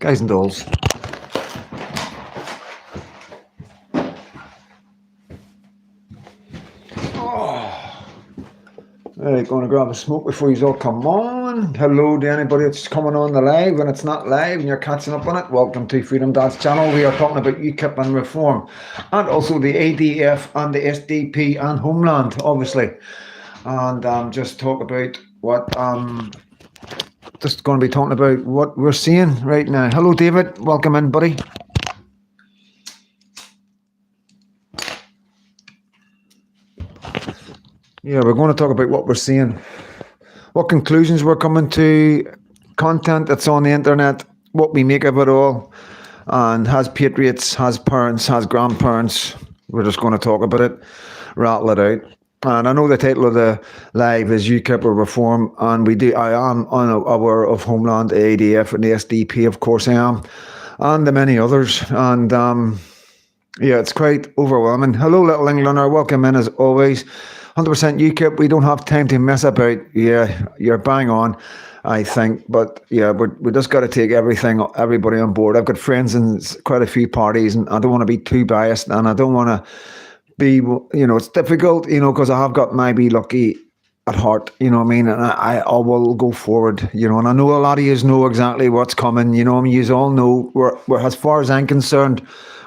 Guys and dolls. Alright, going to grab a smoke before you all come on. Hello to anybody that's coming on the live. When it's not live and you're catching up on it, welcome to Freedom Dance channel. We are talking about UKIP and reform, and also the ADF and the SDP and Homeland, obviously. And just talk about what just going to be talking about what we're seeing right now. Hello, David. Welcome in, buddy. Yeah, we're going to talk about what we're seeing, what conclusions we're coming to, content that's on the internet, what we make of it all, and has patriots, has parents, has grandparents. We're just going to talk about it, rattle it out. And I know the title of the live is UKIP or Reform, and I am unaware of Homeland, the ADF, and the SDP, of course I am, and the many others. And yeah, it's quite overwhelming. Hello, Little Englander. Welcome in as always. 100% UKIP. We don't have time to mess about. Yeah, you're bang on, I think. But yeah, we just got to take everybody on board. I've got friends in quite a few parties, and I don't want to be too biased, and I don't want to be, it's difficult, because I have got my be lucky at heart, you know what I mean? And I will go forward, and I know a lot of you know exactly what's coming, you all know we're as far as I'm concerned,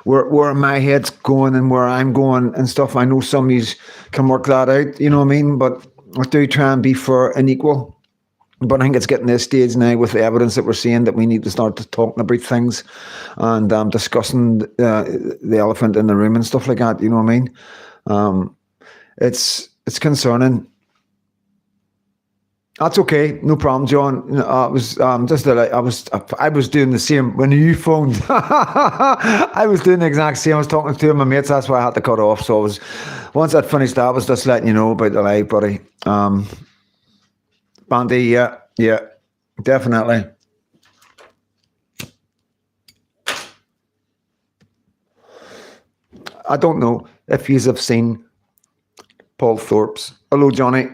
where my head's going and where I'm going and stuff. I know some of you can work that out, you know what I mean? But I do try and be fair and equal. But I think it's getting to this stage now with the evidence that we're seeing that we need to start talking about things and discussing the elephant in the room and stuff like that, you know what I mean? It's concerning. That's okay, no problem, John. I was I was doing the same when you phoned. I was doing the exact same. I was talking to two of my mates. That's why I had to cut off. So once I'd finished that, I was just letting you know about the live, buddy. Bandy, yeah, definitely. I don't know if you have seen Paul Thorpe's. Hello, Johnny.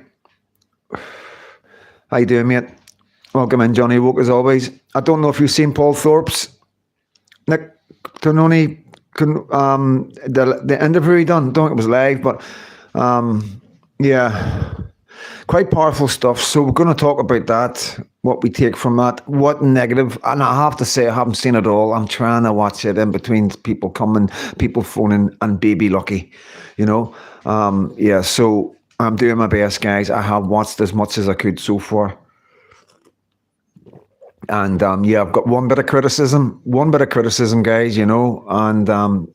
How you doing, mate? Welcome in, Johnny Woke, as always. I don't know if you've seen Paul Thorpe's. Nick Tononi, the interview he done. I don't think it was live, but yeah, quite powerful stuff. So we're going to talk about that, what we take from that, what negative. And I have to say, I haven't seen it all. I'm trying to watch it in between people coming, people phoning, and baby lucky, yeah, so I'm doing my best, guys. I have watched as much as I could so far. And yeah, I've got one bit of criticism, guys, and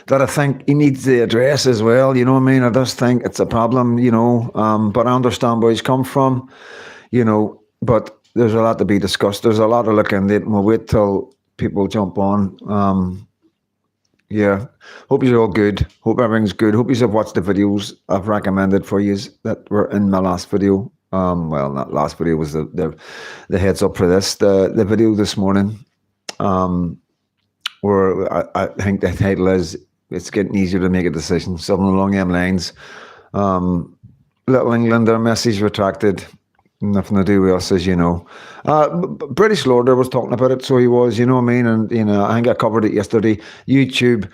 that I think he needs to address as well, you know what I mean? I just think it's a problem, but I understand where he's come from, but there's a lot to be discussed. There's a lot to look into it, and we'll wait till people jump on. Yeah, hope you're all good. Hope everything's good. Hope you have watched the videos I've recommended for you that were in my last video. Well, not last video, was the heads up for this. The video this morning, where I think the title is "It's Getting Easier to Make a Decision." Something along them lines. Little Englander message retracted. Nothing to do with us, as you know. British Lorder was talking about it, so he was, you know what I mean? And, I think I covered it yesterday. YouTube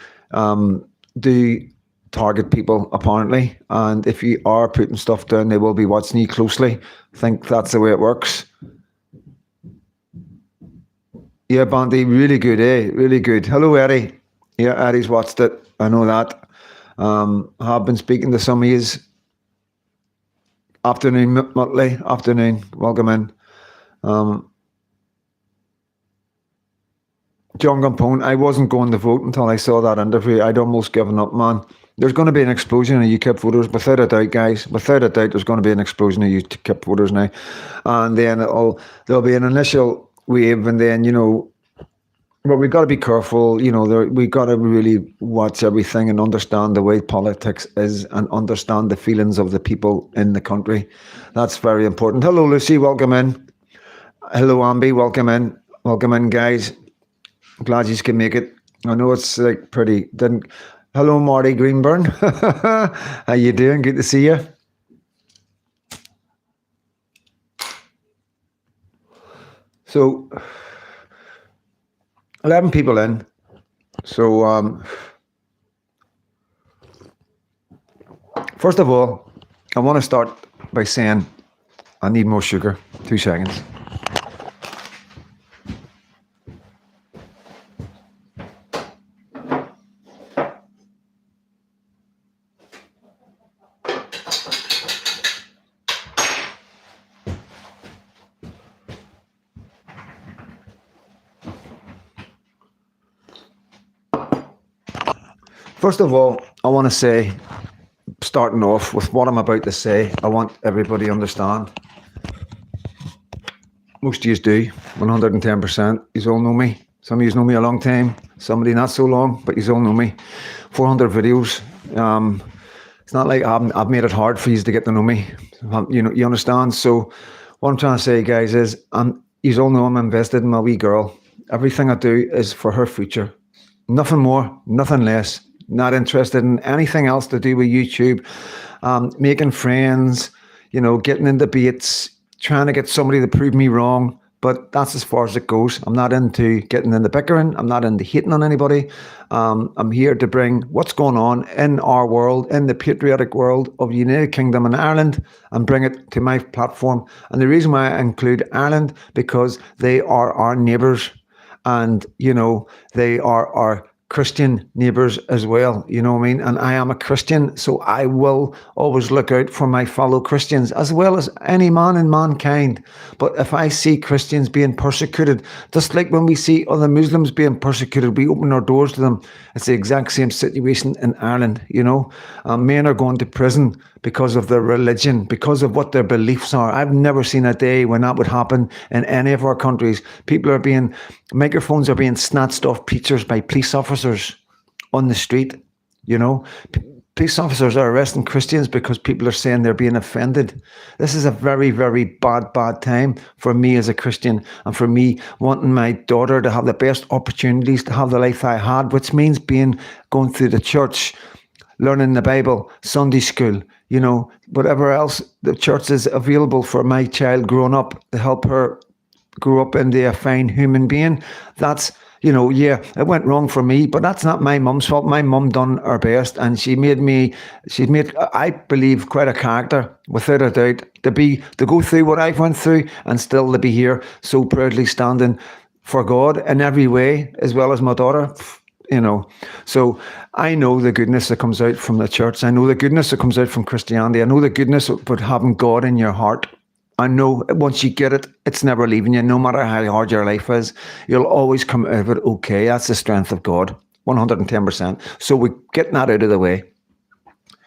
do target people, apparently. And if you are putting stuff down, they will be watching you closely. I think that's the way it works. Yeah, Bandy, really good, eh? Really good. Hello, Eddie. Yeah, Eddie's watched it. I know that. I have been speaking to some of yous. Afternoon, Muttley. Afternoon. Welcome in. John Gumpone, I wasn't going to vote until I saw that interview. I'd almost given up, man. There's going to be an explosion of UKIP voters, without a doubt, guys. Without a doubt, there's going to be an explosion of UKIP voters now. And then there'll be an initial wave, and then, but we've got to be careful, we've got to really watch everything and understand the way politics is and understand the feelings of the people in the country. That's very important. Hello, Lucy, welcome in. Hello, Ambi, welcome in. Welcome in, guys. Glad you can make it. I know it's like pretty, hello, Marty Greenburn. How you doing? Good to see you. So, 11 people in. So, first of all, I want to start by saying I need more sugar. 2 seconds. First of all, I want to say, starting off with what I'm about to say, I want everybody to understand. Most of you do, 110%. You all know me. Some of you know me a long time. Somebody not so long, but you all know me. 400 videos. It's not like I've made it hard for you to get to know me. You understand? So what I'm trying to say, guys, is you all know I'm invested in my wee girl. Everything I do is for her future. Nothing more, nothing less. Not interested in anything else to do with YouTube, making friends, getting in debates, trying to get somebody to prove me wrong. But that's as far as it goes. I'm not into getting into bickering. I'm not into hating on anybody. I'm here to bring what's going on in our world, in the patriotic world of the United Kingdom and Ireland, and bring it to my platform. And the reason why I include Ireland, because they are our neighbours, and they are our Christian neighbours as well, you know what I mean? And I am a Christian, so I will always look out for my fellow Christians as well as any man in mankind. But if I see Christians being persecuted, just like when we see other Muslims being persecuted, we open our doors to them. It's the exact same situation in Ireland, Men are going to prison because of their religion, because of what their beliefs are. I've never seen a day when that would happen in any of our countries. Microphones are being snatched off preachers by police officers on the street, Police officers are arresting Christians because people are saying they're being offended. This is a very, very bad time for me as a Christian, and for me wanting my daughter to have the best opportunities to have the life I had, which means going through the church, learning the Bible, Sunday school, whatever else the church is available for my child growing up to help her grow up into a fine human being. That's, it went wrong for me, but that's not my mum's fault. My mum done her best, and she's made, I believe, quite a character, without a doubt, to go through what I've went through and still to be here so proudly standing for God in every way, as well as my daughter. So I know the goodness that comes out from the church. I know the goodness that comes out from Christianity. I know the goodness about having God in your heart. I know once you get it, it's never leaving you. No matter how hard your life is, you'll always come out of it okay. That's the strength of God, 110%. So we're getting that out of the way.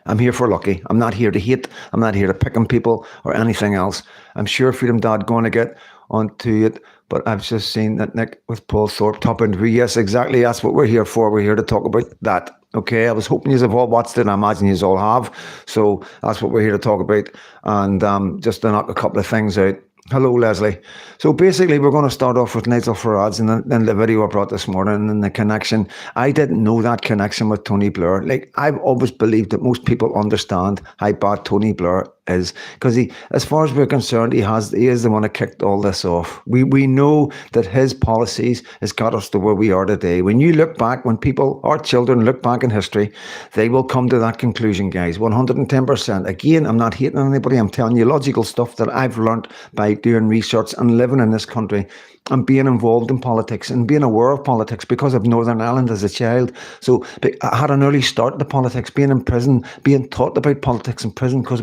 I'm here for Lucky. I'm not here to hate. I'm not here to pick on people or anything else. I'm sure Freedom Dad going to get onto it, but I've just seen that Nick with Paul Thorpe top interview. Yes, exactly. That's what we're here for. We're here to talk about that. Okay, I was hoping you have all watched it. I imagine you all have. So that's what we're here to talk about. And just to knock a couple of things out. Hello, Leslie. So basically, we're going to start off with Nigel Farage and then the video I brought this morning and the connection. I didn't know that connection with Tony Blair. Like, I've always believed that most people understand how bad Tony Blair is, because as far as we're concerned, he is the one that kicked all this off. We know that his policies has got us to where we are today. When you look back, when our children look back in history, they will come to that conclusion, guys, 110%. Again, I'm not hating on anybody. I'm telling you logical stuff that I've learned by doing research and living in this country and being involved in politics and being aware of politics because of Northern Ireland as a child. So I had an early start to politics, being in prison, being taught about politics in prison, because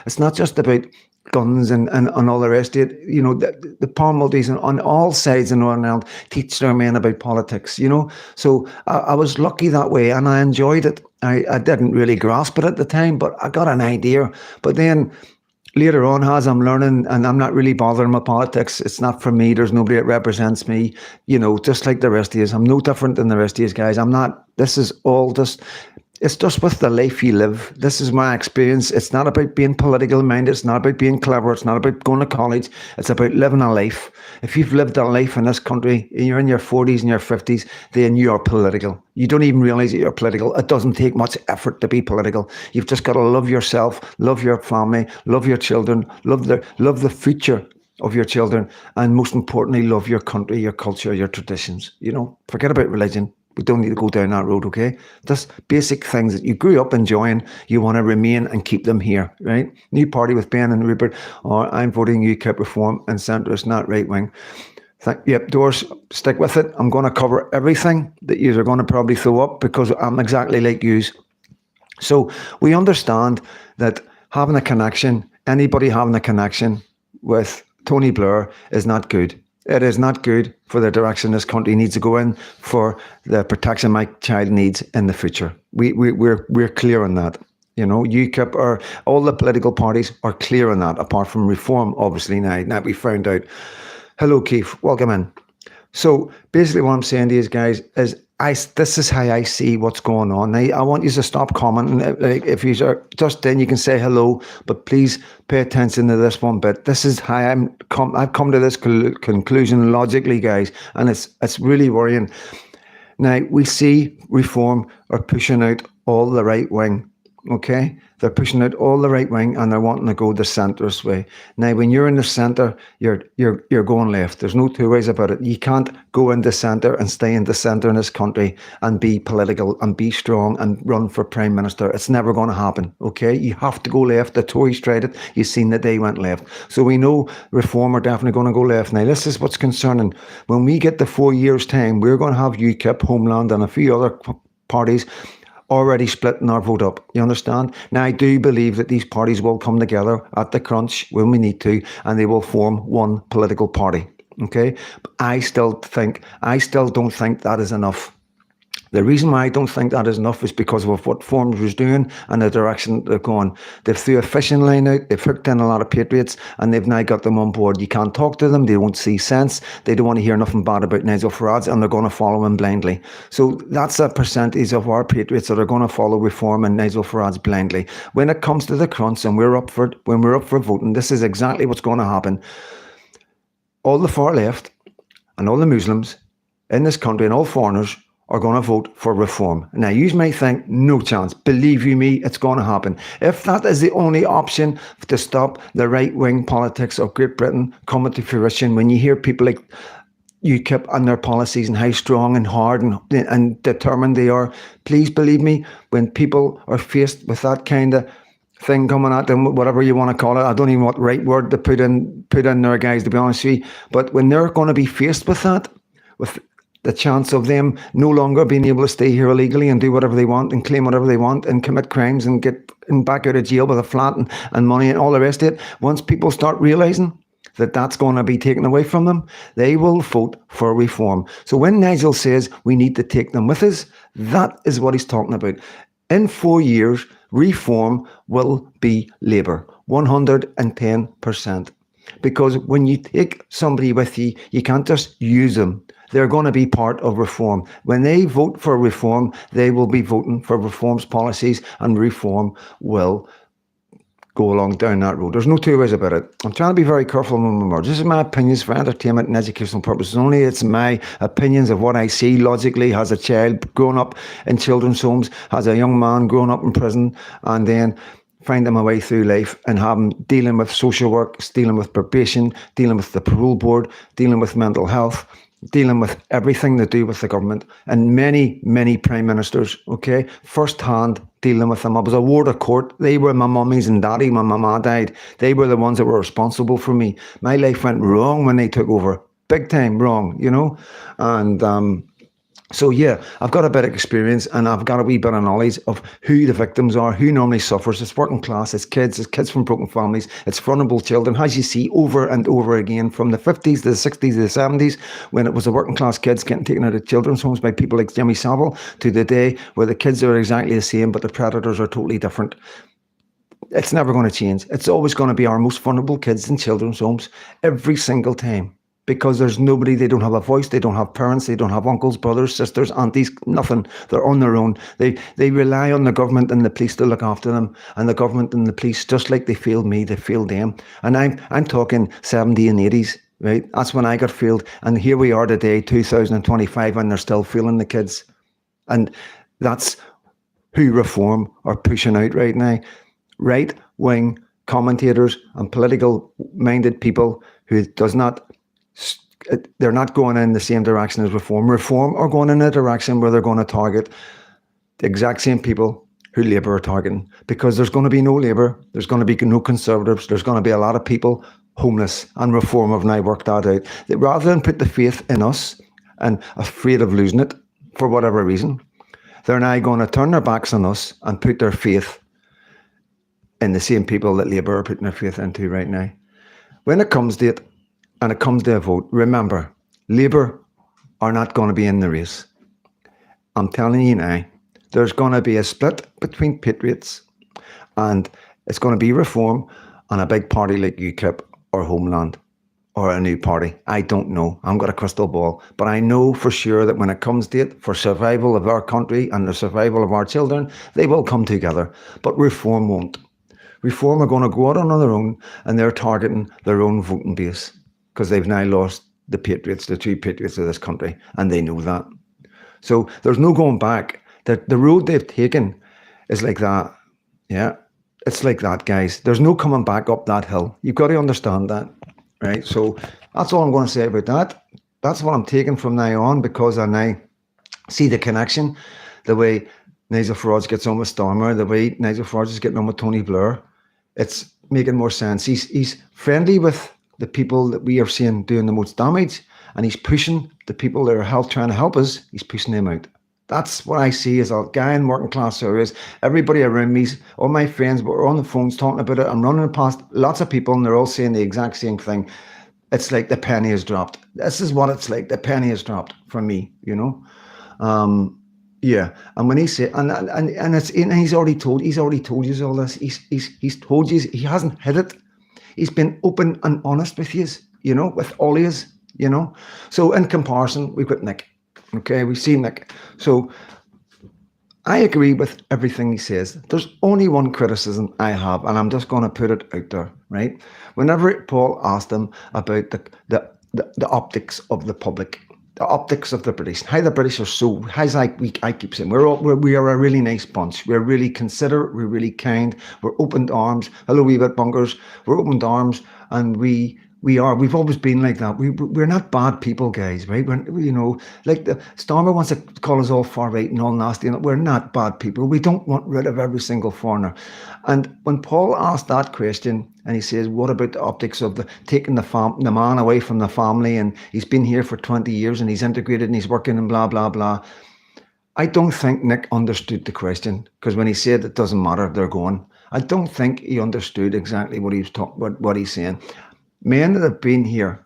it's not just about guns and all the rest of it. The paramilitaries on all sides in Northern Ireland teach their men about politics, So I was lucky that way, and I enjoyed it. I didn't really grasp it at the time, but I got an idea. But then later on, as I'm learning, and I'm not really bothering with politics, it's not for me. There's nobody that represents me, just like the rest of you. I'm no different than the rest of you guys. It's just with the life you live. This is my experience. It's not about being political minded. It's not about being clever. It's not about going to college. It's about living a life. If you've lived a life in this country and you're in your 40s and your 50s, then you are political. You don't even realize that you're political. It doesn't take much effort to be political. You've just got to love yourself, love your family, love your children, love the future of your children, and most importantly, love your country, your culture, your traditions. Forget about religion. We don't need to go down that road, okay? Just basic things that you grew up enjoying, you want to remain and keep them here, right? New party with Ben and Rupert, or I'm voting UKIP reform and centrist, not right wing. Yep, Doris, stick with it. I'm going to cover everything that you are going to probably throw up because I'm exactly like you. So we understand that having a connection, anybody having a connection with Tony Blair is not good. It is not good for the direction this country needs to go in, for the protection my child needs in the future. We're clear on that. UKIP, or all the political parties are clear on that, apart from reform, obviously. Now we found out. Hello, Keith. Welcome in. So basically what I'm saying to you guys is this is how I see what's going on. Now, I want you to stop commenting. Like, if you are just in, you can say hello, but please pay attention to this one bit. This is how I've come to this conclusion logically, guys, and it's really worrying. Now, we see reform are pushing out all the right wing, okay? They're pushing out all the right wing, and they're wanting to go the centrist way. Now, when you're in the centre, you're going left. There's no two ways about it. You can't go in the centre and stay in the centre in this country and be political and be strong and run for Prime Minister. It's never going to happen, okay? You have to go left. The Tories tried it. You've seen that they went left. So we know reform are definitely going to go left. Now, this is what's concerning. When we get to 4 years' time, we're going to have UKIP, Homeland, and a few other parties already splitting our vote up. You understand? Now, I do believe that these parties will come together at the crunch when we need to, and they will form one political party. Okay? But I still don't think that is enough. The reason why I don't think that is enough is because of what Forms was doing and the direction they're going. They've threw a fishing line out, they've hooked in a lot of patriots, and they've now got them on board. You can't talk to them, they won't see sense, they don't want to hear nothing bad about Nigel Farage, and they're going to follow him blindly. So that's a percentage of our patriots that are going to follow reform and Nigel Farage blindly. When it comes to the crunch and when we're up for voting, this is exactly what's going to happen. All the far left and all the Muslims in this country and all foreigners are going to vote for reform. Now, you may think, no chance. Believe you me, it's going to happen. If that is the only option to stop the right-wing politics of Great Britain coming to fruition, when you hear people like UKIP and their policies and how strong and hard and determined they are, please believe me, when people are faced with that kind of thing coming at them, whatever you want to call it, I don't even know what right word to put in there, guys, to be honest with you, but when they're going to be faced with that, with the chance of them no longer being able to stay here illegally and do whatever they want and claim whatever they want and commit crimes and get back out of jail with a flat and money and all the rest of it, once people start realising that that's going to be taken away from them, they will vote for reform. So when Nigel says we need to take them with us, that is what he's talking about. In 4 years, reform will be Labour, 110%. Because when you take somebody with you, you can't just use them. They're going to be part of reform. When they vote for reform, they will be voting for reform's policies, and reform will go along down that road. There's no two ways about it. I'm trying to be very careful with my words. This is my opinions for entertainment and educational purposes only. It's my opinions of what I see logically as a child growing up in children's homes, as a young man growing up in prison, and then finding my way through life and dealing with social work, dealing with probation, dealing with the parole board, dealing with mental health, dealing with everything to do with the government, and many, many prime ministers, okay, first-hand dealing with them. I was a ward of court. They were my mummies and daddy when my mama died. They were the ones that were responsible for me. My life went wrong when they took over. Big time wrong, and so yeah, I've got a bit of experience and I've got a wee bit of knowledge of who the victims are, who normally suffers. It's working class, it's kids from broken families, it's vulnerable children, as you see over and over again, from the 50s to the 60s to the 70s, when it was the working class kids getting taken out of children's homes by people like Jimmy Savile, to the day where the kids are exactly the same, but the predators are totally different. It's never going to change. It's always going to be our most vulnerable kids in children's homes every single time. Because there's nobody, they don't have a voice, they don't have parents, they don't have uncles, brothers, sisters, aunties, nothing. They're on their own. They rely on the government and the police to look after them. And the government and the police, just like they failed me, they failed them. And I'm talking 70s and 80s, right? That's when I got failed. And here we are today, 2025, and they're still failing the kids. And that's who reform are pushing out right now. Right-wing commentators and political minded people who does not, they're not going in the same direction as Reform. Reform are going in a direction where they're going to target the exact same people who Labour are targeting, because there's going to be no Labour, there's going to be no Conservatives, there's going to be a lot of people homeless, and Reform have now worked that out. That rather than put the faith in us and afraid of losing it for whatever reason, they're now going to turn their backs on us and put their faith in the same people that Labour are putting their faith into right now. When it comes to it, and it comes to a vote, remember, Labour are not going to be in the race. I'm telling you now, there's going to be a split between Patriots, and it's going to be Reform and a big party like UKIP or Homeland or a new party. I don't know. I haven't got a crystal ball. But I know for sure that when it comes to it, for survival of our country and the survival of our children, they will come together. But Reform won't. Reform are going to go out on their own, and they're targeting their own voting base because they've now lost the Patriots, the true Patriots of this country, and they know that. So there's no going back. The road they've taken is like that. Yeah, it's like that, guys. There's no coming back up that hill. You've got to understand that, right? So that's all I'm going to say about that. That's what I'm taking from now on, because I now see the connection, the way Nigel Farage gets on with Starmer, the way Nigel Farage is getting on with Tony Blair. It's making more sense. He's friendly with the people that we are seeing doing the most damage, and he's pushing the people that are trying to help us. He's pushing them out. That's what I see as a guy in working class areas. Everybody around me, all my friends, we're on the phones talking about it. I'm running past lots of people, and they're all saying the exact same thing. It's like the penny has dropped. This is what it's like. The penny has dropped for me, you know. Yeah, and when he said, and he's already told you all this. He's told you, he hasn't hid it. He's been open and honest with you, you know, with all of you, you know. So in comparison, we've got Nick. Okay, we've seen Nick. So I agree with everything he says. There's only one criticism I have, and I'm just going to put it out there, right? Whenever Paul asked him about the optics of the public, the optics of the British, how the British are so, I keep saying, we are a really nice bunch. We're really considerate, we're really kind, we're open arms. Hello, wee bit bunkers. We're open arms, and we've always been like that. We're not bad people, guys, right? We're, you know, like the Starmer wants to call us all far right and all nasty, and we're not bad people. We don't want rid of every single foreigner. And when Paul asked that question, and he says, what about the optics of taking the man away from the family, and he's been here for 20 years and he's integrated and he's working and blah, blah, blah. I don't think Nick understood the question, because when he said it doesn't matter, they're going, I don't think he understood exactly what he was what he's saying. Men that have been here,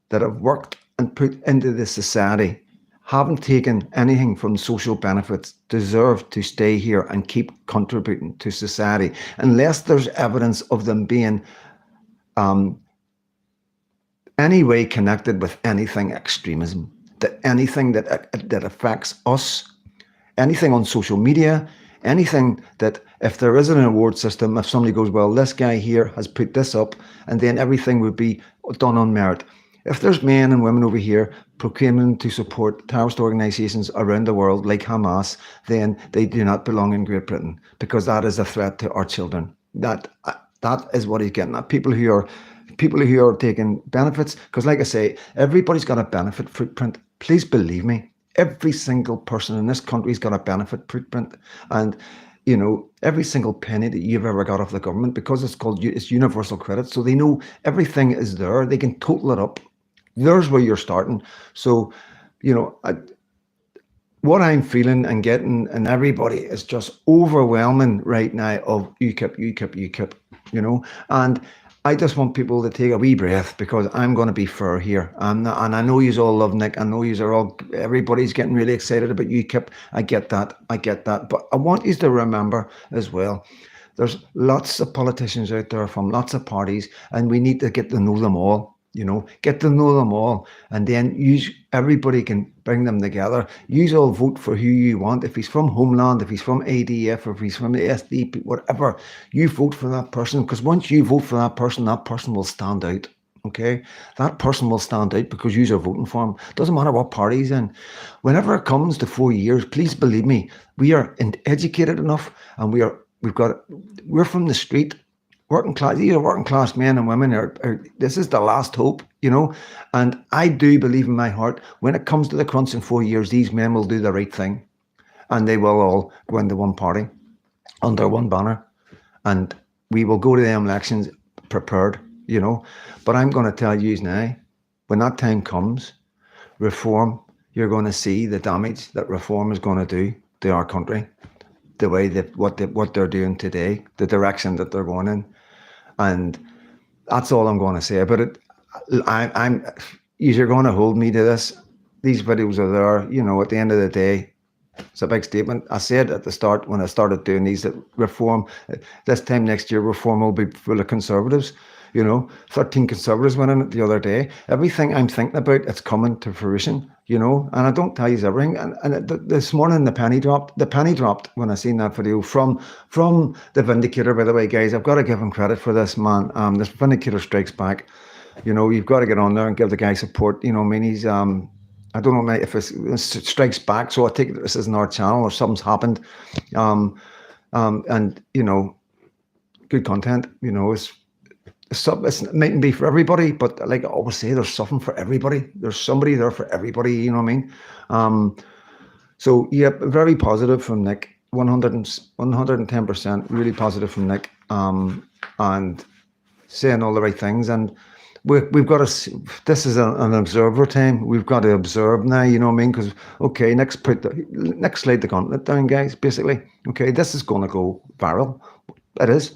that have worked and put into the society, haven't taken anything from social benefits, deserve to stay here and keep contributing to society, unless there's evidence of them being any way connected with anything extremism, that anything that affects us, anything on social media, anything that, if there is an award system, if somebody goes, well, this guy here has put this up, and then everything would be done on merit. If there's men and women over here proclaiming to support terrorist organisations around the world like Hamas, then they do not belong in Great Britain, because that is a threat to our children. That is what he's getting at. People who are taking benefits, because like I say, everybody's got a benefit footprint. Please believe me. Every single person in this country's got a benefit footprint, and you know, every single penny that you've ever got off the government, because it's universal credit, so they know everything is there. They can total it up. There's where you're starting. So, you know, what I'm feeling and getting, and everybody is just overwhelming right now of UKIP, you know, and I just want people to take a wee breath, because I'm going to be fair here. And I know you all love Nick. I know everybody's getting really excited about UKIP. I get that. But I want you to remember as well, there's lots of politicians out there from lots of parties, and we need to get to know them all. You know, get to know them all, and then everybody can bring them together. You all vote for who you want. If he's from Homeland, if he's from ADF, or if he's from the SDP, whatever, you vote for that person, because once you vote for that person will stand out. Okay, that person will stand out because you are voting for him. Doesn't matter what party he's in. Whenever it comes to 4 years, please believe me, we are educated enough, and we're from the street. working class, these are working class men and women this is the last hope, and I do believe in my heart when it comes to the crunch in 4 years, these men will do the right thing and they will all go into one party under one banner, and we will go to the elections prepared, but I'm going to tell you now, when that time comes, reform, you're going to see the damage that reform is going to do to our country, the way that what they're doing today, the direction that they're going in. And that's all I'm going to say about it. You're going to hold me to this. These videos are there, at the end of the day, it's a big statement. I said at the start when I started doing these that reform, this time next year, reform will be full of conservatives. 13 conservatives went in it the other day. Everything I'm thinking about, it's coming to fruition, and I don't tell you everything. And this morning the penny dropped. The penny dropped when I seen that video from the Vindicator, by the way, guys. I've got to give him credit for this, man. This Vindicator strikes back. You've got to get on there and give the guy support. I mean, he's I don't know if it strikes back, so I take it this isn't our channel or something's happened. And good content. It mightn't be for everybody, but like I always say, there's something for everybody. There's somebody there for everybody. You know what I mean? So yeah, very positive from Nick. 110% really positive from Nick. And saying all the right things. And we've got to, this is an observer time. We've got to observe now, you know what I mean? Because, okay, next slide the gauntlet down, guys, basically. Okay, this is going to go viral. It is.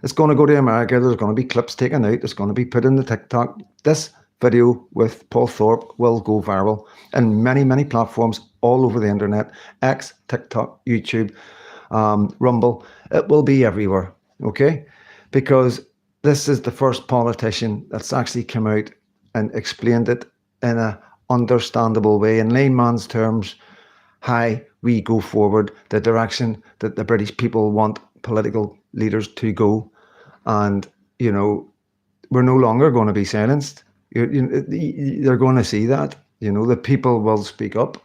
It's going to go to America. There's going to be clips taken out. It's going to be put in the TikTok. This video with Paul Thorpe will go viral in many, many platforms all over the internet. X, TikTok, YouTube, Rumble. It will be everywhere, okay? Because this is the first politician that's actually come out and explained it in a understandable way, in layman's terms, how we go forward, the direction that the British people want political leaders to go. And, we're no longer going to be silenced. They're going to see that, the people will speak up.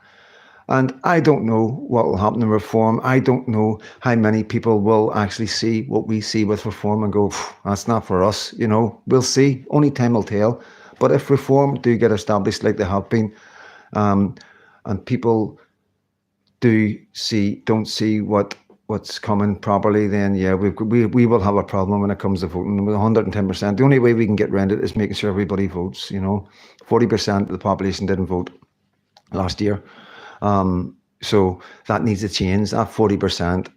And I don't know what will happen in reform. I don't know how many people will actually see what we see with reform and go, that's not for us. We'll see. Only time will tell. But if reform do get established like they have been, and people don't see what's coming properly, then yeah, we will have a problem when it comes to voting with 110%. The only way we can get around it is making sure everybody votes. 40% of the population didn't vote last year. So that needs to change. That 40%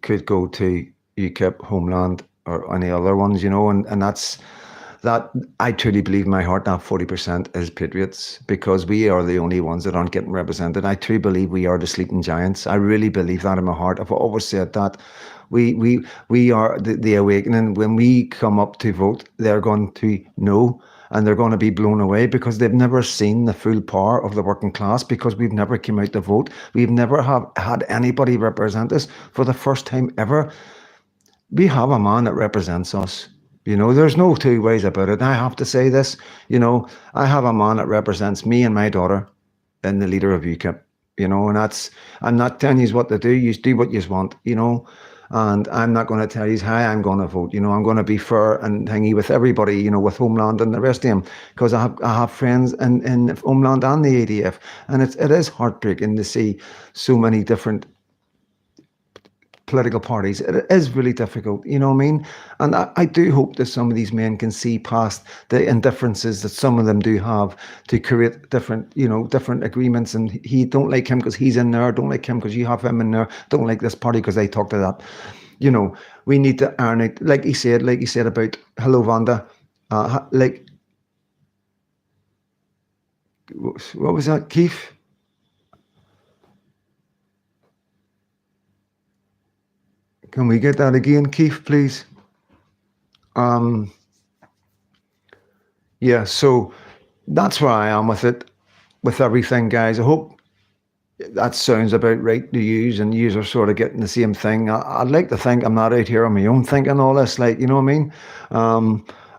could go to UKIP, Homeland, or any other ones, and that's that. I truly believe in my heart that 40% is Patriots, because we are the only ones that aren't getting represented. I truly believe we are the sleeping giants. I really believe that in my heart. I've always said that we are the awakening. When we come up to vote, they're going to know. And they're going to be blown away because they've never seen the full power of the working class, because we've never come out to vote. We've never had anybody represent us. For the first time ever, we have a man that represents us. There's no two ways about it. I have to say this, I have a man that represents me and my daughter and the leader of UKIP, and I'm not telling you what to do. You do what you want, and I'm not going to tell you how I'm going to vote. I'm going to be fair and thingy with everybody, with Homeland and the rest of them, because I have friends in Homeland and the ADF, and it is heartbreaking to see so many different political parties. It is really difficult, you know what I mean? And I do hope that some of these men can see past the indifferences that some of them do have to create different agreements. And he don't like him because he's in there, don't like him because you have him in there, don't like this party because they talk to that. We need to earn it. Like he said about Hello Vanda, what was that, Keith? Can we get that again, Keith, please? Yeah, so that's where I am with it, with everything, guys. I hope that sounds about right to use, and you are sort of getting the same thing. I'd like to think I'm not out here on my own thinking all this, you know what I mean?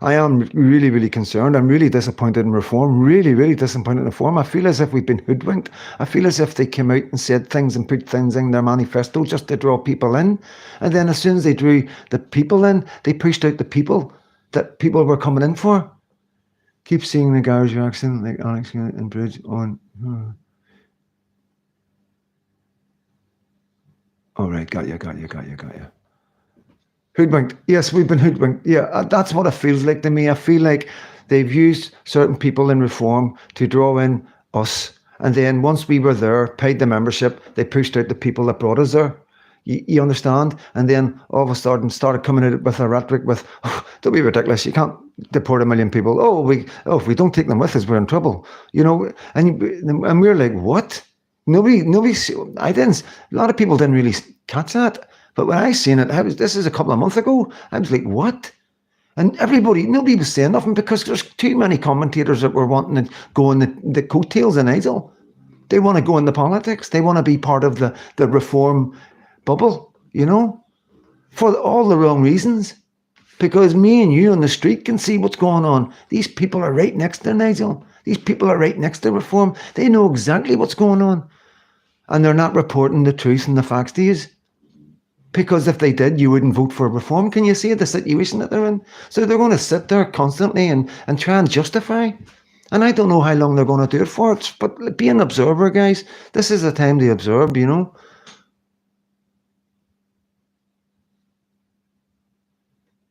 I am really, really concerned. I'm really disappointed in reform. Really, really disappointed in reform. I feel as if we've been hoodwinked. I feel as if they came out and said things and put things in their manifesto just to draw people in. And then as soon as they drew the people in, they pushed out the people that people were coming in for. Keep seeing the Garage accent like Alex and Bridge on. All right, got you. Hoodwinked. Yes, we've been hoodwinked. Yeah, that's what it feels like to me. I feel like they've used certain people in reform to draw in us. And then once we were there, paid the membership, they pushed out the people that brought us there. You understand? And then all of a sudden started coming out with a rhetoric with, oh, don't be ridiculous. You can't deport 1 million people. If we don't take them with us, we're in trouble. And we're like, what? Nobody, I didn't, a lot of people didn't really catch that. But when I seen it, this is a couple of months ago, I was like, what? And nobody was saying nothing because there's too many commentators that were wanting to go in the coattails of Nigel. They want to go into politics. They want to be part of the reform bubble, for all the wrong reasons. Because me and you on the street can see what's going on. These people are right next to Nigel. These people are right next to reform. They know exactly what's going on. And they're not reporting the truth and the facts to you. Because if they did, you wouldn't vote for reform. Can you see the situation that they're in? So they're going to sit there constantly and try and justify. And I don't know how long they're going to do it for. But be an observer, guys. This is the time to observe,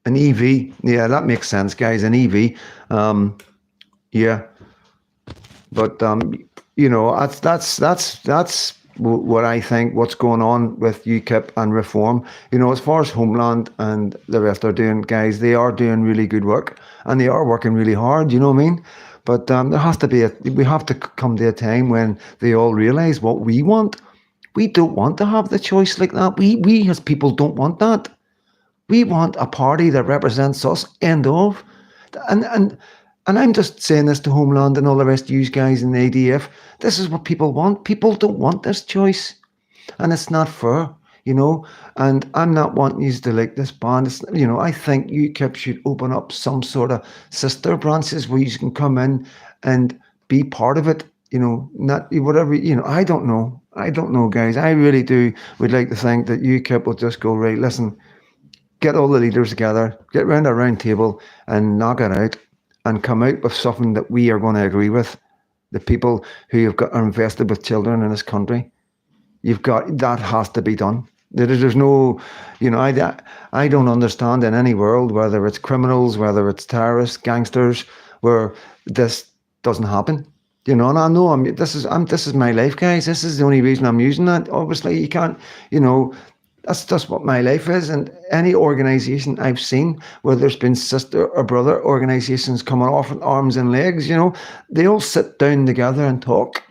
An EV, yeah, that makes sense, guys. An EV, yeah. But that's what I think. What's going on with UKIP and reform? As far as Homeland and the rest are doing, guys, they are doing really good work and they are working really hard. You know what I mean? But there has to be we have to come to a time when they all realise what we want. We don't want to have the choice like that. We as people don't want that. We want a party that represents us, end of. And I'm just saying this to Homeland and all the rest of you guys in the ADF. This is what people want. People don't want this choice. And it's not fair, And I'm not wanting you to like this band. I think UKIP should open up some sort of sister branches where you can come in and be part of it. Not whatever, I don't know. I don't know, guys. I really would like to think that UKIP will just go, right, listen, get all the leaders together, get round a round table and knock it out and come out with something that we are going to agree with. The people who are invested with children in this country. That has to be done. There's no, I don't understand in any world, whether it's criminals, whether it's terrorists, gangsters, where this doesn't happen. And I know this is my life, guys. This is the only reason I'm using that. Obviously, you can't, that's just what my life is. And any organisation I've seen where there's been sister or brother organisations coming off in arms and legs, they all sit down together and talk,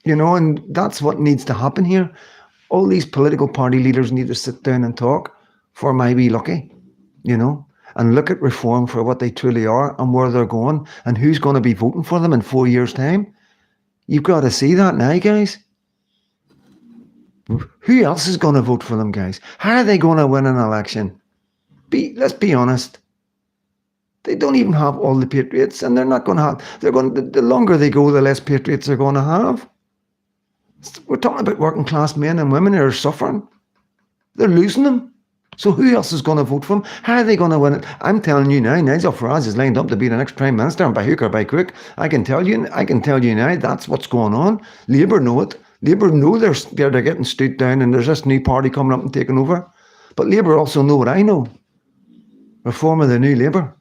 and that's what needs to happen here. All these political party leaders need to sit down and talk for my wee lucky, and look at reform for what they truly are and where they're going and who's going to be voting for them in 4 years' time. You've got to see that now, guys. Who else is going to vote for them, guys? How are they going to win an election? Let's be honest. They don't even have all the patriots, and they're not going to have. The longer they go, the less patriots they're going to have. We're talking about working class men and women who are suffering. They're losing them. So who else is going to vote for them? How are they going to win it? I'm telling you now, Nigel Farage is lined up to be the next Prime Minister, and by hook or by crook, I can tell you now that's what's going on. Labour know it. Labour know they're getting stood down and there's this new party coming up and taking over. But Labour also know what I know. Reform of the new Labour.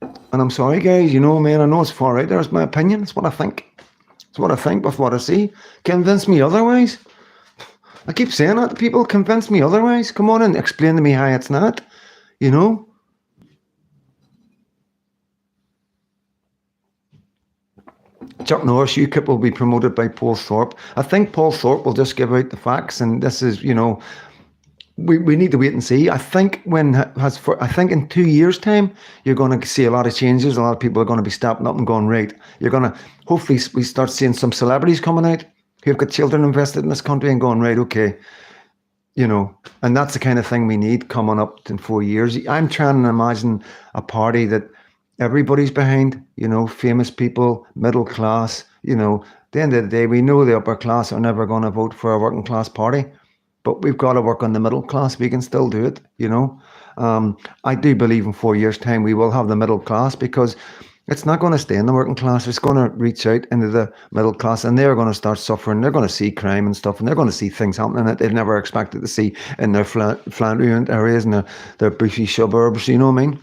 And I'm sorry, guys, man, I know it's far out there. It's my opinion. It's what I think. It's what I think with what I see. Convince me otherwise. I keep saying that to people. Convince me otherwise. Come on and explain to me how it's not. Chuck Norris, UKIP will be promoted by Paul Thorpe. I think Paul Thorpe will just give out the facts, and this is, we need to wait and see. I think in 2 years' time, you're going to see a lot of changes. A lot of people are going to be stepping up and going, right. You're going to, hopefully, we start seeing some celebrities coming out who've got children invested in this country and going, right, okay, And that's the kind of thing we need coming up in 4 years. I'm trying to imagine a party that everybody's behind, famous people, middle class, at the end of the day, we know the upper class are never going to vote for a working class party, but we've got to work on the middle class. We can still do it. I do believe in 4 years' time we will have the middle class, because it's not going to stay in the working class. It's going to reach out into the middle class, and they're going to start suffering. They're going to see crime and stuff, and they're going to see things happening that they've never expected to see in their flat areas and their bushy suburbs. You know what I mean?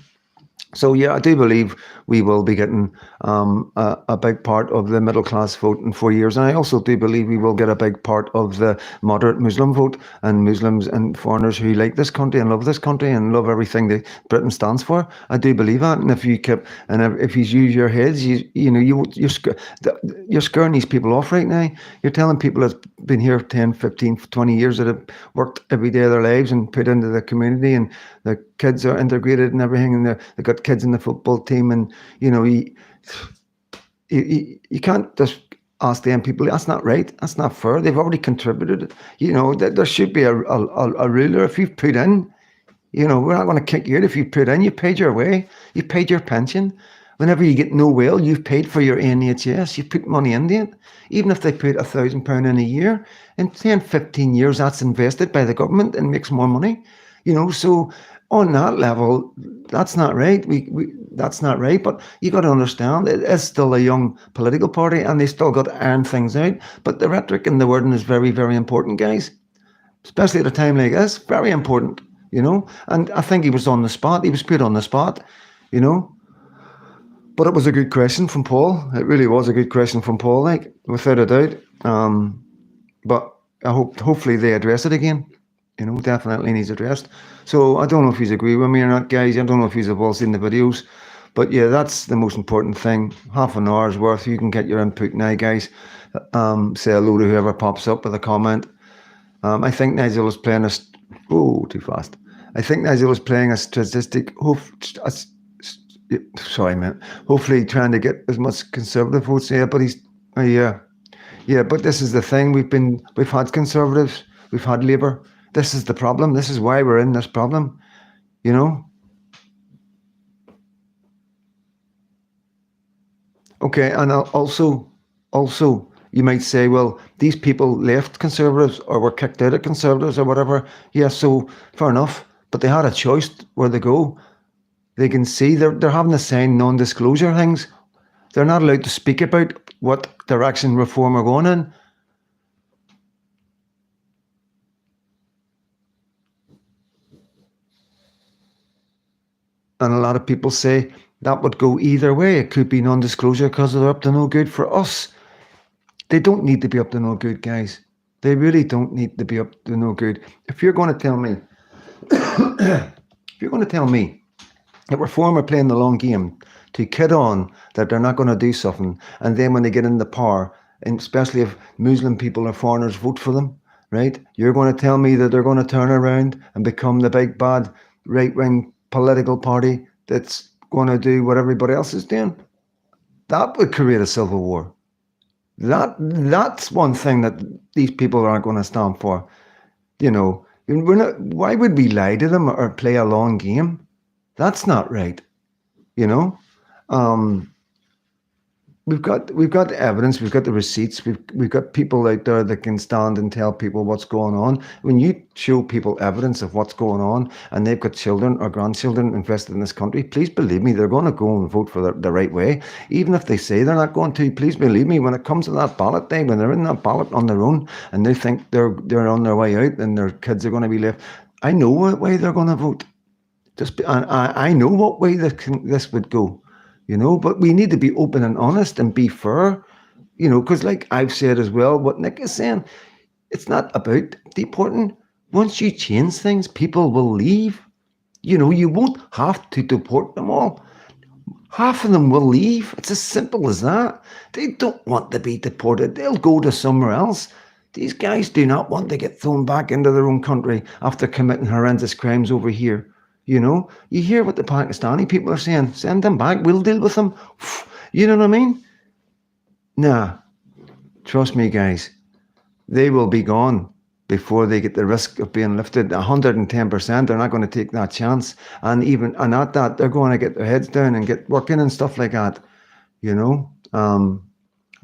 So yeah, I do believe we will be getting a big part of the middle class vote in 4 years, and I also do believe we will get a big part of the moderate Muslim vote, and Muslims and foreigners who like this country and love this country and love everything that Britain stands for. I do believe that, and if you use your heads, you're scaring these people off right now. You're telling people that's been here 10, 15, 20 years that have worked every day of their lives and put into the community, and the kids are integrated and everything, and they've got kids in the football team, and you can't just ask them people. That's not right. That's not fair. They've already contributed. There should be a ruler. If you've put in, we're not going to kick you out if you put in. You paid your way. You paid your pension. Whenever you get no will, you've paid for your NHS. You put money into it. Even if they put £1,000 in a year, in 10, 15 years, that's invested by the government and makes more money. So on that level, that's not right. That's not right. But you got to understand, it is still a young political party, and they still got to iron things out. But the rhetoric and the wording is very, very important, guys. Especially at a time like this, very important. And I think he was on the spot. He was put on the spot. But it was a good question from Paul. It really was a good question from Paul, like, without a doubt. But I hopefully they address it again. Definitely needs addressed. So I don't know if he's agree with me or not, guys. I don't know if he's all seen the videos. But yeah, that's the most important thing. Half an hour's worth. You can get your input now, guys. Say hello to whoever pops up with a comment. I think Nigel was playing too fast. I think Nigel was playing a statistic. Sorry, man. Hopefully trying to get as much conservative votes. Yeah, but but this is the thing. We've had conservatives. We've had Labour. This is the problem. This is why we're in this problem. Okay, and also, you might say, well, these people left Conservatives or were kicked out of Conservatives or whatever. Yeah, so fair enough. But they had a choice where they go. They can see they're having to sign non-disclosure things. They're not allowed to speak about what direction reform are going in. And a lot of people say that would go either way. It could be non-disclosure because they're up to no good for us. They don't need to be up to no good, guys. They really don't need to be up to no good. If you're going to tell me, that Reform are playing the long game to kid on that they're not going to do something, and then when they get into power, and especially if Muslim people or foreigners vote for them, right? You're going to tell me that they're going to turn around and become the big bad right-wing political party that's going to do what everybody else is doing? That would create a civil war. That's one thing that these people aren't going to stand for. Why would we lie to them or play a long game? That's not right. We've got the evidence, we've got the receipts, we've got people out there that can stand and tell people what's going on. When you show people evidence of what's going on, and they've got children or grandchildren invested in this country, please believe me, they're going to go and vote for the right way. Even if they say they're not going to, please believe me, when it comes to that ballot day, when they're in that ballot on their own, and they think they're on their way out and their kids are going to be left, I know what way they're going to vote. I know what way this would go. But we need to be open and honest and be fair, because like I've said as well, what Nick is saying, it's not about deporting. Once you change things, people will leave. You won't have to deport them all. Half of them will leave. It's as simple as that. They don't want to be deported. They'll go to somewhere else. These guys do not want to get thrown back into their own country after committing horrendous crimes over here. You hear what the Pakistani people are saying. Send them back. We'll deal with them. You know what I mean? Nah. Trust me, guys. They will be gone. before they get the risk of being lifted. 110%, they're not going to take that chance. And at that, they're going to get their heads down and get working and stuff like that. At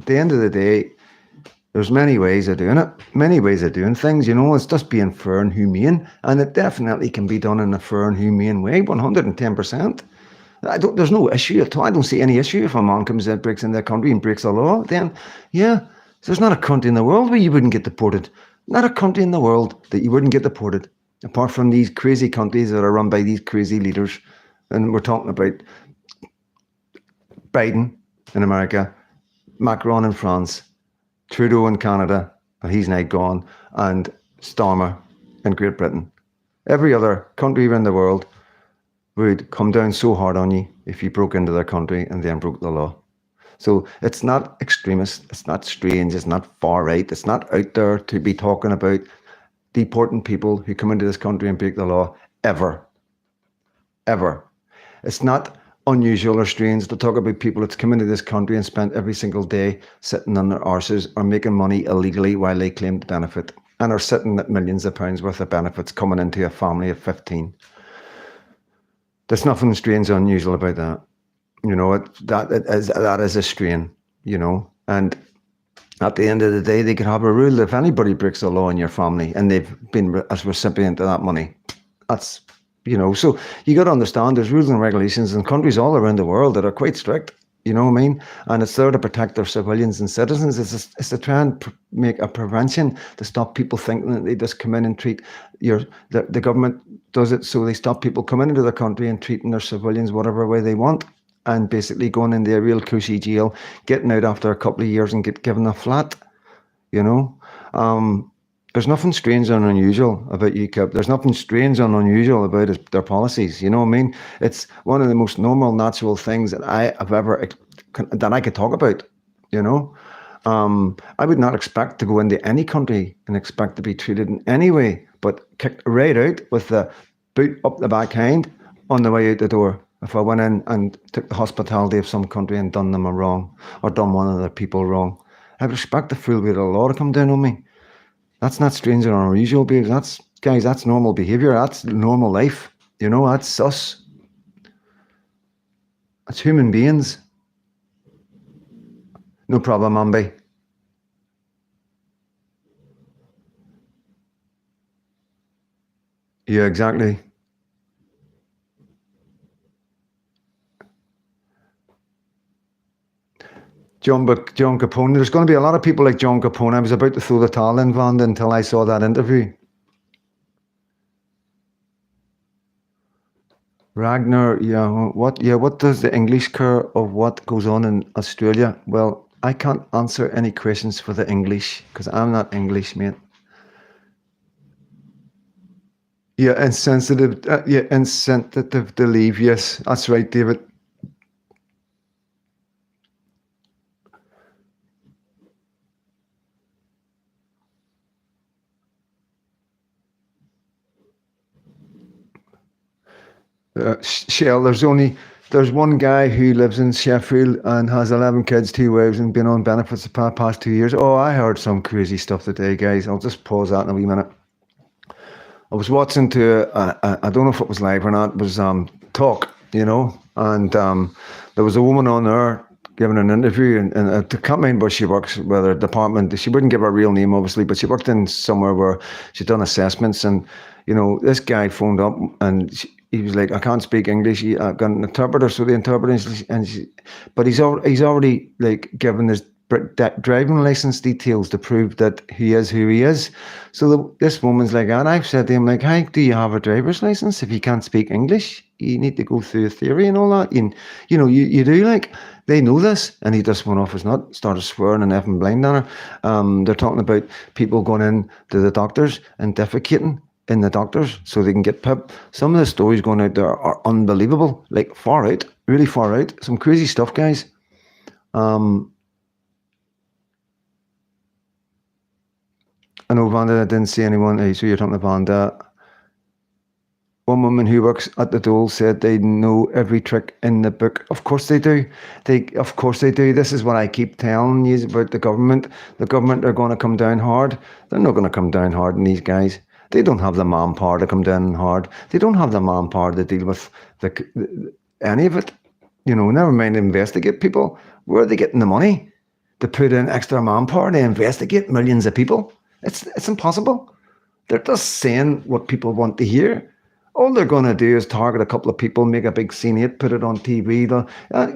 the end of the day, there's many ways of doing it, many ways of doing things. It's just being fair and humane, and it definitely can be done in a fair and humane way, 110%. There's no issue at all. I don't see any issue if a man comes in, breaks in their country and breaks the law. Then, yeah, there's not a country in the world where you wouldn't get deported. Not a country in the world that you wouldn't get deported, apart from these crazy countries that are run by these crazy leaders. And we're talking about Biden in America, Macron in France, Trudeau in Canada, and he's now gone, and Starmer in Great Britain. Every other country around the world would come down so hard on you if you broke into their country and then broke the law. So it's not extremist, it's not strange, it's not far right, it's not out there to be talking about deporting people who come into this country and break the law, ever. Ever. It's not unusual or strange to talk about people that's come into this country and spent every single day sitting on their arses or making money illegally while they claim to benefit, and are sitting at millions of pounds worth of benefits coming into a family of 15. There's nothing strange or unusual about that. That is a strain, and at the end of the day, they could have a rule: if anybody breaks the law in your family and they've been a recipient of that money, that's, so you got to understand there's rules and regulations in countries all around the world that are quite strict, you know what I mean? And it's there to protect their civilians and citizens. It's to try and make a prevention to stop people thinking that they just come in and treat the government does it so they stop people coming into the country and treating their civilians whatever way they want, and basically going into a real cushy jail, getting out after a couple of years and get given a flat, There's nothing strange and unusual about UKIP. There's nothing strange and unusual about their policies. You know what I mean? It's one of the most normal, natural things that I could talk about. I would not expect to go into any country and expect to be treated in any way but kicked right out with the boot up the backhand on the way out the door. If I went in and took the hospitality of some country and done them a wrong, or done one of the people wrong, I would expect the full weight of the law to come down on me. That's not strange or unusual behavior. That's normal behavior. That's normal life. That's us. That's human beings. No problem, Ambi. Yeah, exactly. John Capone. There's going to be a lot of people like John Capone. I was about to throw the towel in, Vanda, until I saw that interview. Ragnar, what does the English care of what goes on in Australia? Well, I can't answer any questions for the English because I'm not English, mate. Yeah, insensitive. Insensitive to leave. Yes, that's right, David. Shell, there's one guy who lives in Sheffield and has 11 kids, 2 wives, and been on benefits the past 2 years. Oh, I heard some crazy stuff today, guys. I'll just pause that in a wee minute. I was watching I don't know if it was live or not, it was talk, and there was a woman on there giving an interview, and I can't remember where she works, whether a department, she wouldn't give her real name, obviously, but she worked in somewhere where she'd done assessments, and, this guy phoned up, and he was like, I can't speak English, I've got an interpreter, so the interpreter, but he's already, like, given his driving license details to prove that he is who he is. So this woman's like, and I've said to him, like, how do you have a driver's license if you can't speak English? You need to go through a theory and all that. You do, like, they know this. And he just went off his nut, started swearing and effing blind on her. They're talking about people going in to the doctors and defecating in the doctors so they can get PIP. Some of the stories going out there are unbelievable, like far out, really far out. Some crazy stuff, guys. I know, Vanda, I didn't see anyone. So you're talking to Vanda. One woman who works at the dole said they know every trick in the book. Of course they do. Of course they do. This is what I keep telling you about the government. The government are going to come down hard. They're not going to come down hard on these guys. They don't have the manpower to come down hard. They don't have the manpower to deal with any of it. Never mind investigate people. Where are they getting the money to put in extra manpower to investigate millions of people? It's impossible. They're just saying what people want to hear. All they're going to do is target a couple of people, make a big scene, it, put it on TV.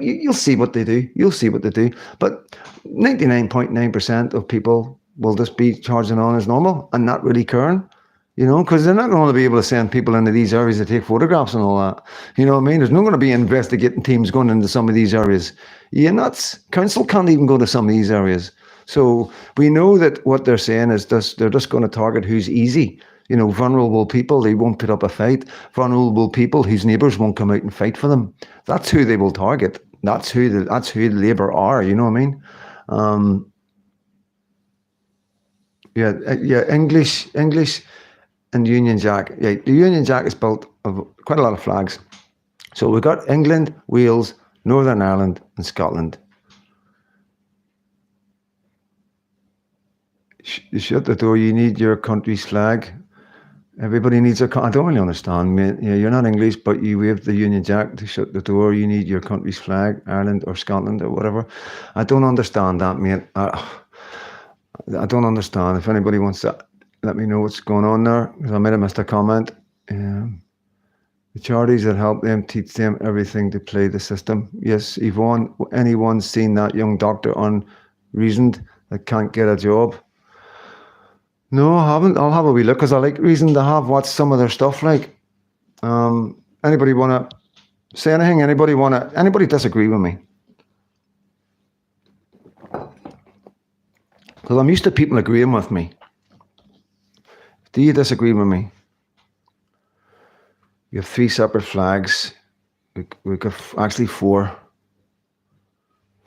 You'll see what they do. You'll see what they do. But 99.9% of people will just be charging on as normal and not really caring. Because they're not going to be able to send people into these areas to take photographs and all that. You know what I mean? There's not going to be investigating teams going into some of these areas. You're nuts. Council can't even go to some of these areas. So we know that what they're saying is they're just going to target who's easy. Vulnerable people, they won't put up a fight. Vulnerable people whose neighbours won't come out and fight for them. That's who they will target. That's who Labour are. You know what I mean? English and Union Jack. Yeah, the Union Jack is built of quite a lot of flags. So we've got England, Wales, Northern Ireland, and Scotland. Shut the door. You need your country's flag. Everybody needs I don't really understand, mate. Yeah, you're not English, but you wave the Union Jack to shut the door. You need your country's flag, Ireland or Scotland or whatever. I don't understand that, mate. I don't understand. If anybody wants to let me know what's going on there, because I might have missed a comment. The charities that help them teach them everything to play the system. Yes, Yvonne, anyone seen that young doctor unreasoned that can't get a job? No, I haven't. I'll have a wee look because I like Reason to have watched some of their stuff. Like, anybody want to say anything? Anybody disagree with me? Because I'm used to people agreeing with me. Do you disagree with me? You have 3 separate flags. We got actually 4.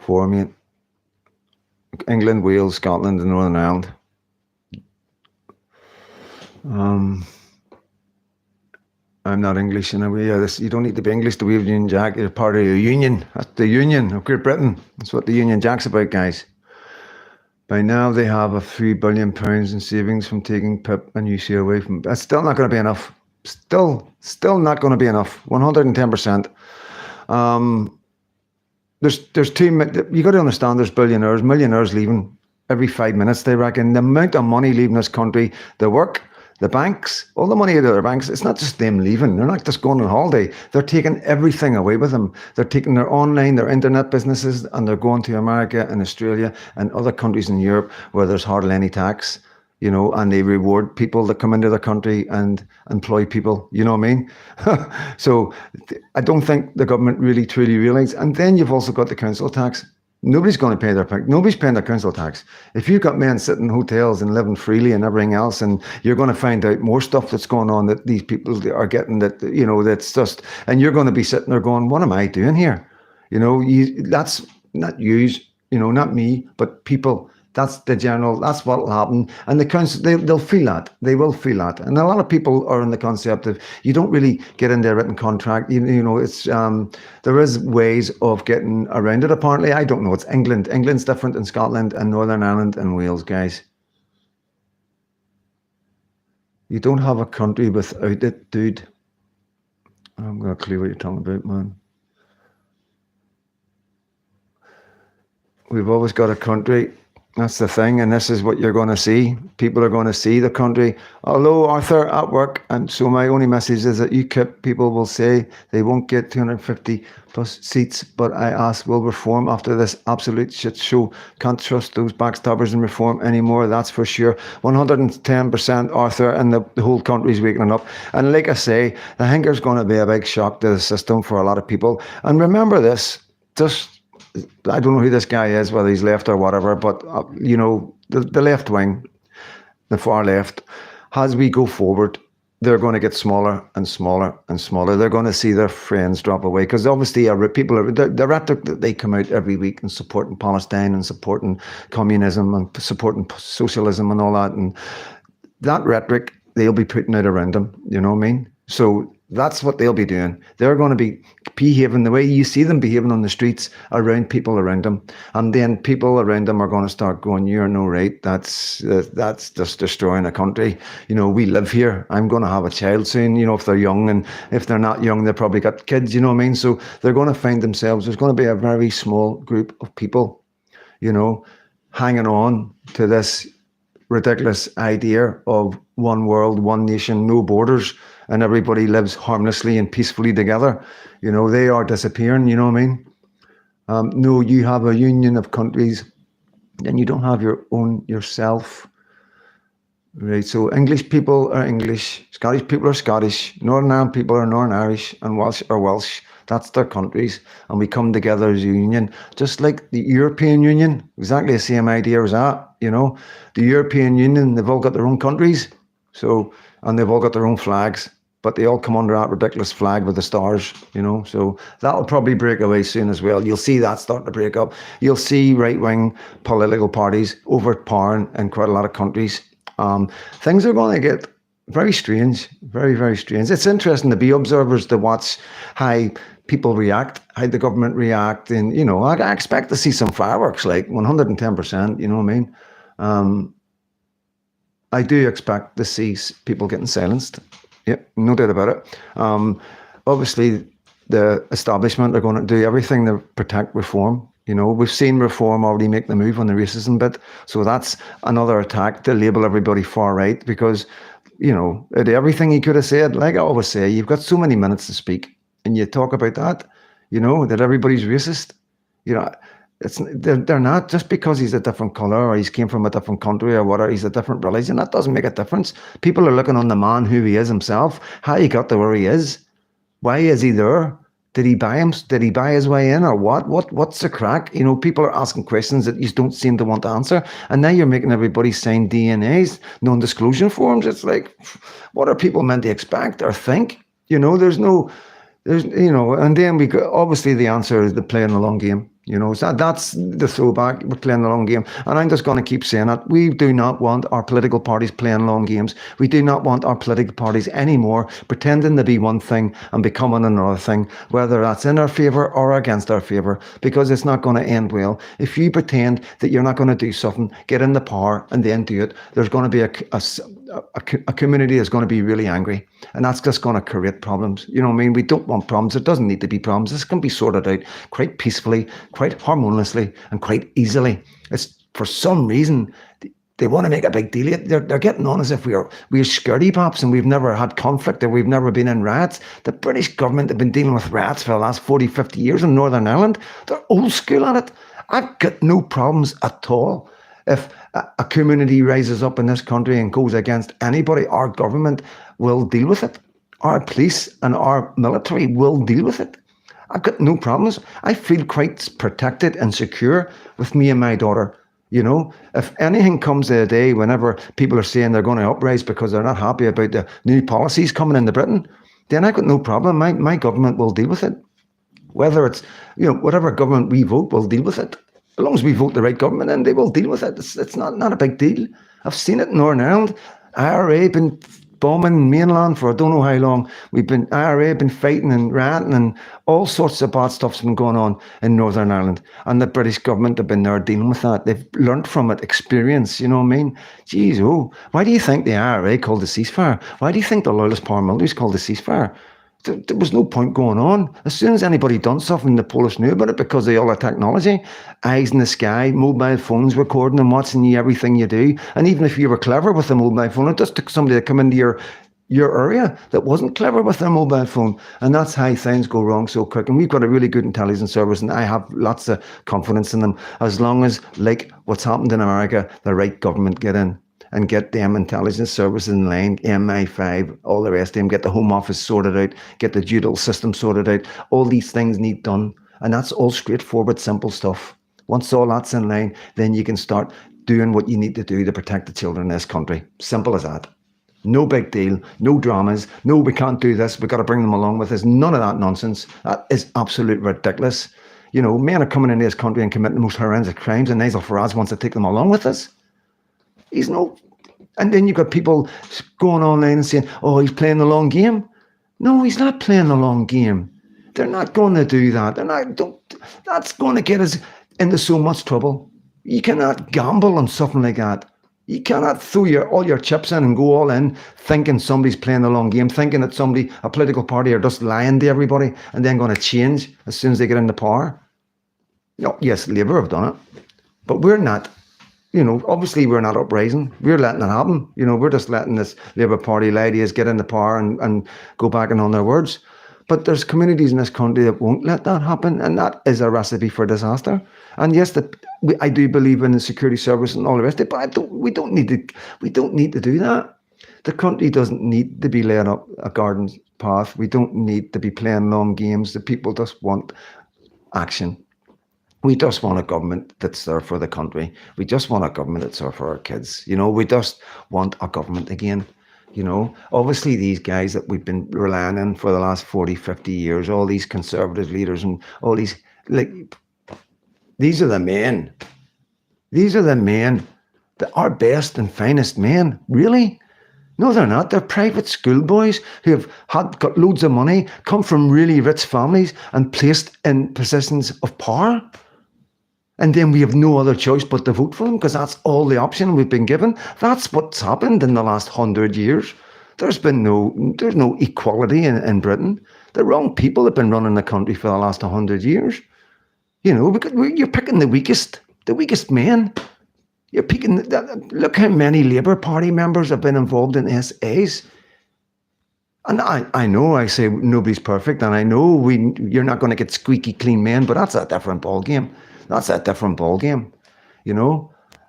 4, mate. England, Wales, Scotland, and Northern Ireland. I'm not English in a way. You don't need to be English to wave the Union Jack. You're part of a union. That's the Union of Great Britain. That's what the Union Jack's about, guys. By now, they have a £3 billion in savings from taking PIP and UC away from. That's still not going to be enough. Still not going to be enough. 110%. There's too many. You got to understand. There's millionaires leaving every 5 minutes. They reckon the amount of money leaving this country, the work, the banks, all the money out of their banks. It's not just them leaving. They're not just going on holiday. They're taking everything away with them. They're taking their online, their internet businesses, and they're going to America and Australia and other countries in Europe where there's hardly any tax, and they reward people that come into their country and employ people. You know what I mean? So I don't think the government really truly realises. And then you've also got the council tax. Nobody's going to pay nobody's paying their council tax. If you've got men sitting in hotels and living freely and everything else, and you're going to find out more stuff that's going on that these people are getting, that's just, and you're going to be sitting there going, what am I doing here? That's not you, not me, but people. That's that's what will happen. And the council, they'll feel that. They will feel that. And a lot of people are in the concept of, you don't really get in their written contract. It's, there is ways of getting around it, apparently. I don't know. It's England. England's different than Scotland and Northern Ireland and Wales, guys. You don't have a country without it, dude. I haven't got a clue what you're talking about, man. We've always got a country. That's the thing, and this is what you're going to see. People are going to see the country. Hello, Arthur, at work. And so my only message is that UKIP people will say they won't get 250 plus seats, but I ask, will reform after this absolute shit show? Can't trust those backstabbers in reform anymore, that's for sure. 110%, Arthur, and the whole country's waking up. And like I say, I think there's going to be a big shock to the system for a lot of people. And remember this, I don't know who this guy is, whether he's left or whatever, but, the left wing, the far left, as we go forward, they're going to get smaller and smaller and smaller. They're going to see their friends drop away because obviously the rhetoric that they come out every week and supporting Palestine and supporting communism and supporting socialism and all that, and that rhetoric, they'll be putting out around them, you know what I mean? So That's what they'll be doing. They're going to be behaving the way you see them behaving on the streets around people around them. And then people around them are going to start going, you're no right. That's just destroying a country. We live here. I'm going to have a child soon, if they're young. And if they're not young, they've probably got kids, you know what I mean? So they're going to find themselves, there's going to be a very small group of people, hanging on to this ridiculous idea of one world, one nation, no borders, and everybody lives harmlessly and peacefully together. They are disappearing, you know what I mean? No, you have a union of countries, then you don't have your own yourself. Right, so English people are English, Scottish people are Scottish, Northern Ireland people are Northern Irish, and Welsh are Welsh. That's their countries, and we come together as a union, just like the European Union, exactly the same idea as that, The European Union, they've all got their own countries, and they've all got their own flags, but they all come under that ridiculous flag with the stars, So that'll probably break away soon as well. You'll see that starting to break up. You'll see right-wing political parties overpowering in quite a lot of countries. Things are going to get very strange, very, very strange. It's interesting to be observers to watch how people react, how the government react. And, I expect to see some fireworks, like 110%, you know what I mean? I do expect to see people getting silenced. Yep, no doubt about it. Obviously, the establishment are going to do everything to protect reform. We've seen reform already make the move on the racism bit. So that's another attack to label everybody far right because, everything he could have said, like I always say, you've got so many minutes to speak and you talk about that, that everybody's racist. They're not, just because he's a different colour or he's came from a different country or whatever, he's a different religion, that doesn't make a difference. People are looking on the man who he is himself, how he got to where he is. Why is he there? Did he buy his way in or what? What's the crack? People are asking questions that you don't seem to want to answer. And now you're making everybody sign DNAs, non-disclosure forms. It's like, what are people meant to expect or think? And then obviously the answer is the playing the long game. So that's the throwback. We're playing the long game. And I'm just going to keep saying it. We do not want our political parties playing long games. We do not want our political parties anymore pretending to be one thing and becoming another thing, whether that's in our favour or against our favour, because it's not going to end well. If you pretend that you're not going to do something, get in the power and then do it, there's going to be a community that's going to be really angry. And that's just going to create problems. You know what I mean? We don't want problems. It doesn't need to be problems. This can be sorted out quite peacefully, quite harmoniously, and quite easily. It's for some reason they want to make a big deal. They're getting on as if we're scaredy paps and we've never had conflict or we've never been in riots. The British government have been dealing with riots for the last 40, 50 years in Northern Ireland. They're old school at it. I've got no problems at all. If a community rises up in this country and goes against anybody, our government will deal with it. Our police and our military will deal with it. I've got no problems. I feel quite protected and secure with me and my daughter. If anything comes to a day whenever people are saying they're going to uprise because they're not happy about the new policies coming into Britain, then I've got no problem. My government will deal with it. Whether it's, whatever government we vote will deal with it. As long as we vote the right government, then they will deal with it. It's not a big deal. I've seen it in Northern Ireland. IRA been bombing mainland for I don't know how long. IRA been fighting and ranting and all sorts of bad stuff's been going on in Northern Ireland. And the British government have been there dealing with that. They've learnt from it, experience, you know what I mean? Jeez, why do you think the IRA called a ceasefire? Why do you think the Loyalist paramilitaries called a ceasefire? There was no point going on. As soon as anybody done something, the Polish knew about it because of all the technology. Eyes in the sky, mobile phones recording and watching you everything you do. And even if you were clever with a mobile phone, it just took somebody to come into your area that wasn't clever with their mobile phone. And that's how things go wrong so quick. And we've got a really good intelligence service and I have lots of confidence in them as long as, like what's happened in America, the right government get in and get them intelligence services in line, MI5, all the rest of them, get the Home Office sorted out, get the judicial system sorted out. All these things need done. And that's all straightforward, simple stuff. Once all that's in line, then you can start doing what you need to do to protect the children in this country. Simple as that. No big deal, no dramas. No, we can't do this. We've got to bring them along with us. None of that nonsense. That is absolutely ridiculous. Men are coming into this country and committing the most horrendous crimes and Nigel Farage wants to take them along with us. And then you've got people going online and saying, oh, he's playing the long game. No, he's not playing a long game. They're not going to do that. That's going to get us into so much trouble. You cannot gamble on something like that. You cannot throw all your chips in and go all in thinking somebody's playing a long game, thinking that a political party, are just lying to everybody and then going to change as soon as they get into power. No, yes, Labour have done it, but we're not. Obviously we're not uprising. We're letting it happen. We're just letting this Labour Party ladies get into power and go back on their words. But there's communities in this country that won't let that happen, and that is a recipe for disaster. And yes, I do believe in the security service and all the rest of it, but we don't need to do that. The country doesn't need to be led up a garden path. We don't need to be playing long games. The people just want action. We just want a government that's there for the country. We just want a government that's there for our kids. We just want a government again. Obviously these guys that we've been relying on for the last 40, 50 years, all these conservative leaders and all these, these are the men. These are the men, our best and finest men. Really? No, they're not. They're private schoolboys who have got loads of money, come from really rich families and placed in positions of power. And then we have no other choice but to vote for them because that's all the option we've been given. That's what's happened in the last 100 years. There's no equality in Britain. The wrong people have been running the country for the last 100 years. Because you're picking the weakest men. You're picking. Look how many Labour Party members have been involved in SAs. And I know I say nobody's perfect, and I know you're not going to get squeaky clean men, but that's a different ballgame. That's a different ballgame.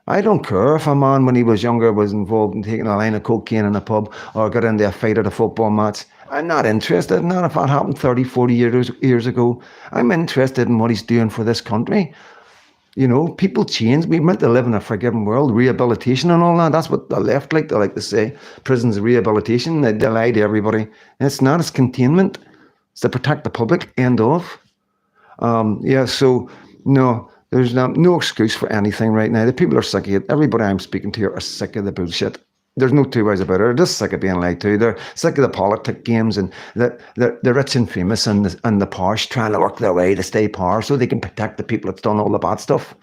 I don't care if a man when he was younger was involved in taking a line of cocaine in a pub or got into a fight at a football match. I'm not interested in that if that happened 30, 40 years ago. I'm interested in what he's doing for this country. People change. We meant to live in a forgiving world, rehabilitation and all that. That's what the left like. They like to say prison's rehabilitation. They lie to everybody. And it's not. It's containment. It's to protect the public. End of. So no, there's no excuse for anything right now. The people are sick of it. Everybody I'm speaking to are sick of the bullshit. There's no two ways about it. They're just sick of being lied to. They're sick of the politic games and the rich and famous and the posh trying to work their way to stay power so they can protect the people that's done all the bad stuff.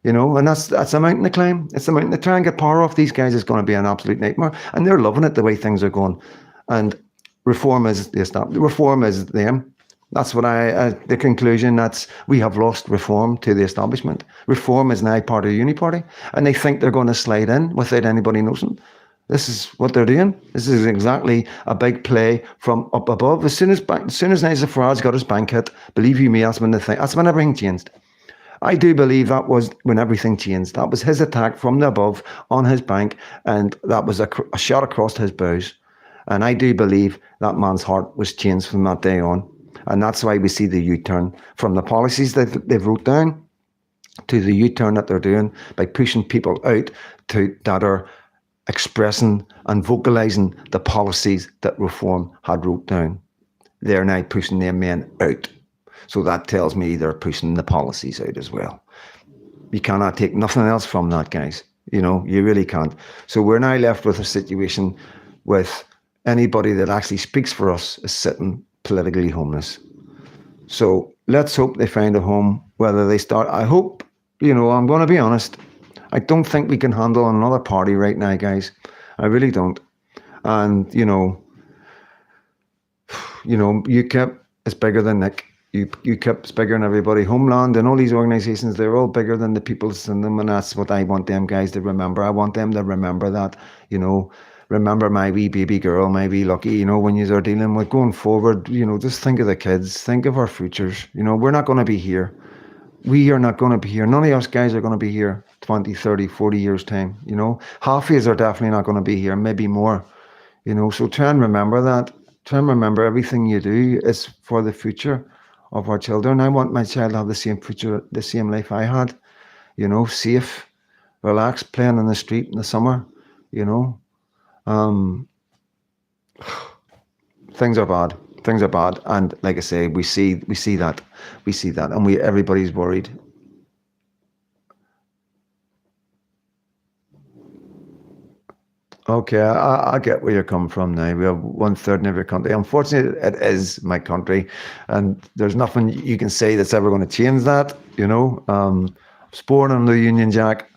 And that's a mountain to climb. It's a mountain to try and get power off these guys is going to be an absolute nightmare. And they're loving it the way things are going. And reform is them. That's what the conclusion, we have lost reform to the establishment. Reform is now part of the uni party, and they think they're going to slide in without anybody noticing. This is what they're doing. This is exactly a big play from up above. As soon as Nigel Farage got his bank hit, believe you me, that's when everything changed. I do believe that was when everything changed. That was his attack from the above on his bank, and that was a shot across his bows. And I do believe that man's heart was changed from that day on. And that's why we see the U-turn from the policies that they've wrote down to the U-turn that they're doing by pushing people out that are expressing and vocalising the policies that Reform had wrote down. They're now pushing their men out. So that tells me they're pushing the policies out as well. You cannot take nothing else from that, guys. You really can't. So we're now left with a situation with anybody that actually speaks for us is sitting politically homeless. So let's hope they find a home, whether they start. I hope, I'm going to be honest, I don't think we can handle another party right now, guys. I really don't. And, UKIP is bigger than Nick. UKIP is bigger than everybody. Homeland and all these organisations, they're all bigger than the people's in them, and that's what I want them guys to remember. I want them to remember that, remember my wee baby girl, my wee Lucky, when you are dealing with going forward, just think of the kids, think of our futures. We're not going to be here. We are not going to be here. None of us guys are going to be here 20, 30, 40 years time. Half of us are definitely not going to be here, maybe more. So try and remember that. Try and remember everything you do is for the future of our children. I want my child to have the same future, the same life I had. Safe, relaxed, playing in the street in the summer. Things are bad. Things are bad, and like I say, we see that, and everybody's worried. Okay, I get where you're coming from now. We have one third in every country. Unfortunately, it is my country, and there's nothing you can say that's ever going to change that. I was born under the Union Jack.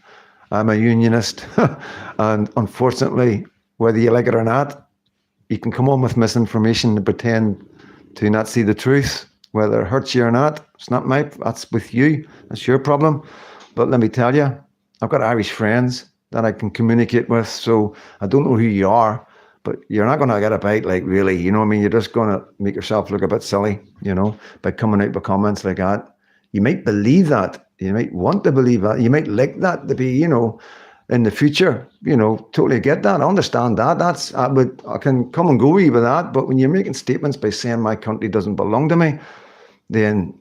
I'm a unionist, and unfortunately, whether you like it or not, you can come on with misinformation and pretend to not see the truth, whether it hurts you or not. It's not that's with you. That's your problem. But let me tell you, I've got Irish friends that I can communicate with. So I don't know who you are, but you're not going to get a bite, like, really. You know what I mean? You're just going to make yourself look a bit silly, by coming out with comments like that. You might believe that. You might want to believe that. You might like that to be, in the future, totally get that. I understand that. I can come and go with that. But when you're making statements by saying my country doesn't belong to me, then,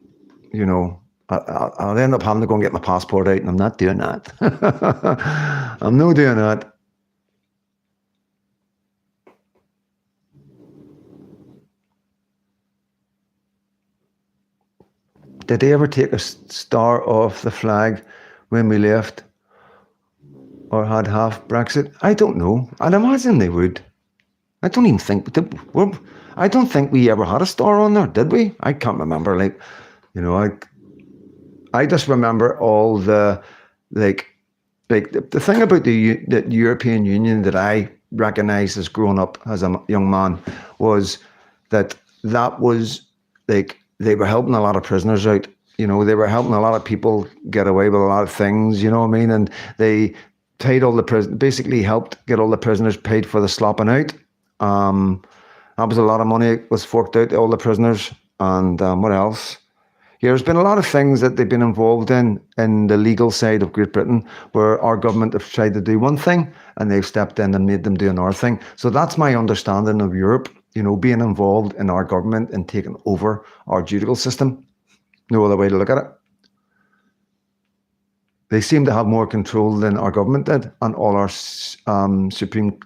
I'll end up having to go and get my passport out, and I'm not doing that. I'm not doing that. Did they ever take a star off the flag when we left, or had half Brexit? I don't know. I'd imagine they would. I don't even think. I don't think we ever had a star on there, did we? I can't remember. I just remember all the the thing about the European Union that I recognised as growing up as a young man was that was they were helping a lot of prisoners out. They were helping a lot of people get away with a lot of things. You know what I mean? And they paid all the basically helped get all the prisoners paid for the slopping out. That was a lot of money was forked out to all the prisoners. And what else? Yeah, there's been a lot of things that they've been involved in the legal side of Great Britain, where our government have tried to do one thing and they've stepped in and made them do another thing. So that's my understanding of Europe, being involved in our government and taking over our judicial system. No other way to look at it. They seem to have more control than our government did and all our supreme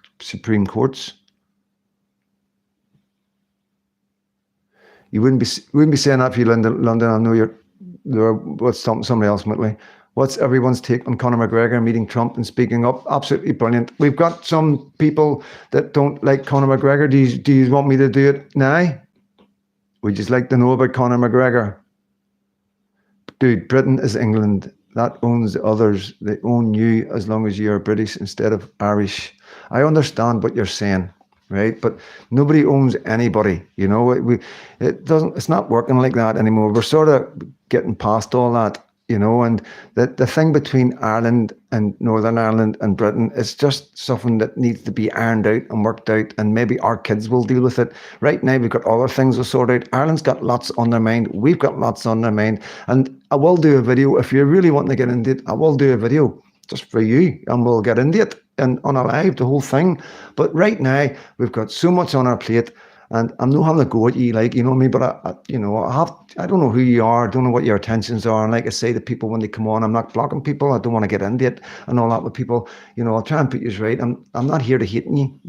courts. You wouldn't be saying that if you live in London. I know what's somebody else might. What's everyone's take on Conor McGregor meeting Trump and speaking up? Absolutely brilliant. We've got some people that don't like Conor McGregor. Do you want me to do it now? We'd just like to know about Conor McGregor. Dude, Britain is England. That owns the others. They own you as long as you're British instead of Irish. I understand what you're saying, right? But nobody owns anybody. It's not working like that anymore. We're sort of getting past all that, and the thing between Ireland and Northern Ireland and Britain is just something that needs to be ironed out and worked out, and maybe our kids will deal with it. Right now, we've got other things to sort out. Ireland's got lots on their mind. We've got lots on their mind. And I will do a video. If you're really wanting to get into it, I will do a video just for you, and we'll get into it and on a live, the whole thing. But right now, we've got so much on our plate, and I'm not having to go at you, you know what I mean? But I don't know who you are, I don't know what your intentions are. And like I say to people when they come on, I'm not blocking people. I don't want to get into it and all that with people. I'll try and put you right. I'm not here to hate you,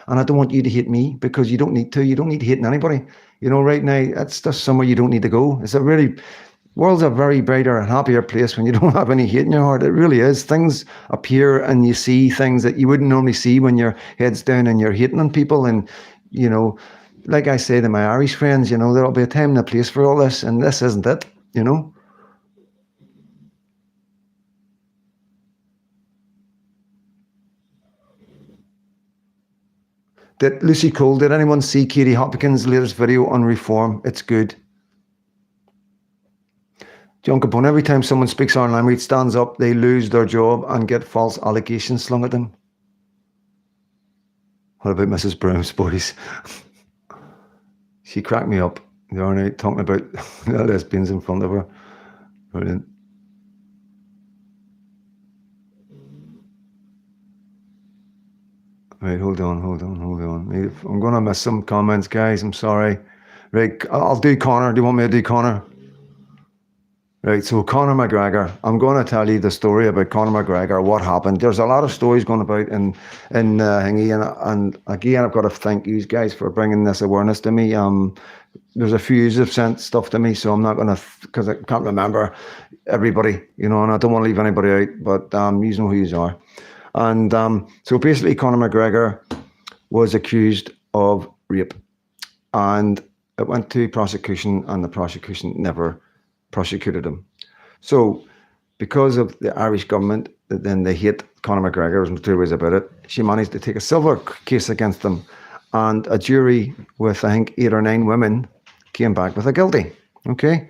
and I don't want you to hate me, because you don't need to. You don't need to hate anybody. Right now, that's just somewhere you don't need to go. World's a very brighter and happier place when you don't have any hate in your heart. It really is. Things appear and you see things that you wouldn't normally see when your head's down and you're hating on people. And, like I say to my Irish friends, there'll be a time and a place for all this, and this isn't it, Did Lucy Cole, did anyone see Katie Hopkins' latest video on reform? It's good. John Capone, every time someone speaks our language, stands up, they lose their job and get false allegations slung at them. What about Mrs. Brown's boys? She cracked me up the other night talking about the lesbians in front of her. Brilliant. Right, hold on. I'm going to miss some comments, guys. I'm sorry. Right, I'll do Conor. Do you want me to do Conor? Right, so Conor McGregor, I'm going to tell you the story about Conor McGregor, what happened. There's a lot of stories going about in Hingy, and again, I've got to thank you guys for bringing this awareness to me. There's a few who have sent stuff to me, so I'm not going to, because I can't remember everybody, and I don't want to leave anybody out, but you know who you are. And so basically, Conor McGregor was accused of rape, and it went to prosecution, and the prosecution never prosecuted him. So, because of the Irish government, then they hate Conor McGregor, there's no two ways about it, she managed to take a civil case against him, and a jury with, I think, 8 or 9 women came back with a guilty, okay?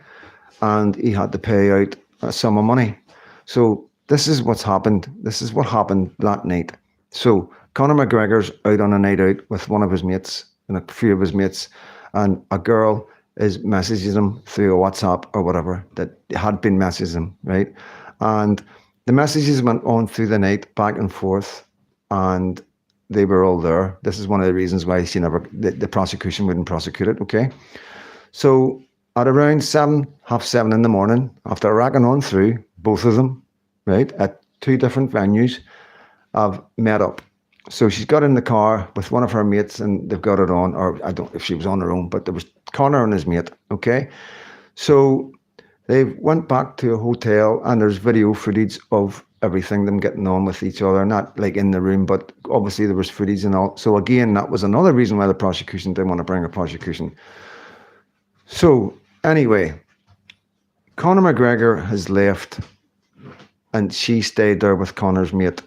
And he had to pay out a sum of money. So this is what's happened. This is what happened that night. So Conor McGregor's out on a night out with one of his mates and a few of his mates, and a girl is messaging him through a WhatsApp or whatever that had been messaging him, right? And the messages went on through the night, back and forth, and they were all there. This is one of the reasons why the prosecution wouldn't prosecute it, okay? So at around 7:30 in the morning, after racking on through, both of them, right, at 2 different venues, have met up. So she's got in the car with one of her mates, and they've got it on, or I don't know if she was on her own, but there was Conor and his mate, okay? So they went back to a hotel, and there's video footage of everything, them getting on with each other, not like in the room, but obviously there was footage and all. So again, that was another reason why the prosecution didn't want to bring a prosecution. So anyway, Conor McGregor has left, and she stayed there with Conor's mate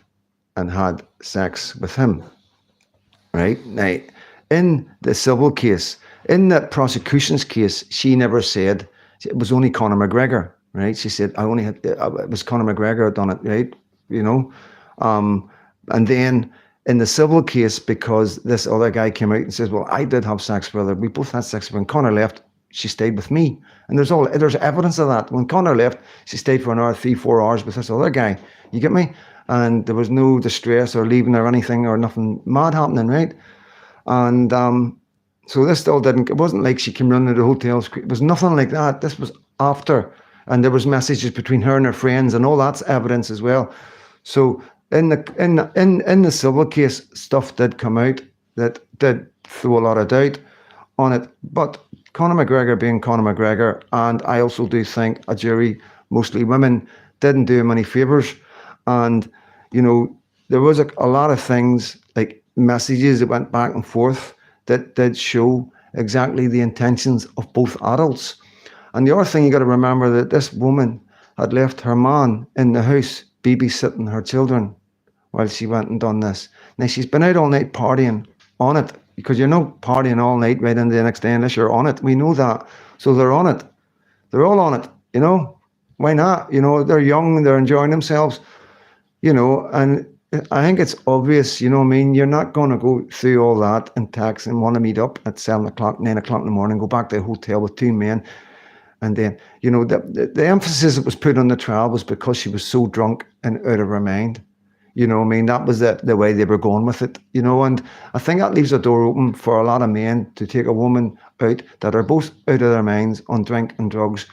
and had sex with him, right? Now, in the civil case, in the prosecution's case, she never said it was only Conor McGregor, right? She said, it was Conor McGregor had done it, right? You know? And then in the civil case, because this other guy came out and says, well, I did have sex with her. We both had sex when Conor left. She stayed with me. And there's evidence of that. When Conor left, she stayed for an hour, 3-4 hours with this other guy. You get me? And there was no distress or leaving or anything or nothing mad happening, right? And so this still didn't, it wasn't like she came running to the hotel. It was nothing like that. This was after. And there was messages between her and her friends, and all that's evidence as well. So in the civil case, stuff did come out that did throw a lot of doubt on it. But Conor McGregor being Conor McGregor, and I also do think a jury, mostly women, didn't do him any favours. And, you know, there was a lot of things, like messages that went back and forth, that did show exactly the intentions of both adults. And the other thing you got to remember, that this woman had left her man in the house babysitting her children while she went and done this. Now, she's been out all night partying on it, because you're not partying all night right into the next day unless you're on it. We know that. So they're on it. They're all on it, you know. Why not? You know, they're young, they're enjoying themselves, you know, and I think it's obvious, you know what I mean? You're not going to go through all that and text and want to meet up at 7 o'clock, 9 o'clock in the morning, go back to the hotel with 2 men. And then, you know, the emphasis that was put on the trial was because she was so drunk and out of her mind. You know what I mean? That was the way they were going with it, you know. And I think that leaves a door open for a lot of men to take a woman out that are both out of their minds on drink and drugs,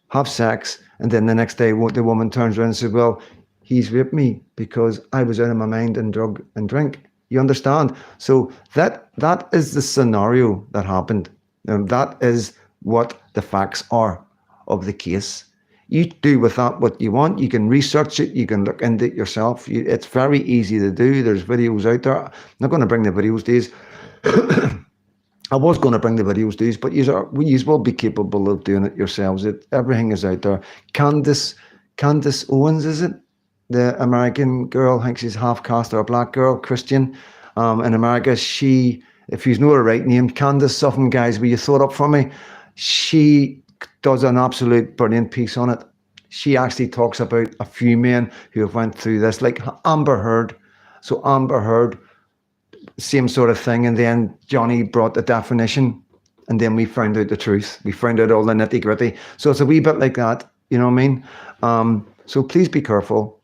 have sex, and then the next day the woman turns around and says, well, he's raped me because I was out of my mind and drug and drink. You understand? So that is the scenario that happened. And that is what the facts are of the case. You do with that what you want. You can research it. You can look into it yourself. It's very easy to do. There's videos out there. I'm not going to bring the videos days. I was going to bring the videos days, but you will be capable of doing it yourselves. Everything is out there. Candace Owens, is it? The American girl, I think she's half caste or a black girl, Christian, in America. She, if you know her right name, Candace something, guys, will you throw it up for me? She does an absolute brilliant piece on it. She actually talks about a few men who have went through this, like Amber Heard. So Amber Heard, same sort of thing. And then Johnny brought the definition, and then we found out the truth. We found out all the nitty gritty. So it's a wee bit like that, you know what I mean? So please be careful.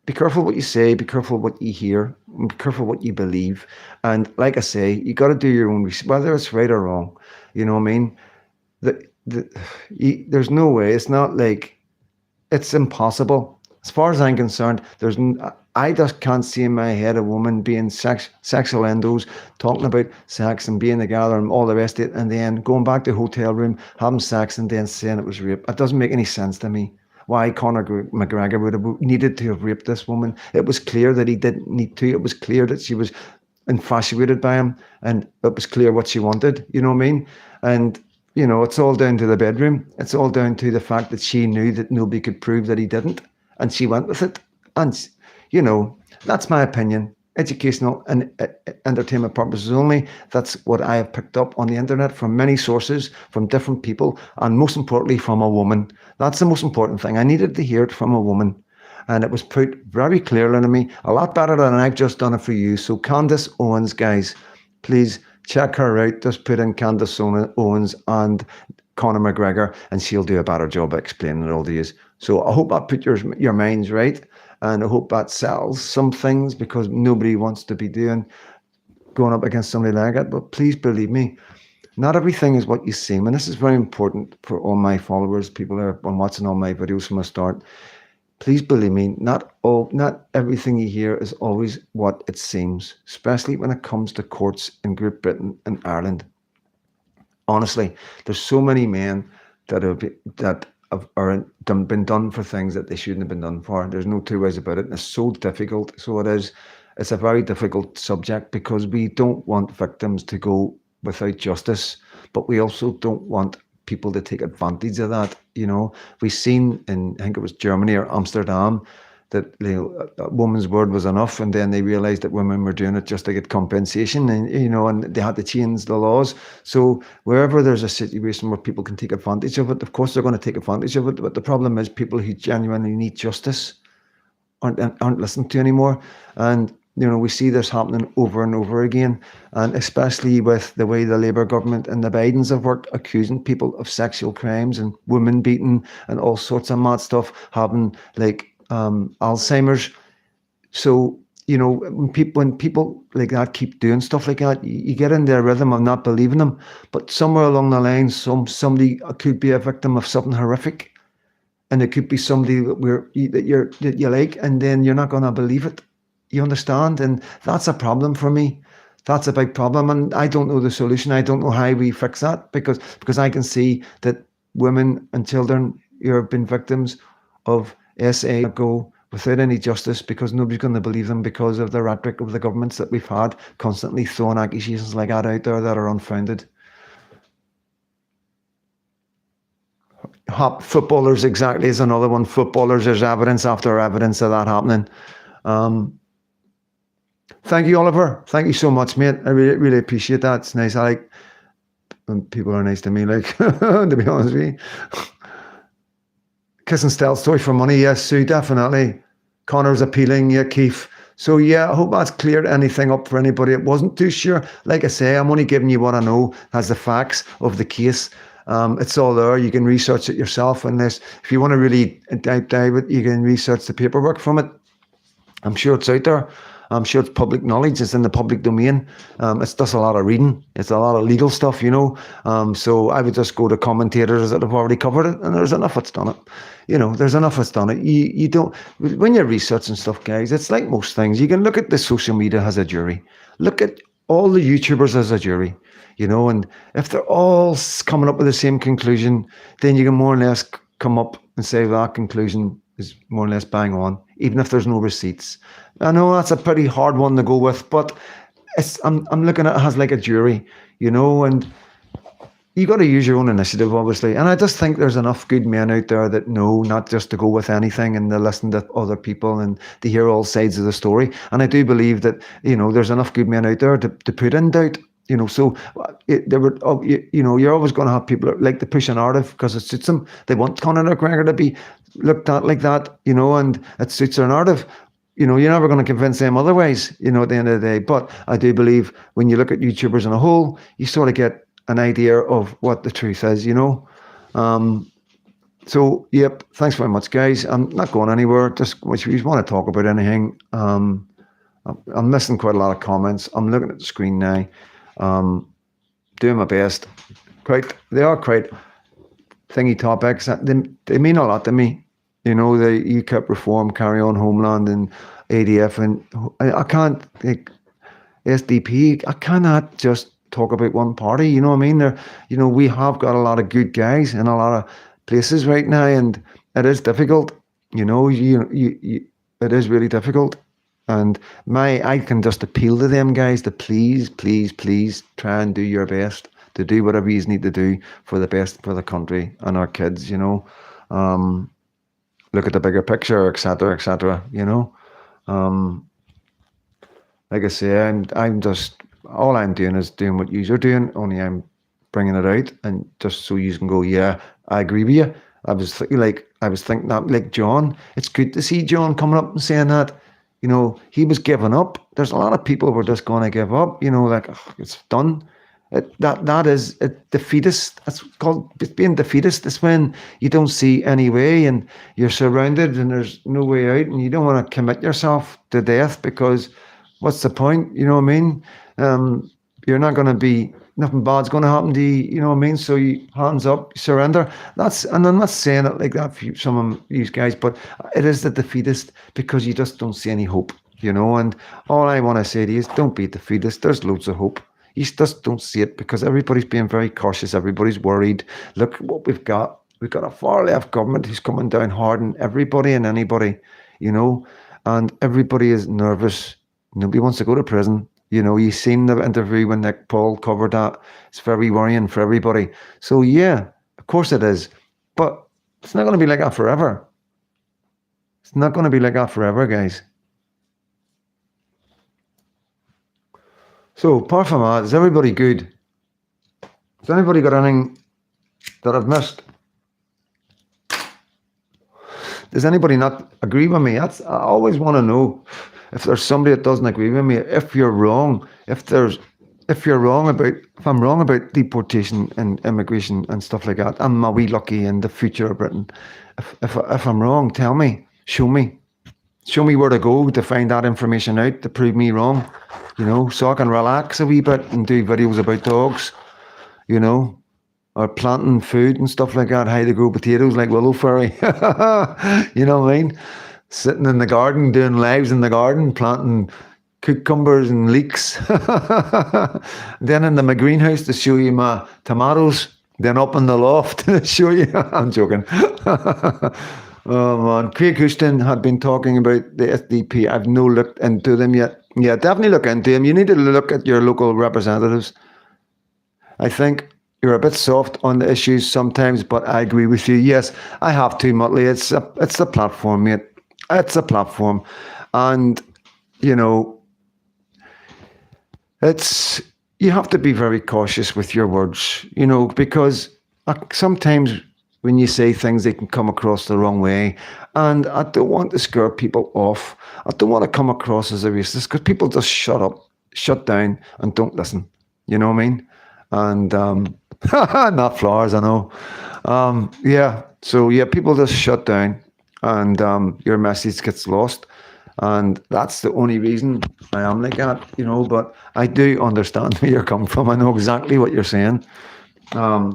Be careful what you say, be careful what you hear, be careful what you believe. And like I say, you got to do your own research, whether it's right or wrong. You know what I mean? There's no way. It's not like, it's impossible. As far as I'm concerned, I just can't see in my head a woman being sexual endos, talking about sex and being together and all the rest of it, and then going back to the hotel room, having sex, and then saying it was rape. It doesn't make any sense to me. why Conor McGregor would have needed to have raped this woman. It was clear that he didn't need to. It was clear that she was infatuated by him, and it was clear what she wanted. You know what I mean? And it's all down to the bedroom. It's all down to the fact that she knew that nobody could prove that he didn't, and she went with it. And that's my opinion. Educational and entertainment purposes only. That's what I have picked up on the internet from many sources, from different people, and most importantly from a woman. That's the most important thing. I needed to hear it from a woman, and it was put very clearly to me, a lot better than I've just done it for you. So Candace Owens, guys, please check her out. Just put in Candace Owens and Conor McGregor, and she'll do a better job of explaining it all to you. So I hope that put your minds right. And I hope that sells some things, because nobody wants to be going up against somebody like that. But please believe me, not everything is what you seem. And this is very important for all my followers, people that have been watching all my videos from the start. Please believe me, not everything you hear is always what it seems, especially when it comes to courts in Great Britain and Ireland. Honestly, there's so many men that have been done for things that they shouldn't have been done for. There's no two ways about it. And it's so difficult. So it is. It's a very difficult subject, because we don't want victims to go without justice, but we also don't want people to take advantage of that. We've seen in, I think it was Germany or Amsterdam, that a woman's word was enough, and then they realized that women were doing it just to get compensation, and and they had to change the laws. So wherever there's a situation where people can take advantage of it, of course they're going to take advantage of it. But the problem is, people who genuinely need justice aren't listened to anymore. And we see this happening over and over again, and especially with the way the Labour government and the Bidens have worked, accusing people of sexual crimes and women beating and all sorts of mad stuff, having Alzheimer's. So when people like that keep doing stuff like that, you get in their rhythm of not believing them. But somewhere along the line, somebody could be a victim of something horrific, and it could be somebody that you like, and then you're not going to believe it. You understand? And that's a problem for me. That's a big problem, and I don't know the solution. I don't know how we fix that, because I can see that women and children who have been victims of SA go without any justice, because nobody's going to believe them, because of the rhetoric of the governments that we've had constantly throwing accusations like that out there that are unfounded. Footballers exactly is another one. Footballers, there's evidence after evidence of that happening. Thank you, Oliver. Thank you so much, mate. I really, really appreciate that. It's nice. I like when people are nice to me, like, to be honest with you. Kiss and stealth story for money. Yes, Sue, definitely. Conor's appealing. Yeah, Keith. So yeah, I hope that's cleared anything up for anybody that wasn't too sure. Like I say, I'm only giving you what I know as the facts of the case. It's all there. You can research it yourself. Unless if you want to really dive it, you can research the paperwork from it. I'm sure it's out there. I'm sure it's public knowledge. It's in the public domain. It's just a lot of reading. It's a lot of legal stuff, So I would just go to commentators that have already covered it, and there's enough that's done it. There's enough that's done it. You don't, when you're researching stuff, guys, it's like most things. You can look at the social media as a jury. Look at all the YouTubers as a jury, and if they're all coming up with the same conclusion, then you can more or less come up and say that conclusion is more or less bang on, even if there's no receipts. I know that's a pretty hard one to go with, but I'm looking at it as like a jury, and you got to use your own initiative, obviously. And I just think there's enough good men out there that know not just to go with anything, and to listen to other people and to hear all sides of the story. And I do believe that, there's enough good men out there to put in doubt. So you're always going to have people that like to push a narrative because it suits them. They want Conor McGregor to be looked at like that, and it suits their narrative. You're never going to convince them otherwise, at the end of the day. But I do believe when you look at YouTubers in a whole, you sort of get an idea of what the truth is, So, yep, thanks very much, guys. I'm not going anywhere. Just if you want to talk about anything, I'm missing quite a lot of comments. I'm looking at the screen now. Doing my best. They are quite thingy topics. They mean a lot to me. The UKIP reform, Carry On Homeland, and ADF, and I can't SDP. I cannot just talk about one party. You know what I mean? We have got a lot of good guys in a lot of places right now, and it is difficult. It is really difficult. And I can just appeal to them guys to please, please, please try and do your best to do whatever you need to do for the best for the country and our kids. Um, Look at the bigger picture, etc., etc. Like I say, I'm just all I'm doing is doing what you're doing. Only I'm bringing it out, and just so you can go, yeah, I agree with you. I was thinking that, like John. It's good to see John coming up and saying that. He was giving up. There's a lot of people who were just going to give up. Like, "Ugh, it's done." That is a defeatist. That's called being defeatist. It's when you don't see any way and you're surrounded and there's no way out, and you don't want to commit yourself to death because what's the point? You know what I mean? You're not going to be nothing bad's going to happen to you. You know what I mean? So you hands up, surrender. And I'm not saying it like that for some of these guys, but it is the defeatist because you just don't see any hope. And all I want to say to you is don't be defeatist. There's loads of hope. You just don't see it because everybody's being very cautious. Everybody's worried. Look what we've got. We've got a far left government who's coming down hard on everybody and anybody, and everybody is nervous. Nobody wants to go to prison. You've seen the interview when Nick Paul covered that. It's very worrying for everybody. So, yeah, of course it is. But it's not going to be like that forever. It's not going to be like that forever, guys. So, apart from that, is everybody good? Has anybody got anything that I've missed? Does anybody not agree with me? I always want to know if there's somebody that doesn't agree with me. If you're wrong, if I'm wrong about deportation and immigration and stuff like that, am I wee lucky in the future of Britain? If I'm wrong, tell me, show me where to go to find that information out to prove me wrong. So I can relax a wee bit and do videos about dogs. Or planting food and stuff like that, how to grow potatoes like Willow Fairy. You know what I mean? Sitting in the garden, doing lives in the garden, planting cucumbers and leeks. Then in my greenhouse to show you my tomatoes. Then up in the loft to show you. I'm joking. Oh man, Craig Houston had been talking about the SDP. I've no looked into them yet. Yeah, definitely look into them. You need to look at your local representatives. I think you're a bit soft on the issues sometimes, but I agree with you. Yes, I have to, Muttley. It's a platform, mate. It's a platform, and you know, it's you have to be very cautious with your words. Because sometimes when you say things, they can come across the wrong way, and I don't want to scare people off. I don't want to come across as a racist because people just shut up, shut down, and don't listen. You know what I mean? And not flowers, I know. Yeah, so yeah, people just shut down and your message gets lost. And that's the only reason I am like that, but I do understand where you're coming from. I know exactly what you're saying. At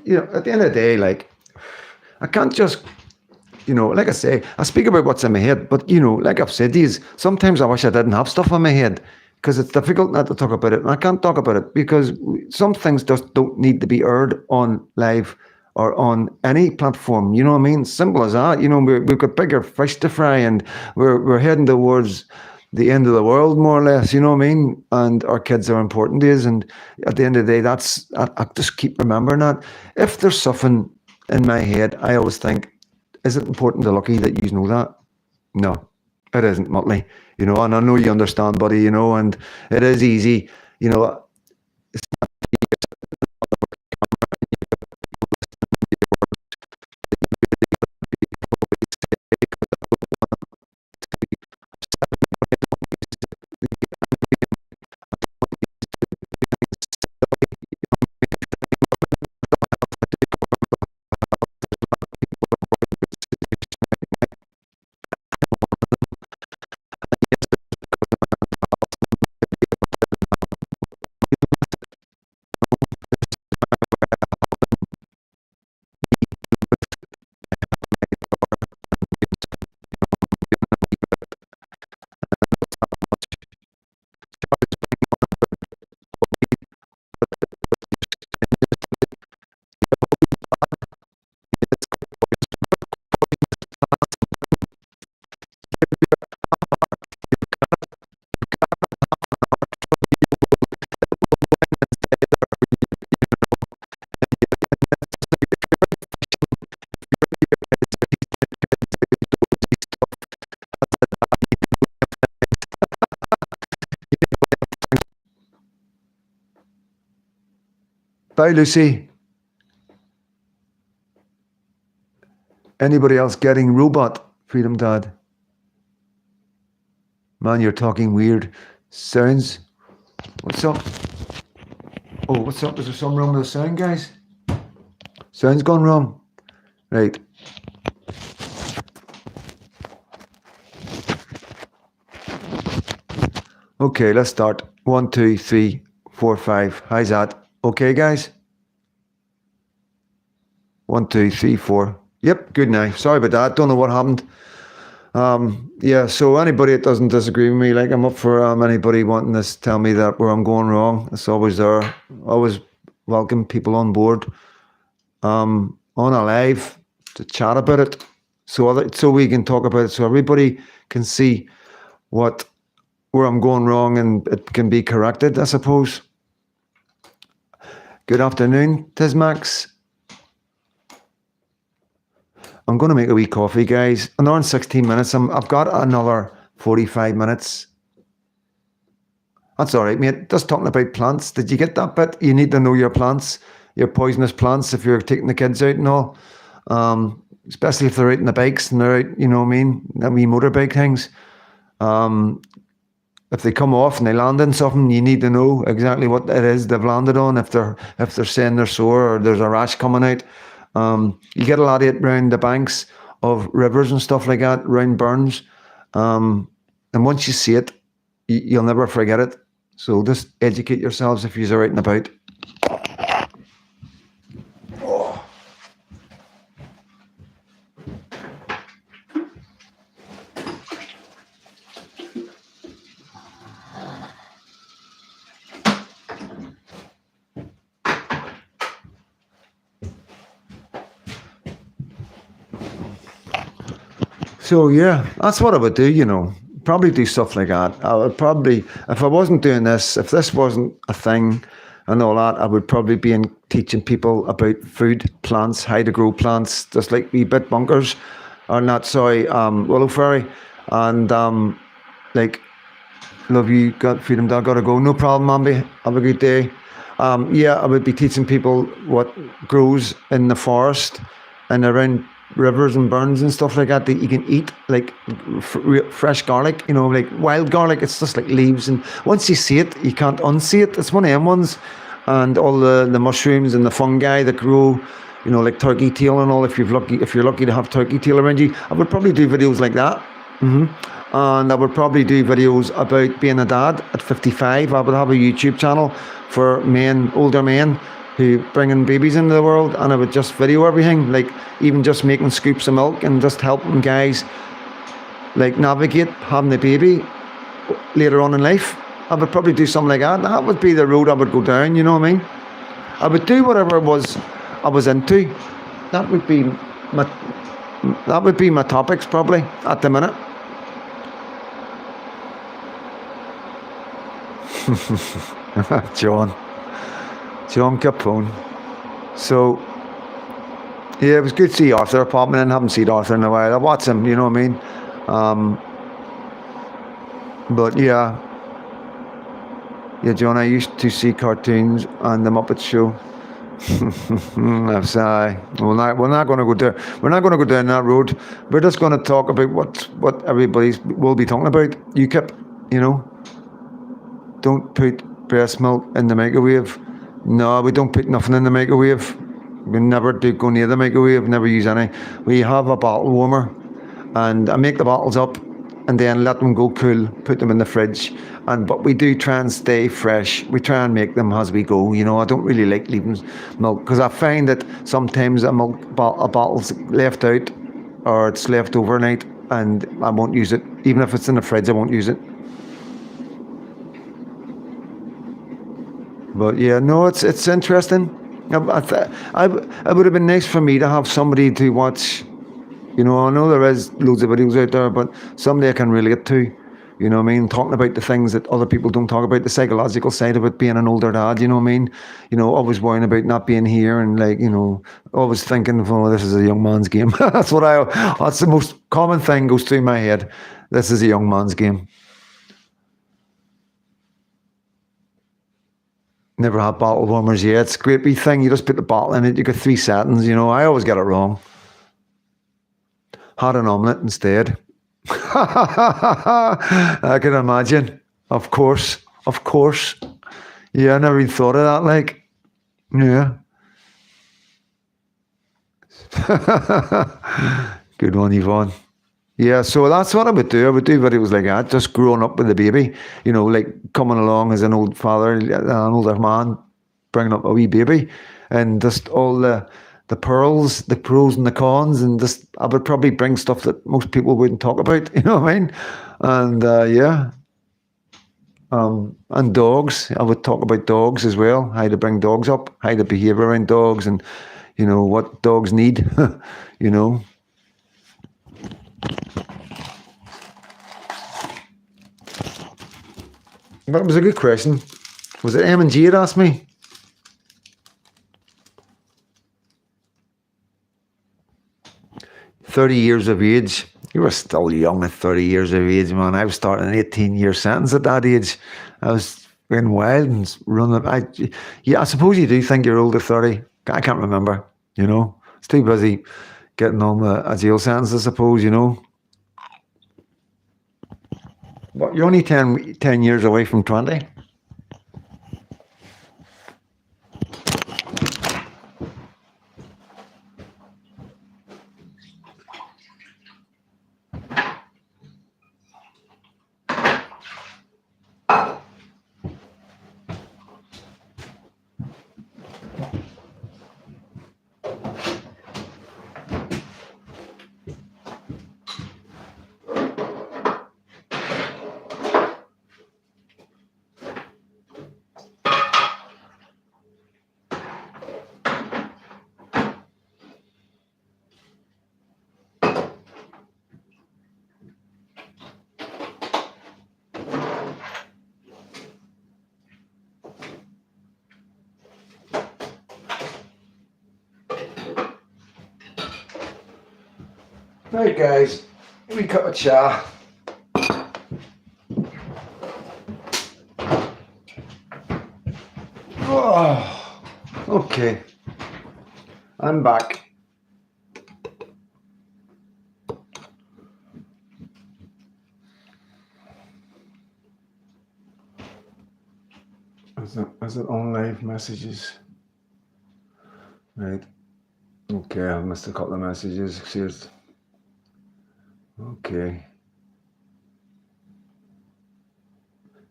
the end of the day, like, I can't just like I say, I speak about what's in my head, but like I've said, sometimes I wish I didn't have stuff in my head because it's difficult not to talk about it. And I can't talk about it because some things just don't need to be aired on live or on any platform. You know what I mean? Simple as that. We've got bigger fish to fry and we're heading towards the end of the world, more or less. You know what I mean? And our kids are important to us. And at the end of the day, I just keep remembering that. If there's something in my head, I always think, is it important to Lucky that you know that? No, it isn't, Muttley. And I know you understand, buddy, and it is easy, it's not Bye, Lucy. Anybody else getting robot? Freedom Dad. Man, you're talking weird sounds. What's up? Oh, what's up? Is there something wrong with the sound, guys? Sound's gone wrong. Right. Okay, let's start. 1, 2, 3, 4, 5. How's that? Okay, guys? 1, 2, 3, 4. Yep, good now. Sorry about that. Don't know what happened. Yeah, so anybody that doesn't disagree with me, like, I'm up for anybody wanting to tell me that where I'm going wrong. It's always there. Always welcome people on board. On a live to chat about it, so we can talk about it, so everybody can see where I'm going wrong and it can be corrected, I suppose. Good afternoon, Tismax. I'm going to make a wee coffee, guys. Another in 16 minutes. I've got another 45 minutes. That's all right, mate. Just talking about plants. Did you get that bit? You need to know your plants, your poisonous plants, if you're taking the kids out and all. Especially if they're out in the bikes and they're out, you know what I mean, that wee motorbike things. If they come off and they land in something, you need to know exactly what it is they've landed on. If they're saying they're sore or there's a rash coming out. You get a lot of it around the banks of rivers and stuff like that, around burns. And once you see it, you'll never forget it. So just educate yourselves if you're out and about. Oh. So yeah, that's what I would do, you know. Probably do stuff like that. I would probably, if I wasn't doing this, if this wasn't a thing and all that, I would probably be teaching people about food, plants, how to grow plants, just like wee bit bunkers, or not, sorry, Willow Fairy, and like, love you, got Freedom Dog, gotta go. No problem, Ambi. Have a good day. Yeah, I would be teaching people what grows in the forest and around rivers and burns and stuff like that you can eat, like fresh garlic, you know, like wild garlic. It's just like leaves, and once you see it, you can't unsee it. It's one of them ones. And all the mushrooms and the fungi that grow, you know, like turkey tail and all. If you're lucky to have turkey tail around you, I would probably do videos like that. And I would probably do videos about being a dad at 55. I would have a YouTube channel for men, older men, who bringing babies into the world, and I would just video everything, like even just making scoops of milk and just helping guys like navigate having a baby later on in life. I would probably do something like that. That would be the road I would go down, you know what I mean? I would do whatever it was I was into. That would be my topics probably at the minute. John Capone. So, yeah, it was good to see Arthur popping in. I haven't seen Arthur in a while. I watch him, you know what I mean? But yeah, John, I used to see cartoons and the Muppet Show. I'm sorry. We're not going to go there. We're not going to go down that road. We're just going to talk about what everybody will be talking about. UKIP, you know. Don't put breast milk in the microwave. No, we don't put nothing in the microwave. We never do go near the microwave, never use any. We have a bottle warmer, and I make the bottles up and then let them go cool, put them in the fridge. But we do try and stay fresh. We try and make them as we go. You know, I don't really like leaving milk, because I find that sometimes a bottle's left out or it's left overnight and I won't use it. Even if it's in the fridge, I won't use it. But yeah, no, it's interesting. It would have been nice for me to have somebody to watch. You know, I know there is loads of videos out there, but somebody I can relate to. You know what I mean? Talking about the things that other people don't talk about, the psychological side of it, being an older dad, you know what I mean? You know, always worrying about not being here and, like, you know, always thinking, oh, this is a young man's game. That's the most common thing goes through my head. This is a young man's game. Never had bottle warmers yet. It's a great wee thing. You just put the bottle in it. You get 3 settings. You know, I always get it wrong. Had an omelette instead. I can imagine. Of course. Of course. Yeah, I never even thought of that. Like, yeah. Good one, Yvonne. Yeah, so that's what I would do. I would do videos like that, just growing up with a baby, you know, like coming along as an old father, an older man, bringing up a wee baby, and just all the pearls, the pros and the cons, and just I would probably bring stuff that most people wouldn't talk about, you know what I mean? And yeah. And dogs, I would talk about dogs as well, how to bring dogs up, how to behave around dogs, and, you know, what dogs need, you know. That was a good question. Was it M and G that asked me? "30 years of age." You were still young at 30 years of age, man. I was starting an 18-year sentence at that age. I was going wild and running. Yeah, I suppose you do think you're old at 30. I can't remember, you know. It's too busy getting on a jail sentence, I suppose, you know. But you're only 10 years away from 20. Right, guys, we cup of cha. Oh, okay, I'm back. Is it on live messages? Right. Okay, I missed a couple of messages. Cheers. Okay.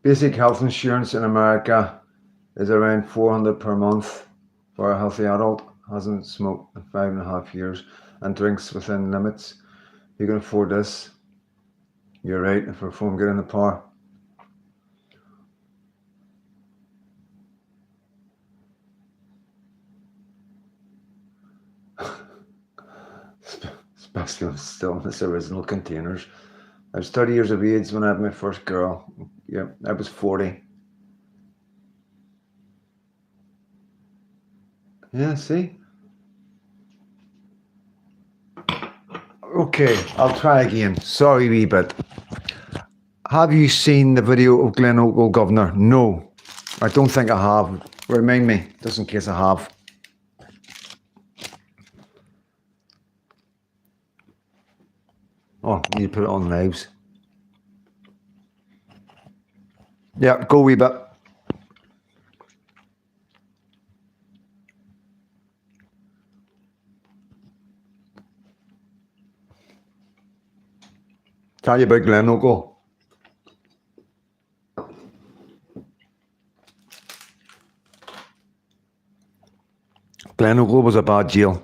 Basic health insurance in America is around $400 per month for a healthy adult, hasn't smoked in 5.5 years, and drinks within limits. You can afford this. You're right, if we're from getting the power. Especially when it's still in its original containers. I was 30 years of age when I had my first girl. Yeah, I was 40. Yeah, see? Okay, I'll try again. Sorry, wee bit. Have you seen the video of Glen Ogle Governor? No, I don't think I have. Remind me, just in case I have. Oh, I need to put it on lives. Yeah, go wee bit. Tell you about Glen Ogle. Glen Ogle was a bad jail.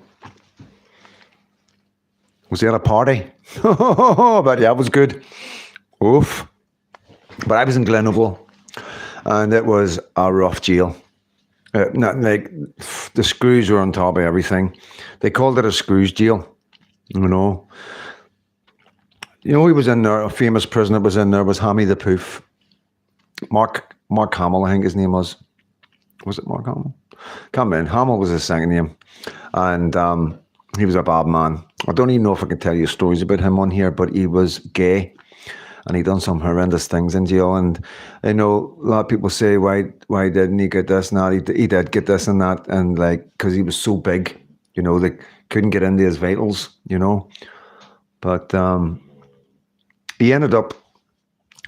Was he at a party? But yeah, it was good. Oof. But I was in Glen Ogle, and it was a rough jail. Not like the screws were on top of everything. They called it a screws jail. You know. You know, he was in there. A famous prisoner was in there. Was Hammy the Poof. Mark Hamill, I think his name was. Was it Mark Hamill? Can't remember. Hamill was his second name, and he was a bad man. I don't even know if I can tell you stories about him on here, but he was gay, and he done some horrendous things in jail. And I know a lot of people say, why didn't he get this and that? He did get this and that, and like, because he was so big, they couldn't get into his vitals, But he ended up,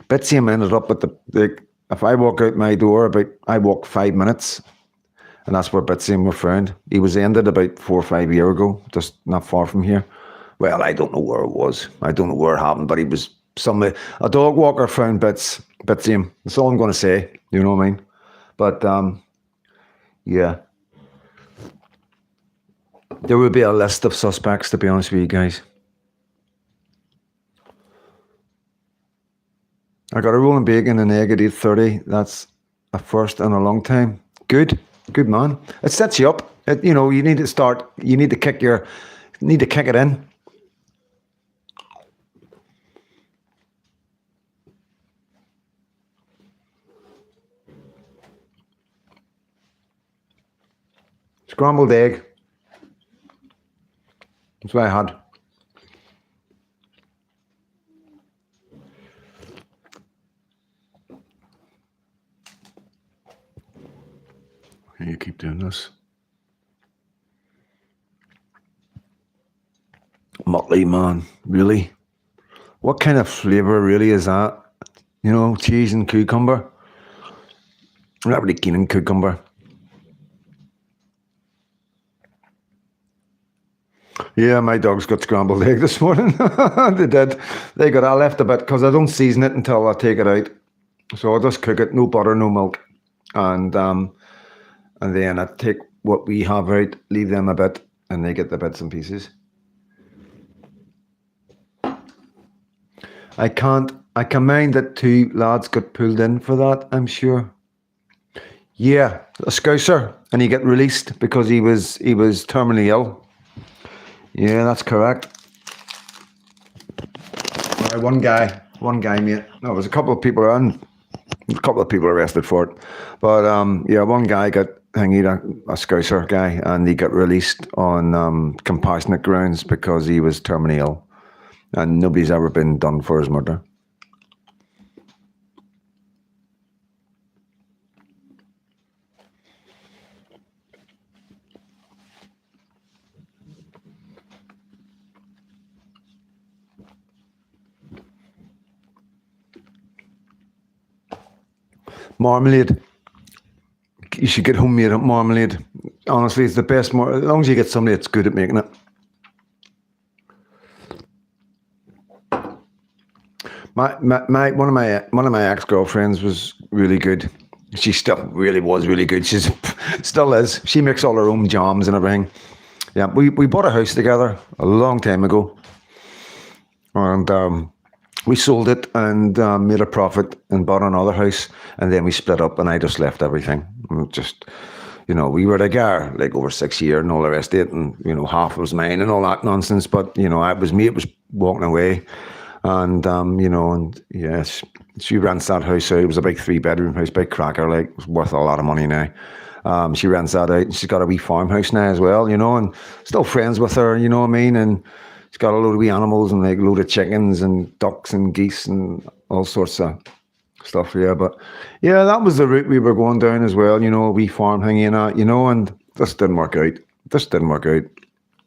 Bitsy ended up at if I walk out my door, I walk 5 minutes, and that's where Bitsy were found. He was ended about 4 or 5 years ago, just not far from here. Well, I don't know where it was. I don't know where it happened, but he was a dog walker found Bitsy. That's all I'm going to say. You know what I mean? But yeah, there will be a list of suspects, to be honest with you guys. I got a rolling bacon and egg at 8:30. That's a first in a long time. Good man. It sets you up. You need to start. You need to kick it in. Scrambled egg. That's what I had. You keep doing this. Motley, man, really? What kind of flavour really is that? Cheese and cucumber? I'm not really keen on cucumber. Yeah, my dogs got scrambled egg this morning. They did. I left a bit because I don't season it until I take it out. So I'll just cook it, no butter, no milk. And then I take what we have out, leave them a bit, and they get the bits and pieces. I can mind that 2 lads got pulled in for that, I'm sure. Yeah, a Scouser, and he got released because he was terminally ill. Yeah, that's correct. One guy, mate. No, there was a couple of people arrested for it. But one guy got hanged, a Scouser guy, and he got released on compassionate grounds because he was terminally ill. And nobody's ever been done for his murder. Marmalade. You should get homemade marmalade. Honestly, it's the best. As long as you get somebody that's good at making it. One of my ex-girlfriends was really good. She still really was really good. She's still is. She makes all her own jams and everything. Yeah, we bought a house together a long time ago, and we sold it and made a profit and bought another house, and then we split up, and I just left everything. We were together like over 6 years and all the rest of it, and half was mine and all that nonsense. But it was walking away. And, yes, she rents that house out. It was a big 3-bedroom house, big cracker, like, it was worth a lot of money now. She rents that out. She's got a wee farmhouse now as well, and still friends with her, you know what I mean? And she's got a load of wee animals and like a load of chickens and ducks and geese and all sorts of stuff, yeah. But, yeah, that was the route we were going down as well, a wee farm hanging out, and this didn't work out.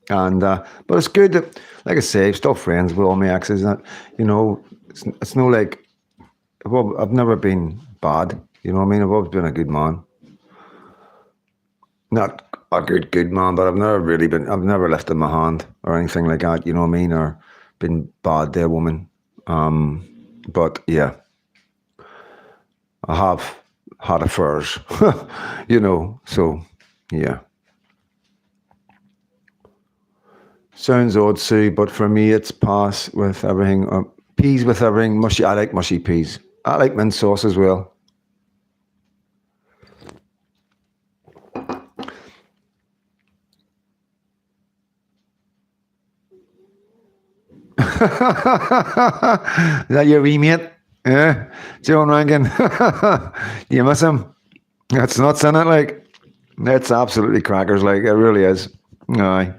And but it's good that, like I say, I'm still friends with all my exes. That it's no like I've never been bad. You know what I mean? I've always been a good man. Not a good man, but I've never lifted my hand or anything like that. You know what I mean? Or been bad to a woman. But yeah, I have had affairs. So yeah. Sounds odd, Sue, but for me it's pass with everything. Peas with everything. Mushy. I like mushy peas. I like mint sauce as well. Is that your wee mate? Yeah, John Rankin. You miss him? That's nuts, isn't it? Like, that's absolutely crackers. Like, it really is. Aye.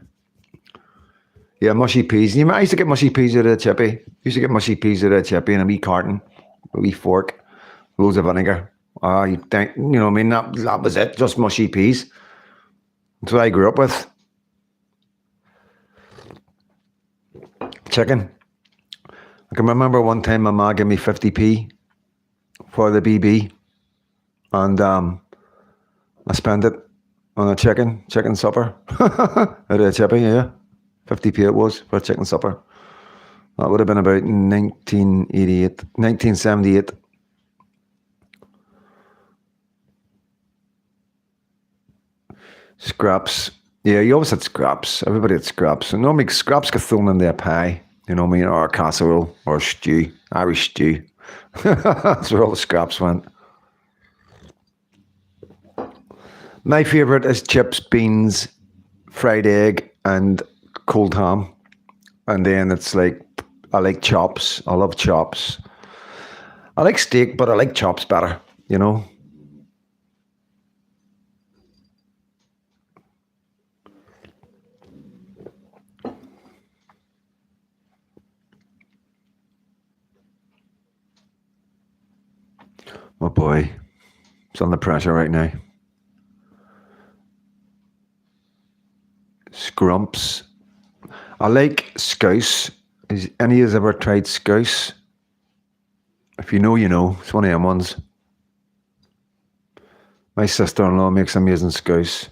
Yeah, mushy peas. I used to get mushy peas out of the chippy. Used to get mushy peas out of the chippy in a wee carton, a wee fork, loads of vinegar. You think, you know what I mean? That was it, just mushy peas. That's what I grew up with. Chicken. I can remember one time my ma gave me 50p for the BB, and I spent it on a chicken supper out of a chippy, yeah. 50p it was for a chicken supper. That would have been about 1978. Scraps. Yeah, you always had scraps. Everybody had scraps. And normally scraps get thrown into a pie, you know what I mean, or a casserole, or stew, Irish stew. That's where all the scraps went. My favourite is chips, beans, fried egg, and cold ham. And then it's like, I like chops. I love chops. I like steak, but I like chops better, you know. Oh boy, it's under pressure right now. Scrumps. I like scouse. Has any of you ever tried scouse? If you know, you know. It's one of them ones. My sister-in-law makes amazing scouse.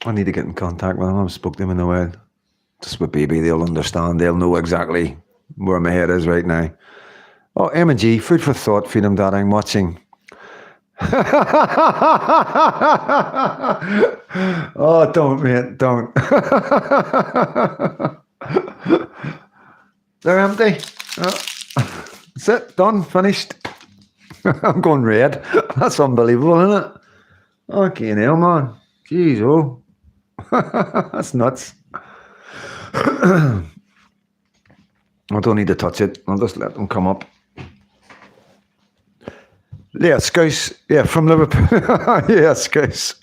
I need to get in contact with them. I haven't spoken to them in a while. Just with baby, they'll understand. They'll know exactly where my head is right now. Oh, M&G, food for thought, Freedom Dad, I'm watching. Oh, don't, mate, don't. They're empty. That's it, done, finished. I'm going red. That's unbelievable, isn't it? Okay, now, man. Jeez, oh. That's nuts. I don't need to touch it. I'll just let them come up. Yeah, scouse. Yeah, from Liverpool. Yeah, scouse.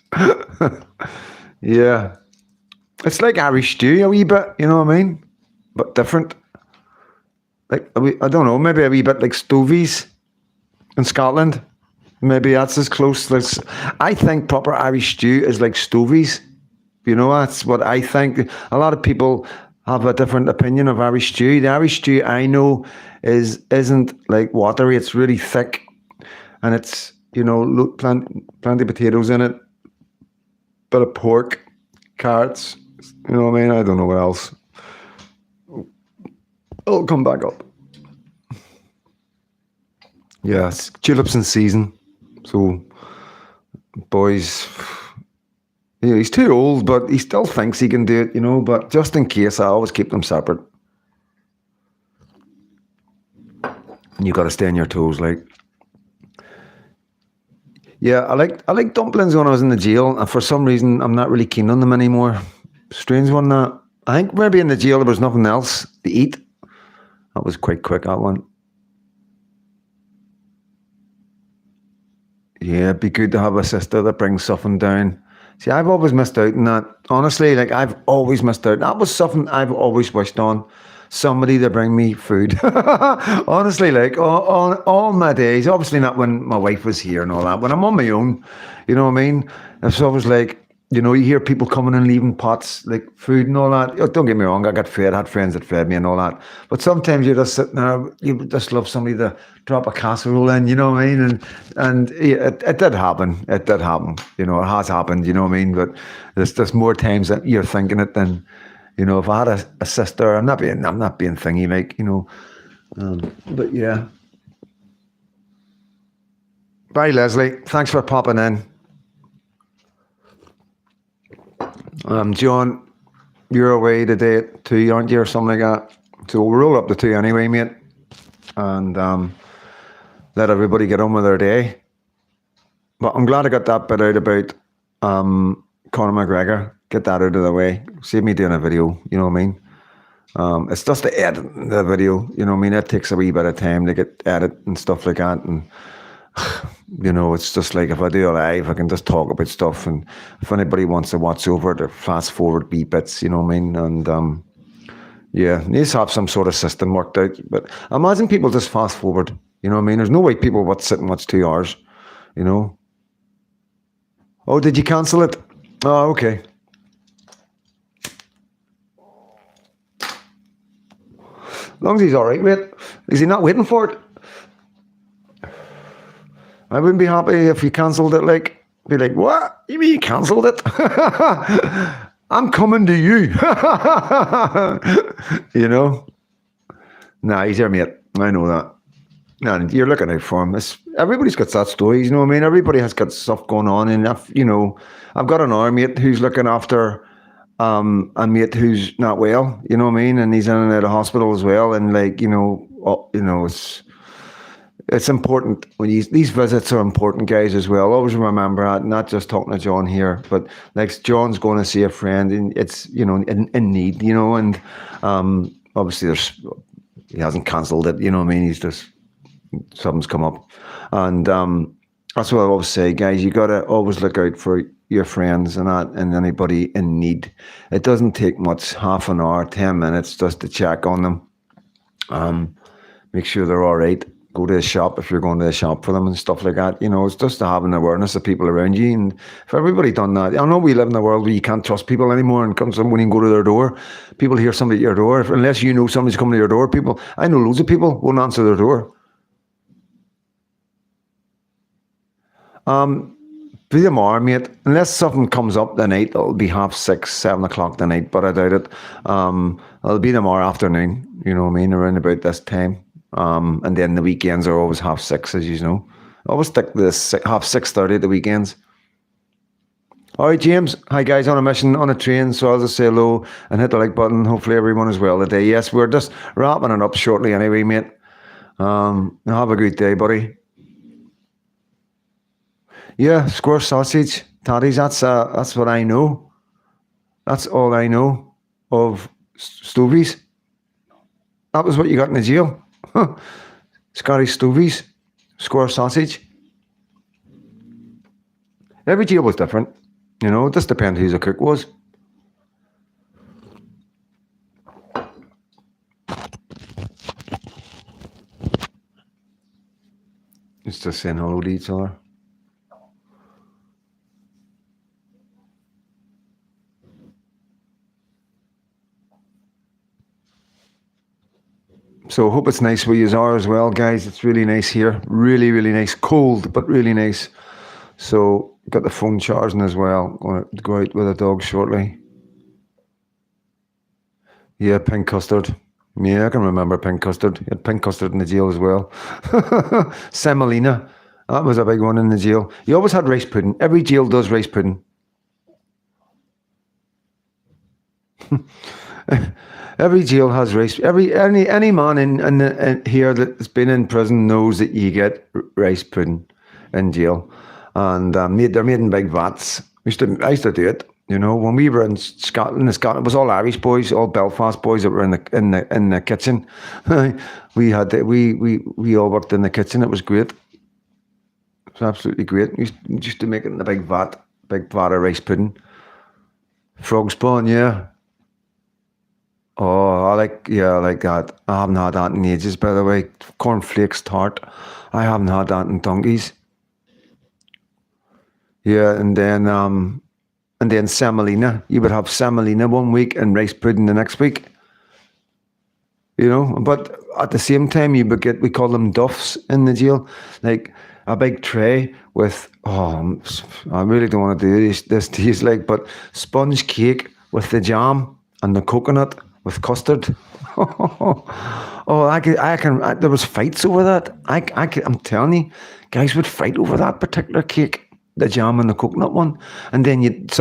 Yeah. It's like Irish stew a wee bit, you know what I mean? But different. Like, I don't know, maybe a wee bit like stovies in Scotland. Maybe that's as close as... I think proper Irish stew is like stovies. You know, that's what I think. A lot of people have a different opinion of Irish stew. The Irish stew I know isn't like watery. It's really thick, and it's, you know, plenty of potatoes in it, bit of pork, carrots. You know what I mean? I don't know what else. It'll come back up. Yeah, it's tulips in season. So, boys. Yeah, he's too old, but he still thinks he can do it, you know. But just in case, I always keep them separate. And you got to stay on your toes, like. Yeah, I like dumplings when I was in the jail, and for some reason, I'm not really keen on them anymore. Strange one, that. I think maybe in the jail there was nothing else to eat. That was quite quick, that one. Yeah, it'd be good to have a sister that brings something down. See, I've always missed out on that. Honestly, like, I've always missed out. That was something I've always wished on. Somebody to bring me food. Honestly, like, all my days, obviously not when my wife was here and all that. When I'm on my own, you know what I mean? It's always like, you know, you hear people coming and leaving pots, like food and all that. Don't get me wrong, I got fed, I had friends that fed me and all that. But sometimes you're just sitting there, you just love somebody to drop a casserole in, you know what I mean? And it did happen. It did happen. You know, it has happened, you know what I mean? But there's more times that you're thinking it than, you know, if I had a sister, I'm not being thingy, like, you know. But yeah. Bye, Leslie. Thanks for popping in. John, you're away today at 2, aren't you, or something like that? So we'll roll up to 2 anyway, mate, and let everybody get on with their day. But I'm glad I got that bit out about Conor McGregor. Get that out of the way. Save me doing a video, you know what I mean? It's just the edit the video, you know what I mean? It takes a wee bit of time to get edit and stuff like that. And You know, it's just like if I do a live, I can just talk about stuff, and if anybody wants to watch over it or fast forward wee bits, you know what I mean? And yeah, needs to have some sort of system worked out. But imagine people just fast forward, you know what I mean? There's no way people would sit and watch 2 hours, you know? Oh, did you cancel it? Oh, okay. As long as he's all right with it. Is he not waiting for it? I wouldn't be happy if you cancelled it. Like, be like, what? You mean you cancelled it? I'm coming to you. You know? Nah, he's your mate. I know that. Nah, you're looking out for him. Everybody's got that story, you know what I mean? Everybody has got stuff going on. And I've got an army mate who's looking after a mate who's not well, you know what I mean? And he's in and out of hospital as well. And like, it's important when these visits are important, guys, as well. Always remember that, not just talking to John here, but like John's going to see a friend, and it's in need, and obviously he hasn't cancelled it, you know what I mean? He's just something's come up, and that's what I always say, guys. You gotta always look out for your friends and anybody in need. It doesn't take much, half an hour, 10 minutes, just to check on them. Make sure they're all right. Go to a shop if you're going to a shop for them and stuff like that. It's just to have an awareness of people around you. And if everybody done that, I know we live in a world where you can't trust people anymore. And when you go to their door, people hear somebody at your door. Unless you know somebody's coming to your door, I know loads of people won't answer their door. Be tomorrow, mate. Unless something comes up the night, it'll be 6:30, 7:00 the night, but I doubt it. It'll be tomorrow afternoon, you know what I mean, around about this time. And then the weekends are always 6:30, as you know. I always stick to this 6:30 at the weekends. All right, James. Hi, guys. On a mission, on a train. So I'll just say hello and hit the like button. Hopefully everyone is well today. Yes, we're just wrapping it up shortly anyway, mate. Have a good day, buddy. Yeah, square sausage, tatties. That's what I know. That's all I know of stovies. That was what you got in the jail. Scottish stovies, square sausage. Every jail was different. It just depends who the cook was. It's just saying hello to each other. So I hope it's nice where you are as well, guys. It's really nice here. Really, really nice. Cold, but really nice. So got the phone charging as well. Going to go out with a dog shortly. Yeah, pink custard. Yeah, I can remember pink custard. You had pink custard in the jail as well. Semolina. That was a big one in the jail. You always had rice pudding. Every jail does rice pudding. Every jail has rice. Any man in here that's been in prison knows that you get rice pudding in jail, and they're made in big vats. I used to do it. When we were in Scotland, it was all Irish boys, all Belfast boys that were in the kitchen. we all worked in the kitchen. It was great. It was absolutely great. We used to make it in a big vat of rice pudding. Frog spawn, yeah. Oh, I like that. I haven't had that in ages, by the way. Cornflakes tart. I haven't had that in donkeys. Yeah, and then semolina. You would have semolina one week and rice pudding the next week. But at the same time, we call them duffs in the jail, like a big tray with, I really don't want to do this to you, but sponge cake with the jam and the coconut with custard. There was fights over that. I'm telling you, guys would fight over that particular cake, the jam and the coconut one. And then if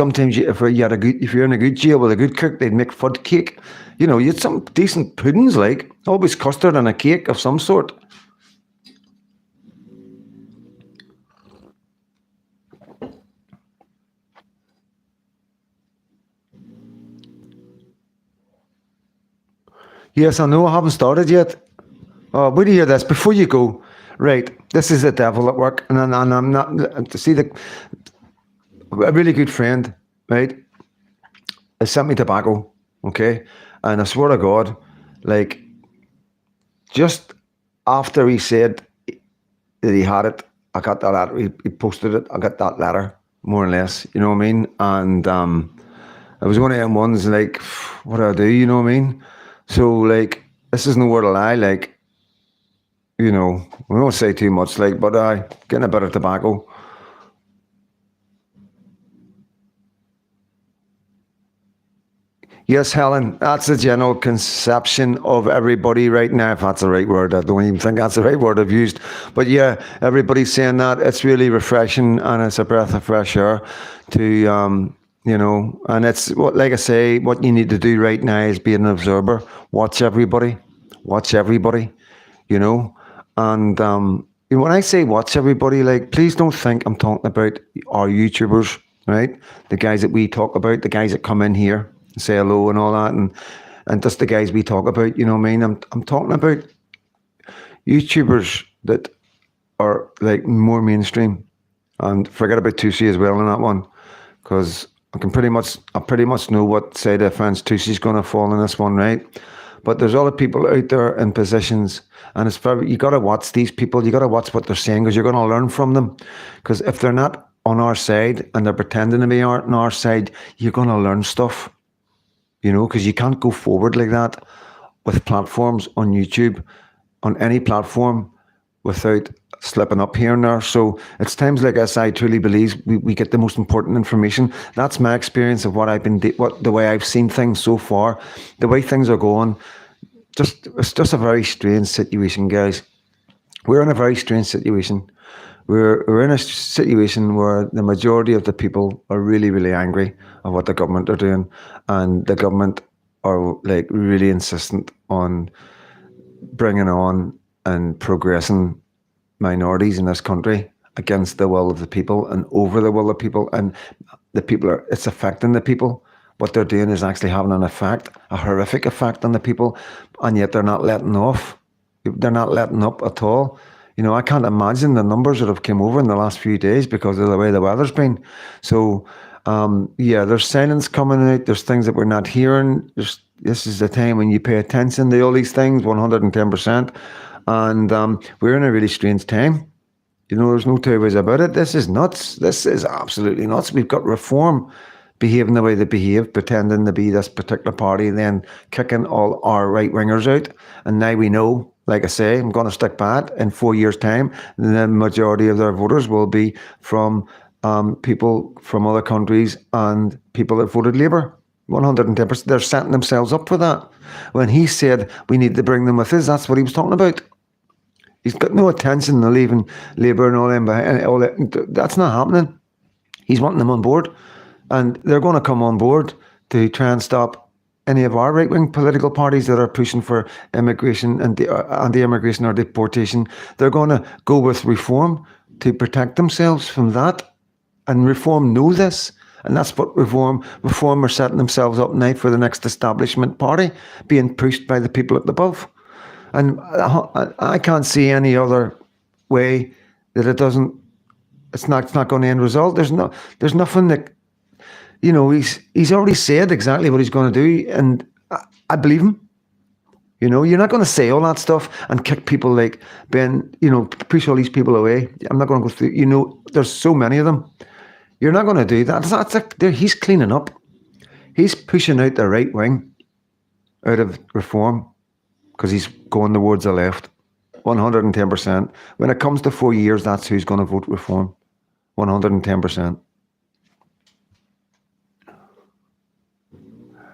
you're in a good jail with a good cook, they'd make fudge cake. You had some decent puddings, like always custard and a cake of some sort. Yes, I know. I haven't started yet. Wait to hear this before you go. Right, this is the devil at work, and I'm not to see a really good friend, right, has sent me tobacco, okay, and I swear to God, like just after he said that he had it, I got that letter. He posted it. I got that letter, more or less. You know what I mean? And it was one of them ones like, what do I do? You know what I mean? So like, this is no word of lie. Like, you know, we won't say too much. Like, but I getting a bit of tobacco. Yes, Helen, that's the general conception of everybody right now, if that's the right word. I don't even think that's the right word I've used. But yeah, everybody's saying that. It's really refreshing and it's a breath of fresh air to, you know, and it's what, like I say, what you need to do right now is be an observer. Watch everybody, you know. And when I say watch everybody, like, please don't think I'm talking about our YouTubers, right? The guys that we talk about, the guys that come in here, say hello and all that, and just the guys we talk about. You know what I mean? I'm talking about YouTubers that are like more mainstream, and forget about Tusi as well on that one, because I pretty much know what side of the fence Tusi's going to fall in this one, right? But there's other people out there in positions, and it's very, you got to watch these people. You got to watch what they're saying because you're going to learn from them. Because if they're not on our side and they're pretending to be on our side, you're going to learn stuff. You know, because you can't go forward like that with platforms on YouTube, on any platform, without slipping up here and there. So it's times like this I truly believe we get the most important information. That's my experience of what I've been, what the way I've seen things so far, the way things are going. It's just a very strange situation, guys. We're in a very strange situation. We're in a situation where the majority of the people are really, really angry at what the government are doing, and the government are like really insistent on bringing on and progressing minorities in this country against the will of the people and over the will of people, and the people are, it's affecting the people. What they're doing is actually having an effect, a horrific effect on the people, and yet they're not letting off. They're not letting up at all. You know, I can't imagine the numbers that have come over in the last few days because of the way the weather's been. So, yeah, there's silence coming out. There's things that we're not hearing. This is the time when you pay attention to all these things, 110%. And we're in a really strange time. You know, there's no two ways about it. This is nuts. This is absolutely nuts. We've got reform behaving the way they behave, pretending to be this particular party, then kicking all our right wingers out. And now we know, like I say, I'm going to stick by it. In 4 years' time, the majority of their voters will be from people from other countries and people that voted Labour. 110%. They're setting themselves up for that. When he said we need to bring them with us, that's what he was talking about. He's got no attention to leaving Labour and all them behind. All that. That's not happening. He's wanting them on board, and they're going to come on board to try and stop any of our right-wing political parties that are pushing for immigration and anti-immigration or deportation. They're going to go with reform to protect themselves from that, and reform know this. And that's what reform are setting themselves up now for the next establishment party, being pushed by the people at above. And I can't see any other way that it doesn't. It's not going to end result. There's nothing that, you know. He's already said exactly what he's going to do, and I believe him. You know, you're not going to say all that stuff and kick people like Ben. You know, push all these people away. I'm not going to go through. You know, there's so many of them. You're not going to do that. That's like he's cleaning up. He's pushing out the right wing out of reform because he's going towards the left. 110%. When it comes to 4 years, that's who's going to vote reform. 110%.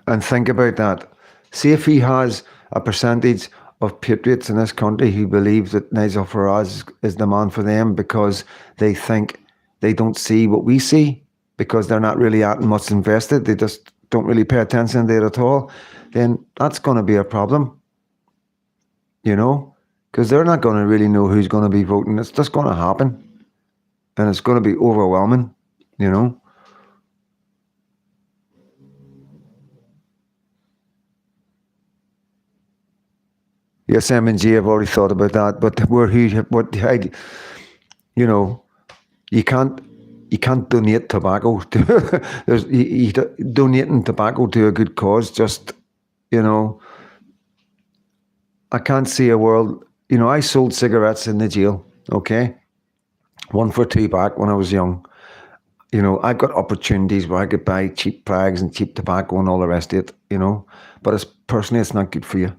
And think about that. See if he has a percentage of patriots in this country who believe that Nigel Farage is the man for them because they think they don't see what we see because they're not really that much invested. They just don't really pay attention to it at all. Then that's going to be a problem. You know, because they're not going to really know who's going to be voting. It's just going to happen, and it's going to be overwhelming, you know. Yes, M&G, I've already thought about that. But you know, you can't donate tobacco to donating tobacco to a good cause. Just, you know, I can't see a world. I sold cigarettes in the jail. Okay, 1 for 2 back when I was young. I got opportunities where I could buy cheap prags and cheap tobacco and all the rest of it. But personally, it's not good for you.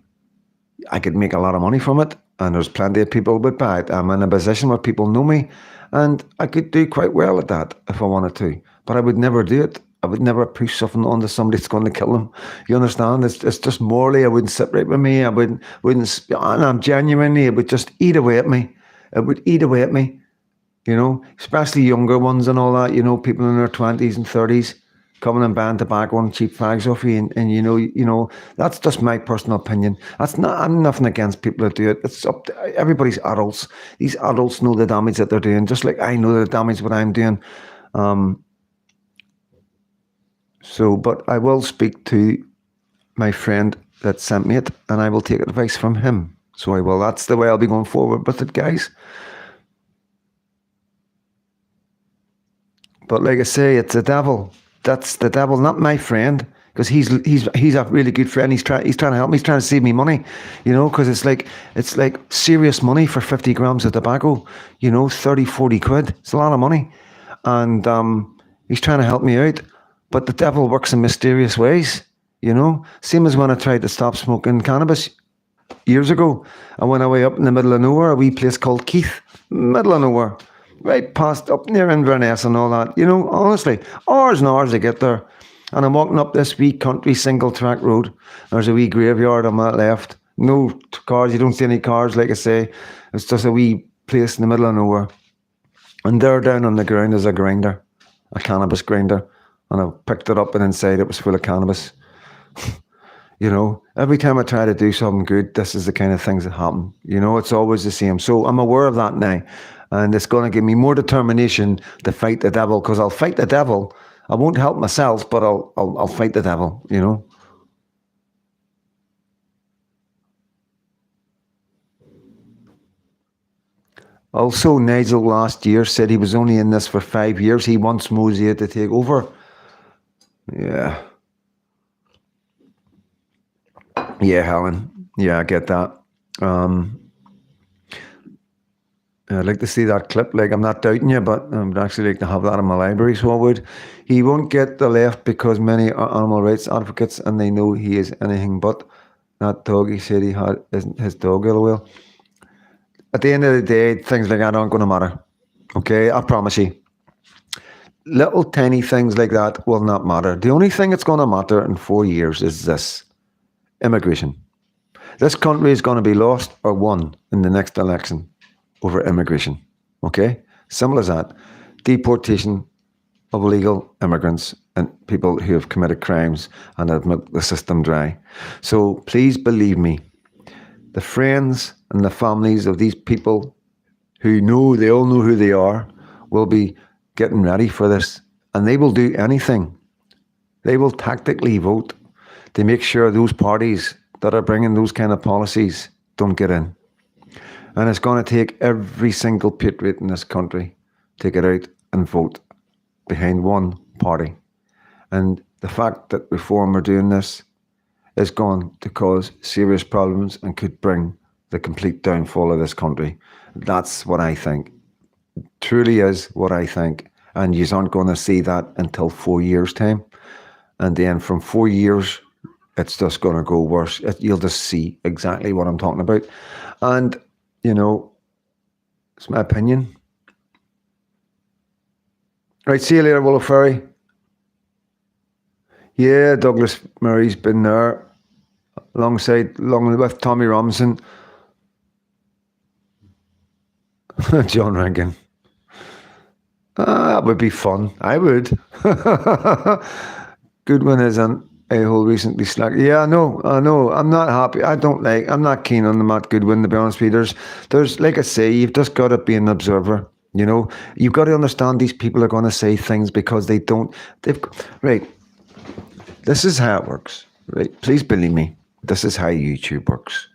I could make a lot of money from it, and there's plenty of people who would buy it. I'm in a position where people know me, and I could do quite well at that if I wanted to. But I would never do it. I would never push something onto somebody that's going to kill them. You understand? It's just morally, it wouldn't sit right with me. I wouldn't, and I'm genuinely, it would just eat away at me. It would eat away at me, especially younger ones and all that, people in their 20s and 30s coming and buying tobacco and cheap fags off you, and that's just my personal opinion. I'm nothing against people that do it. It's up to everybody's adults. These adults know the damage that they're doing, just like I know the damage what I'm doing. But I will speak to my friend that sent me it, and I will take advice from him. So I will. That's the way I'll be going forward with it, guys. But like I say, it's the devil. That's the devil, not my friend, because he's a really good friend. He's trying to help me. He's trying to save me money, because it's like serious money for 50 grams of tobacco. 30, 40 quid. It's a lot of money, and he's trying to help me out. But the devil works in mysterious ways. Same as when I tried to stop smoking cannabis years ago. I went away up in the middle of nowhere, a wee place called Keith, middle of nowhere. Right past up near Inverness and all that, honestly, hours and hours to get there. And I'm walking up this wee country single track road. There's a wee graveyard on my left. No cars, you don't see any cars, like I say. It's just a wee place in the middle of nowhere. And there down on the ground is a grinder, a cannabis grinder. And I picked it up, and inside it was full of cannabis. Every time I try to do something good, this is the kind of things that happen. It's always the same. So I'm aware of that now. And it's going to give me more determination to fight the devil, because I'll fight the devil. I won't help myself, but I'll fight the devil, Also, Nigel last year said he was only in this for 5 years. He wants Mosier to take over. Yeah. Yeah, Helen. Yeah, I get that. I'd like to see that clip. I'm not doubting you, but I would actually like to have that in my library, so I would. He won't get the left because many are animal rights advocates, and they know he is anything but. That dog he said he had isn't his dog, LOL. At the end of the day, things like that aren't going to matter. Okay, I promise you. Little tiny things like that will not matter. The only thing that's going to matter in 4 years is this: immigration. This country is going to be lost or won in the next election over immigration. Okay? Simple as that. Deportation of illegal immigrants and people who have committed crimes and have milked the system dry. So please believe me, the friends and the families of these people who know, they all know who they are, will be getting ready for this. And they will do anything. They will tactically vote to make sure those parties that are bringing those kind of policies don't get in. And it's going to take every single patriot in this country to get out and vote behind one party. And the fact that Reform are doing this is going to cause serious problems and could bring the complete downfall of this country. That's what I think. It truly is what I think. And you aren't going to see that until 4 years' time. And then from 4 years, it's just going to go worse. You'll just see exactly what I'm talking about. And it's my opinion. Right, see you later, Willow Ferry. Yeah, Douglas Murray's been there along with Tommy Robinson. John Rankin. That would be fun. I would. Goodwin is an a-hole recently slack. Yeah, I know. I'm not happy. I'm not keen on the Matt Goodwin, to be honest with you. There's, like I say, you've just got to be an observer. You've got to understand these people are going to say things because right. This is how it works, right? Please believe me. This is how YouTube works.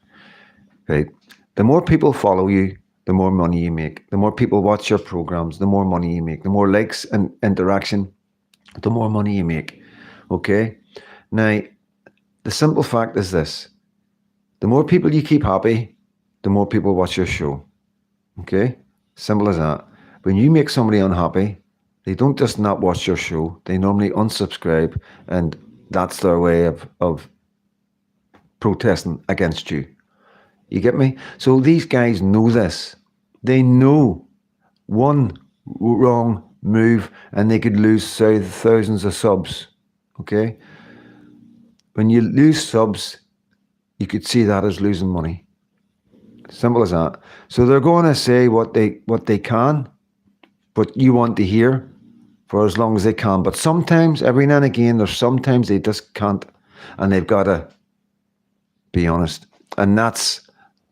right? The more people follow you, the more money you make. The more people watch your programs, the more money you make. The more likes and interaction, the more money you make. Okay? Now, the simple fact is this. The more people you keep happy, the more people watch your show. Okay? Simple as that. When you make somebody unhappy, they don't just not watch your show, they normally unsubscribe, and that's their way of protesting against you. You get me? So these guys know this. They know one wrong move and they could lose thousands of subs. Okay? When you lose subs, you could see that as losing money. Simple as that. So they're going to say what they can, what you want to hear, for as long as they can. But sometimes, every now and again, there's sometimes they just can't, and they've got to be honest. And that's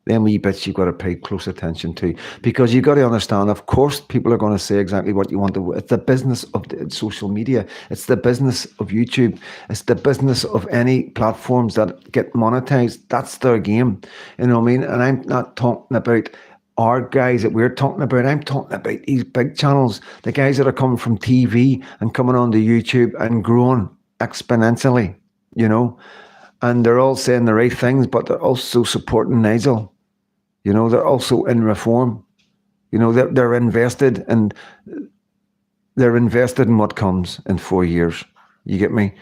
them wee bits you've got to pay close attention to, because you've got to understand, of course, people are going to say exactly what you want to. It's the business of social media. It's the business of YouTube. It's the business of any platforms that get monetized. That's their game. You know what I mean? And I'm not talking about our guys that we're talking about. I'm talking about these big channels, the guys that are coming from TV and coming onto YouTube and growing exponentially, you know. And they're all saying the right things, but they're also supporting Nigel. You know, they're also in reform. You know, they're invested, and they're invested in what comes in 4 years. You get me?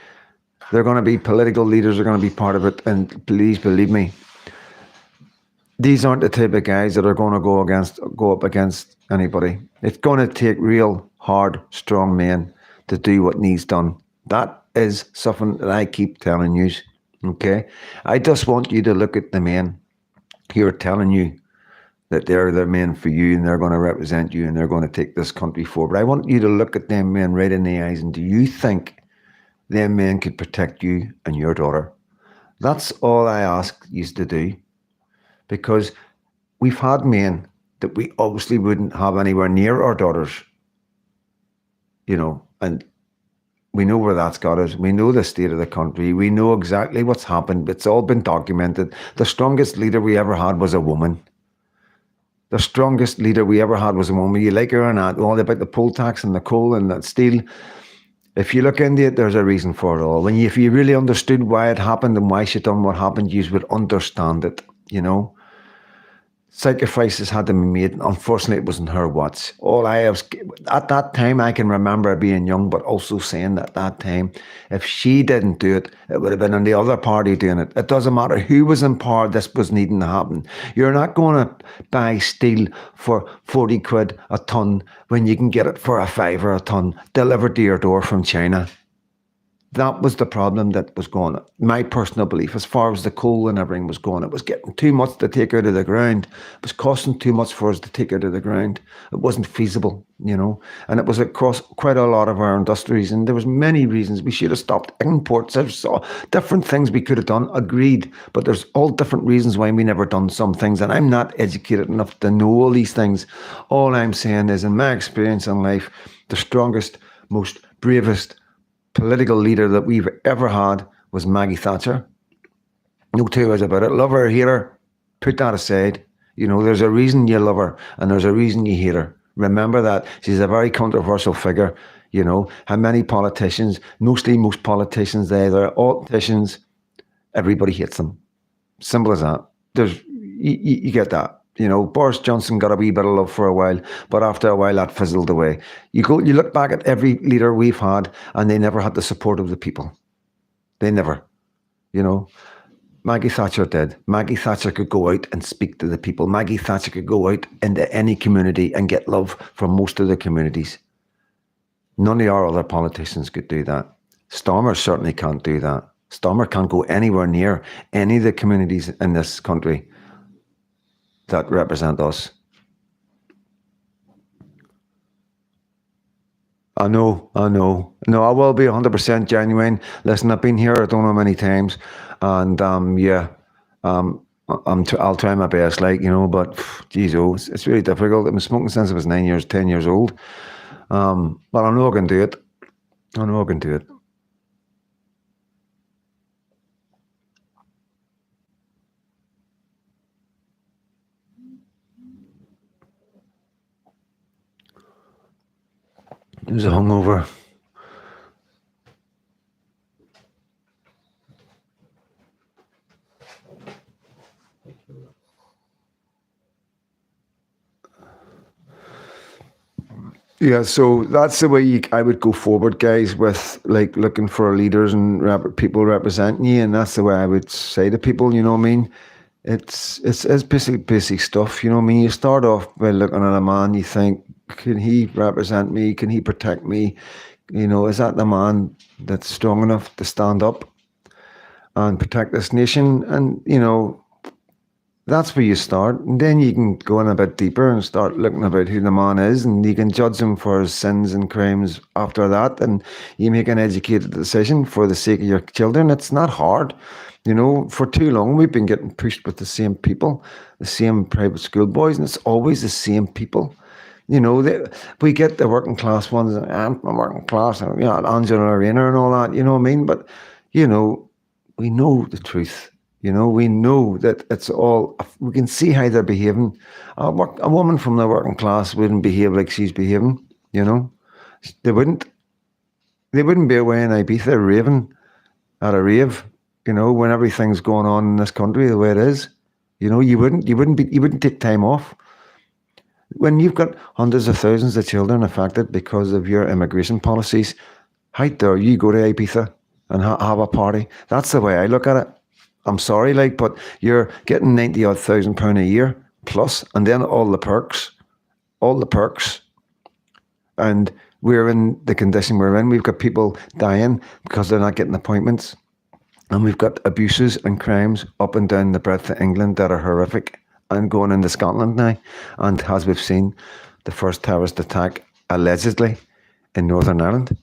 They're going to be political leaders. They're going to be part of it. And please believe me, these aren't the type of guys that are going to go up against anybody. It's going to take real, hard, strong men to do what needs done. That is something that I keep telling you. Okay? I just want you to look at the men who are telling you that they're the men for you and they're going to represent you and they're going to take this country forward. I want you to look at them men right in the eyes, and do you think them men could protect you and your daughter? That's all I ask you to do, because we've had men that we obviously wouldn't have anywhere near our daughters, you know, and we know where that's got us. We know the state of the country. We know exactly what's happened. It's all been documented. The strongest leader we ever had was a woman. The strongest leader we ever had was a woman. You like her or not, all about the poll tax and the coal and that steel. If you look into it, there's a reason for it all. If you really understood why it happened and why she done what happened, you would understand it, you know. Sacrifices had to be made. Unfortunately, it wasn't her watch. All I have, at that time, I can remember being young, but also saying that at that time, if she didn't do it, it would have been on the other party doing it. It doesn't matter who was in power, this was needing to happen. You're not going to buy steel for 40 quid a ton when you can get it for a fiver a ton delivered to your door from China. That was the problem that was going on. My personal belief, as far as the coal and everything was going, it was getting too much to take out of the ground. It was costing too much for us to take out of the ground. It wasn't feasible, you know, and it was across quite a lot of our industries. And there was many reasons we should have stopped imports. There's different things we could have done, agreed, but there's all different reasons why we never done some things. And I'm not educated enough to know all these things. All I'm saying is, in my experience in life, the strongest, most bravest political leader that we've ever had was Maggie Thatcher. No two ways about it. Love her or hate her, put that aside. You know, there's a reason you love her and there's a reason you hate her. Remember that. She's a very controversial figure. You know, how many politicians, most politicians, they're politicians, everybody hates them. Simple as that. You get that. You know, Boris Johnson got a wee bit of love for a while, but after a while that fizzled away. You look back at every leader we've had, and they never had the support of the people. They never. You know, Maggie Thatcher did. Maggie Thatcher could go out and speak to the people. Maggie Thatcher could go out into any community and get love from most of the communities. None of our other politicians could do that. Starmer certainly can't do that. Starmer can't go anywhere near any of the communities in this country that represent us. I know. No, I will be 100% genuine. Listen, I've been here, I don't know how many times, and I'll try my best, like, you know, but geez, it's really difficult. I've been smoking since I was 10 years old. But I know I can do it. James hungover. Yeah, so that's the way I would go forward, guys, with like looking for leaders and people representing you, and that's the way I would say to people. You know what I mean? It's basic stuff. You know what I mean? You start off by looking at a man. You think, can he represent me? Can he protect me? You know, is that the man that's strong enough to stand up and protect this nation? And you know, that's where you start, and then you can go in a bit deeper and start looking about who the man is, and you can judge him for his sins and crimes after that, and you make an educated decision for the sake of your children. It's not hard. You know, for too long we've been getting pushed with the same people, the same private school boys, and it's always the same people. You know, we get the working class ones, and I'm working class, and you know, Angela Rayner and all that, you know what I mean? But, you know, we know the truth. You know, we know that it's all, we can see how they're behaving. A woman from the working class wouldn't behave like she's behaving, you know. They wouldn't. They wouldn't be away in Ibiza raving at a rave, you know, when everything's going on in this country the way it is. You know, you wouldn't take time off. When you've got hundreds of thousands of children affected because of your immigration policies, how dare you go to Ibiza and have a party? That's the way I look at it. I'm sorry, like, but you're getting 90 odd £1,000 a year plus, and then all the perks. And we're in the condition we're in. We've got people dying because they're not getting appointments. And we've got abuses and crimes up and down the breadth of England that are horrific, and going into Scotland now. And as we've seen, the first terrorist attack allegedly in Northern Ireland.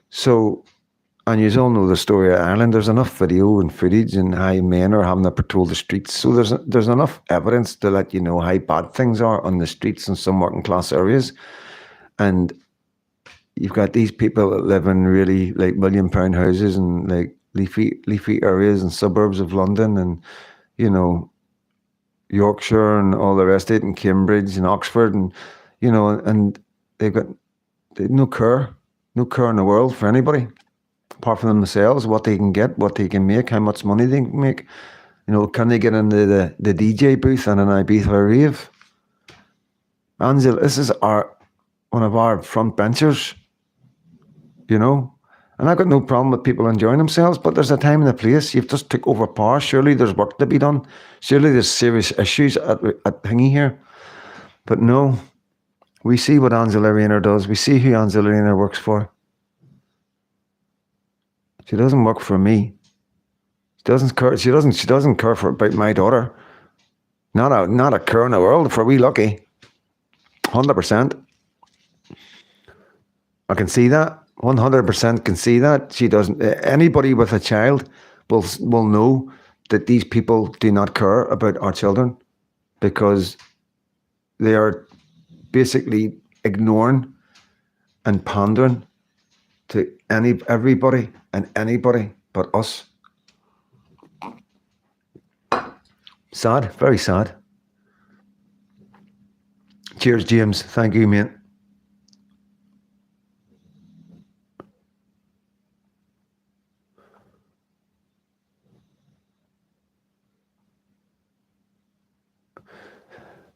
So, and you all know the story of Ireland. There's enough video and footage and how men are having to patrol the streets. So there's enough evidence to let you know how bad things are on the streets in some working class areas. And you've got these people that live in really like £1 million houses and like leafy areas and suburbs of London, and you know, Yorkshire and all the rest of it, and Cambridge and Oxford, and you know, and they've no care in the world for anybody apart from themselves, what they can get, what they can make, how much money they can make. You know, can they get into the DJ booth and an Ibiza rave? Angela, this is one of our front benchers, you know. And I've got no problem with people enjoying themselves, but there's a time and a place. You've just took over power. Surely there's work to be done. Surely there's serious issues at thingy here. But no, we see what Angela Rayner does. We see who Angela Rayner works for. She doesn't work for me. She doesn't care about my daughter. Not a care in the world, for we lucky. 100%. I can see that. 100% can see that. She doesn't. Anybody with a child will know that these people do not care about our children, because they are basically ignoring and pandering to everybody and anybody but us. Sad, very sad. Cheers, James. Thank you, mate.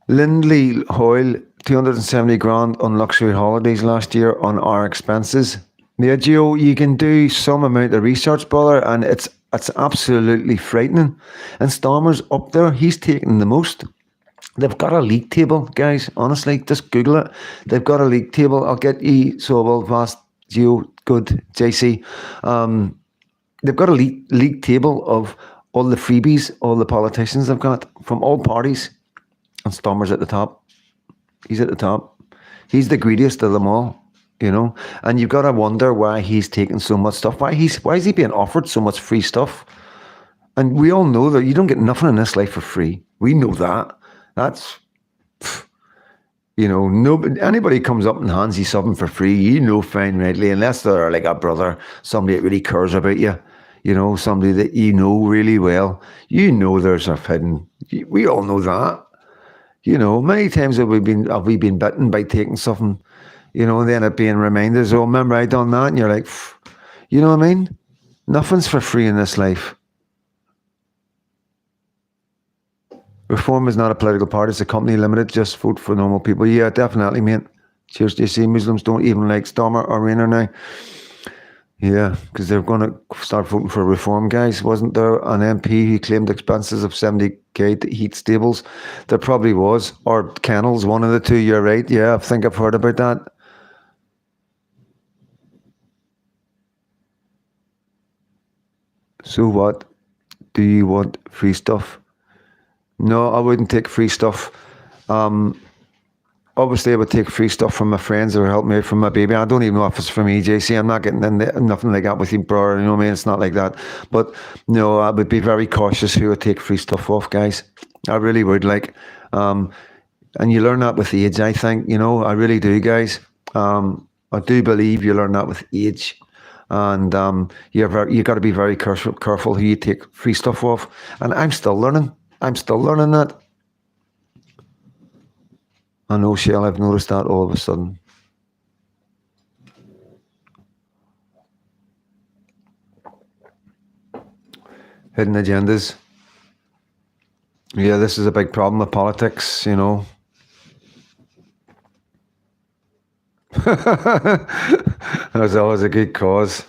Lindley Hoyle, 270 grand on luxury holidays last year on our expenses. Yeah, Gio, you can do some amount of research, brother, and it's absolutely frightening. And Stormer's up there. He's taking the most. They've got a league table, guys. Honestly, just Google it. They've got a league table. I'll get you so well fast, Gio. Good, JC. They've got a league table of all the freebies all the politicians have got from all parties. And Stormer's at the top. He's at the top. He's the greediest of them all, you know. And you've got to wonder why he's taking so much stuff. Why is he being offered so much free stuff? And we all know that you don't get nothing in this life for free. We know that. That's, you know, anybody comes up and hands you something for free, you know fine rightly, unless they're like a brother, somebody that really cares about you, you know, somebody that you know really well. You know there's a hidden. We all know that. You know, many times have we been bitten by taking something, you know, and then it being reminders, oh, remember I done that, and you're like, pff, you know what I mean? Nothing's for free in this life. Reform is not a political party, it's a company limited, just vote for normal people. Yeah, definitely, mate. Cheers. Do you see Muslims don't even like Stormer or Rayner now? Yeah, because they're going to start voting for reform, guys. Wasn't there an MP who claimed expenses of 70k to heat stables? There probably was. Or kennels, one of the two. You're right. Yeah, I think I've heard about that. So what? Do you want free stuff? No, I wouldn't take free stuff. Obviously, I would take free stuff from my friends or help me out from my baby. I don't even know if it's from me, JC. I'm not getting in nothing like that with you, bro. You know what I mean? It's not like that. But no, I would be very cautious who would take free stuff off, guys. I really would. And you learn that with age, I think. You know, I really do, guys. I do believe you learn that with age. And you got to be very careful who you take free stuff off. And I'm still learning. I'm still learning that. I know, Shell, I've noticed that all of a sudden. Hidden agendas. Yeah, this is a big problem with politics, you know. That's always a good cause.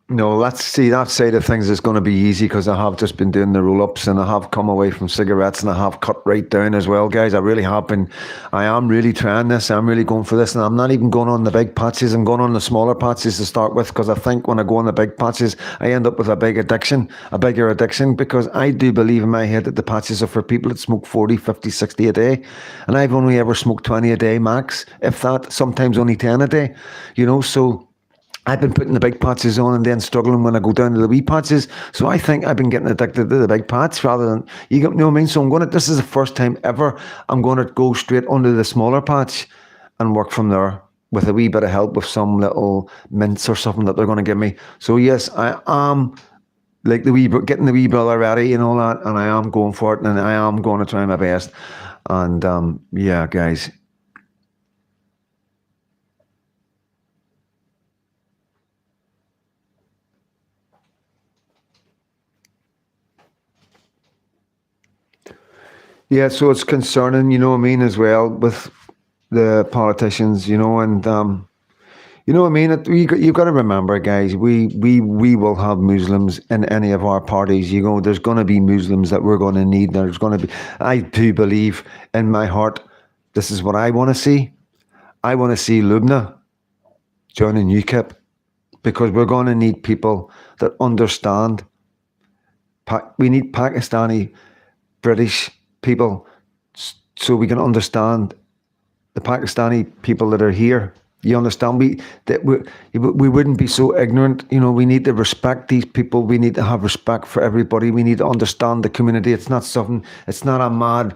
No, let's see, that side of things is going to be easy because I have just been doing the roll-ups and I have come away from cigarettes and I have cut right down as well, guys. I really have been. I am really trying this. I'm really going for this, and I'm not even going on the big patches. I'm going on the smaller patches to start with, because I think when I go on the big patches, I end up with a bigger addiction, because I do believe in my head that the patches are for people that smoke 40, 50, 60 a day. And I've only ever smoked 20 a day max, if that, sometimes only 10 a day, you know, so I've been putting the big patches on and then struggling when I go down to the wee patches. So I think I've been getting addicted to the big patch rather than, you know what I mean? So this is the first time ever I'm going to go straight onto the smaller patch and work from there with a wee bit of help with some little mints or something that they're going to give me. So yes, I am like getting the wee brother ready and all that, and I am going for it, and I am going to try my best. And yeah, guys. Yeah, so it's concerning, you know what I mean, as well, with the politicians, you know, and you know what I mean. You've got to remember, guys. We will have Muslims in any of our parties. You know, there's going to be Muslims that we're going to need. There's going to be. I do believe in my heart. This is what I want to see. I want to see Lubna joining UKIP, because we're going to need people that understand. We need Pakistani, British people, so we can understand the Pakistani people that are here. You understand? We wouldn't be so ignorant. You know, we need to respect these people. We need to have respect for everybody. We need to understand the community. It's not a mad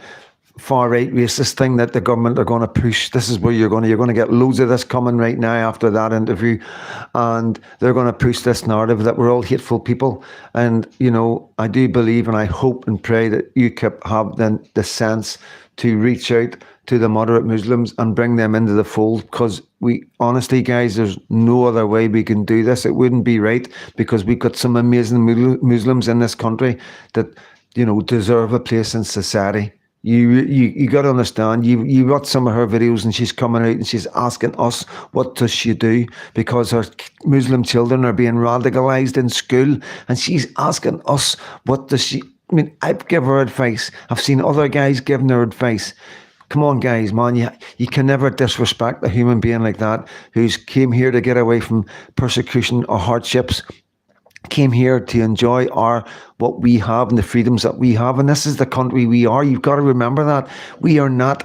far right racist thing that the government are going to push. This is where you're going to get loads of this coming right now after that interview, and they're going to push this narrative that we're all hateful people. And you know, I do believe and I hope and pray that UKIP have then the sense to reach out to the moderate Muslims and bring them into the fold, because we honestly, guys, there's no other way we can do this. It wouldn't be right, because we've got some amazing Muslims in this country that, you know, deserve a place in society. You got to understand. You watch some of her videos, and she's coming out and she's asking us, what does she do, because her Muslim children are being radicalized in school, and she's asking us, what does she? I mean, I've given her advice. I've seen other guys giving her advice. Come on, guys, man, you can never disrespect a human being like that, who's came here to get away from persecution or hardships, came here to enjoy what we have and the freedoms that we have, and this is the country we are. You've got to remember that we are not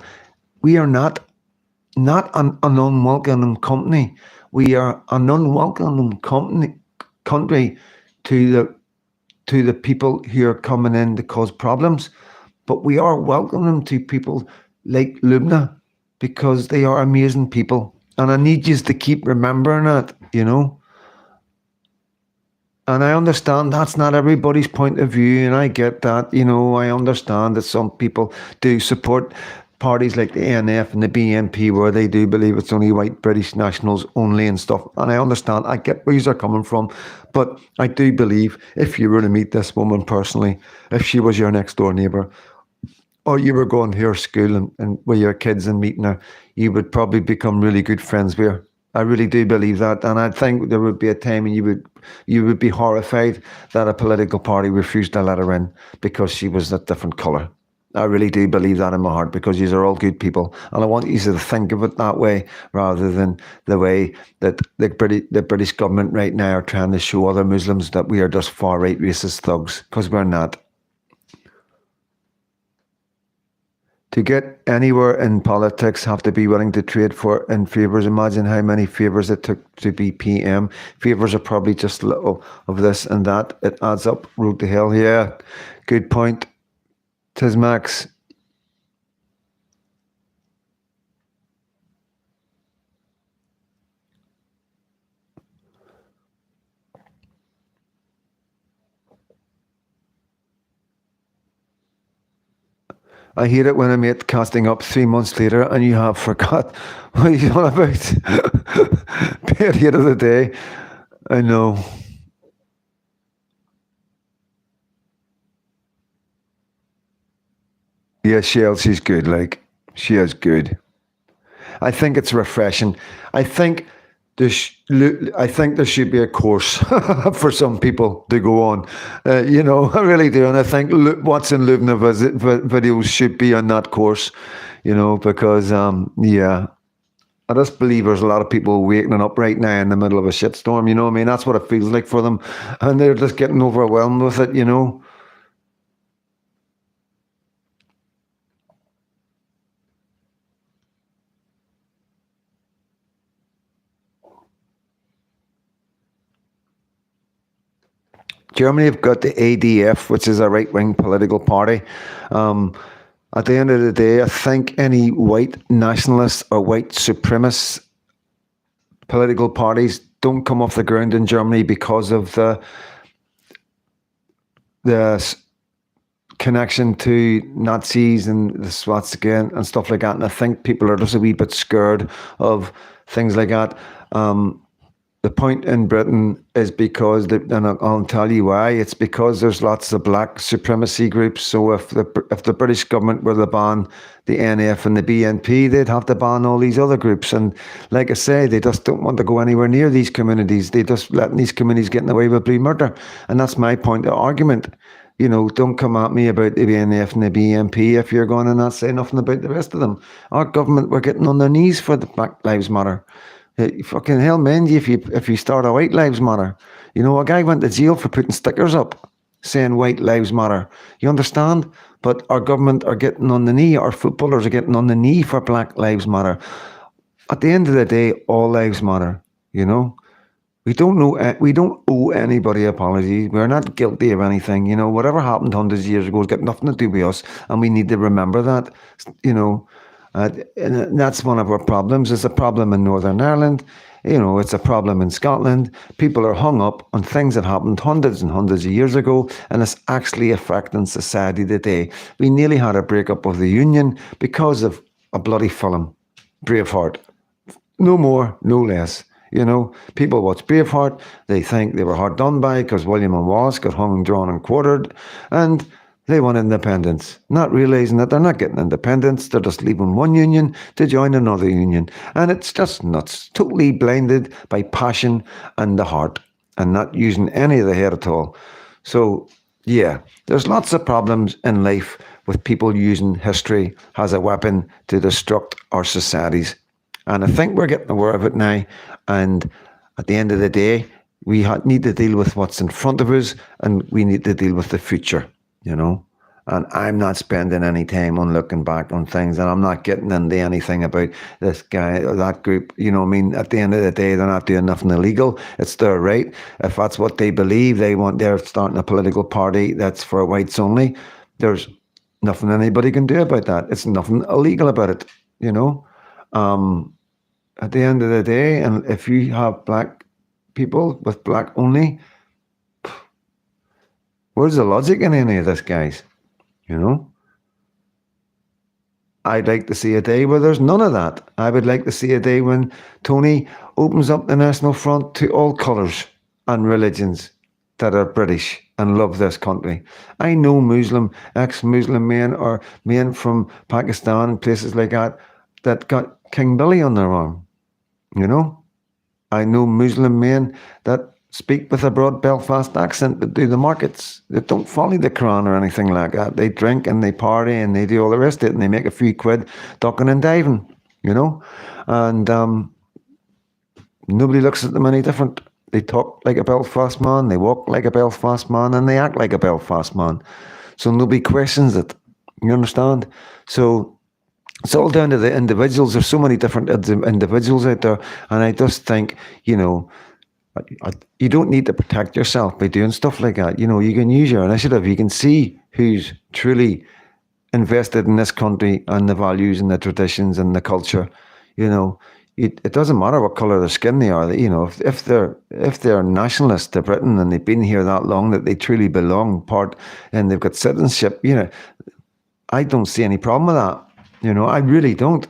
an unwelcoming company. We are an unwelcoming country to the people who are coming in to cause problems, but we are welcoming to people like Lubna, because they are amazing people, and I need you to keep remembering that, you know. And I understand that's not everybody's point of view, and I get that. I understand that some people do support parties like the ANF and the BNP where they do believe it's only white British nationals only and stuff. And I understand, I get where you're coming from. But I do believe if you were to meet this woman personally, if she was your next door neighbour, or you were going to her school and with your kids and meeting her, you would probably become really good friends with her. I really do believe that, and I think there would be a time when you would be horrified that a political party refused to let her in because she was a different colour. I really do believe that in my heart because these are all good people, and I want you to think of it that way rather than the way that the British government right now are trying to show other Muslims that we are just far right racist thugs, because we're not. To get anywhere in politics, have to be willing to trade for in favours. Imagine how many favours it took to be PM. Favours are probably just a little of this and that. It adds up. Road to hell. Yeah, good point. Tis Max. I hate it when I mate casting up 3 months later and you have forgot what you're on about. Period of the day. I know. Yeah, she's good. Like, she is good. I think it's refreshing. I think I think there should be a course for some people to go on. I really do, and I think what's in Lubna videos should be on that course. Because yeah, I just believe there's a lot of people waking up right now in the middle of a shitstorm. You know what I mean? That's what it feels like for them, and they're just getting overwhelmed with it. Germany have got the ADF, which is a right wing political party. Um, at the end of the day, I think any white nationalists or white supremacist political parties don't come off the ground in Germany because of the connection to Nazis and the swastika and stuff like that. And I think people are just a wee bit scared of things like that. The point in Britain is because, and I'll tell you why, it's because there's lots of black supremacy groups. So if the British government were to ban the NF and the BNP, they'd have to ban all these other groups. And like I say, they just don't want to go anywhere near these communities. They just letting these communities getting away with blue murder. And that's my point of argument. Don't come at me about the BNF and the BNP if you're going to not say nothing about the rest of them. Our government were getting on their knees for the Black Lives Matter. Fucking hell, man, if you start a White Lives Matter. A guy went to jail for putting stickers up saying White Lives Matter. You understand? But our government are getting on the knee, our footballers are getting on the knee for Black Lives Matter. At the end of the day, all lives matter, you know? We don't owe anybody apologies. We're not guilty of anything. Whatever happened hundreds of years ago has got nothing to do with us, and we need to remember that. You know, and that's one of our problems. It's a problem in Northern Ireland. It's a problem in Scotland. People are hung up on things that happened hundreds and hundreds of years ago, and it's actually affecting society today. We nearly had a breakup of the Union because of a bloody film, Braveheart. No more, no less. People watch Braveheart, they think they were hard done by because William and Wallace got hung, drawn, and quartered, and they want independence, not realising that they're not getting independence, they're just leaving one union to join another union. And it's just nuts, totally blinded by passion and the heart, and not using any of the head at all. So, yeah, there's lots of problems in life with people using history as a weapon to destruct our societies. And I think we're getting aware of it now. And at the end of the day, we need to deal with what's in front of us, and we need to deal with the future, And I'm not spending any time on looking back on things, and I'm not getting into anything about this guy or that group. At the end of the day, they're not doing nothing illegal. It's their right. If that's what they believe, they're starting a political party that's for whites only. There's nothing anybody can do about that. It's nothing illegal about it. At the end of the day, and if you have black people with black only Where's the logic in any of this, guys? You know? I'd like to see a day where there's none of that. I would like to see a day when Tony opens up the National Front to all colours and religions that are British and love this country. I know ex-Muslim men or men from Pakistan and places like that that got King Billy on their arm. You know? I know Muslim men that speak with a broad Belfast accent that do the markets, that don't follow the Quran or anything like that. They drink and they party and they do all the rest of it and they make a few quid ducking and diving, you know? And nobody looks at them any different. They talk like a Belfast man, they walk like a Belfast man, and they act like a Belfast man. So nobody questions it. You understand? So it's all down to the individuals. There's so many different individuals out there. And I just think, you know, you don't need to protect yourself by doing stuff like that. You know, you can use your initiative. You can see who's truly invested in this country and the values and the traditions and the culture. You know, it doesn't matter what colour of their skin they are. You know, if they're nationalists to Britain and they've been here that long that they truly belong part and they've got citizenship, you know, I don't see any problem with that. You know, I really don't.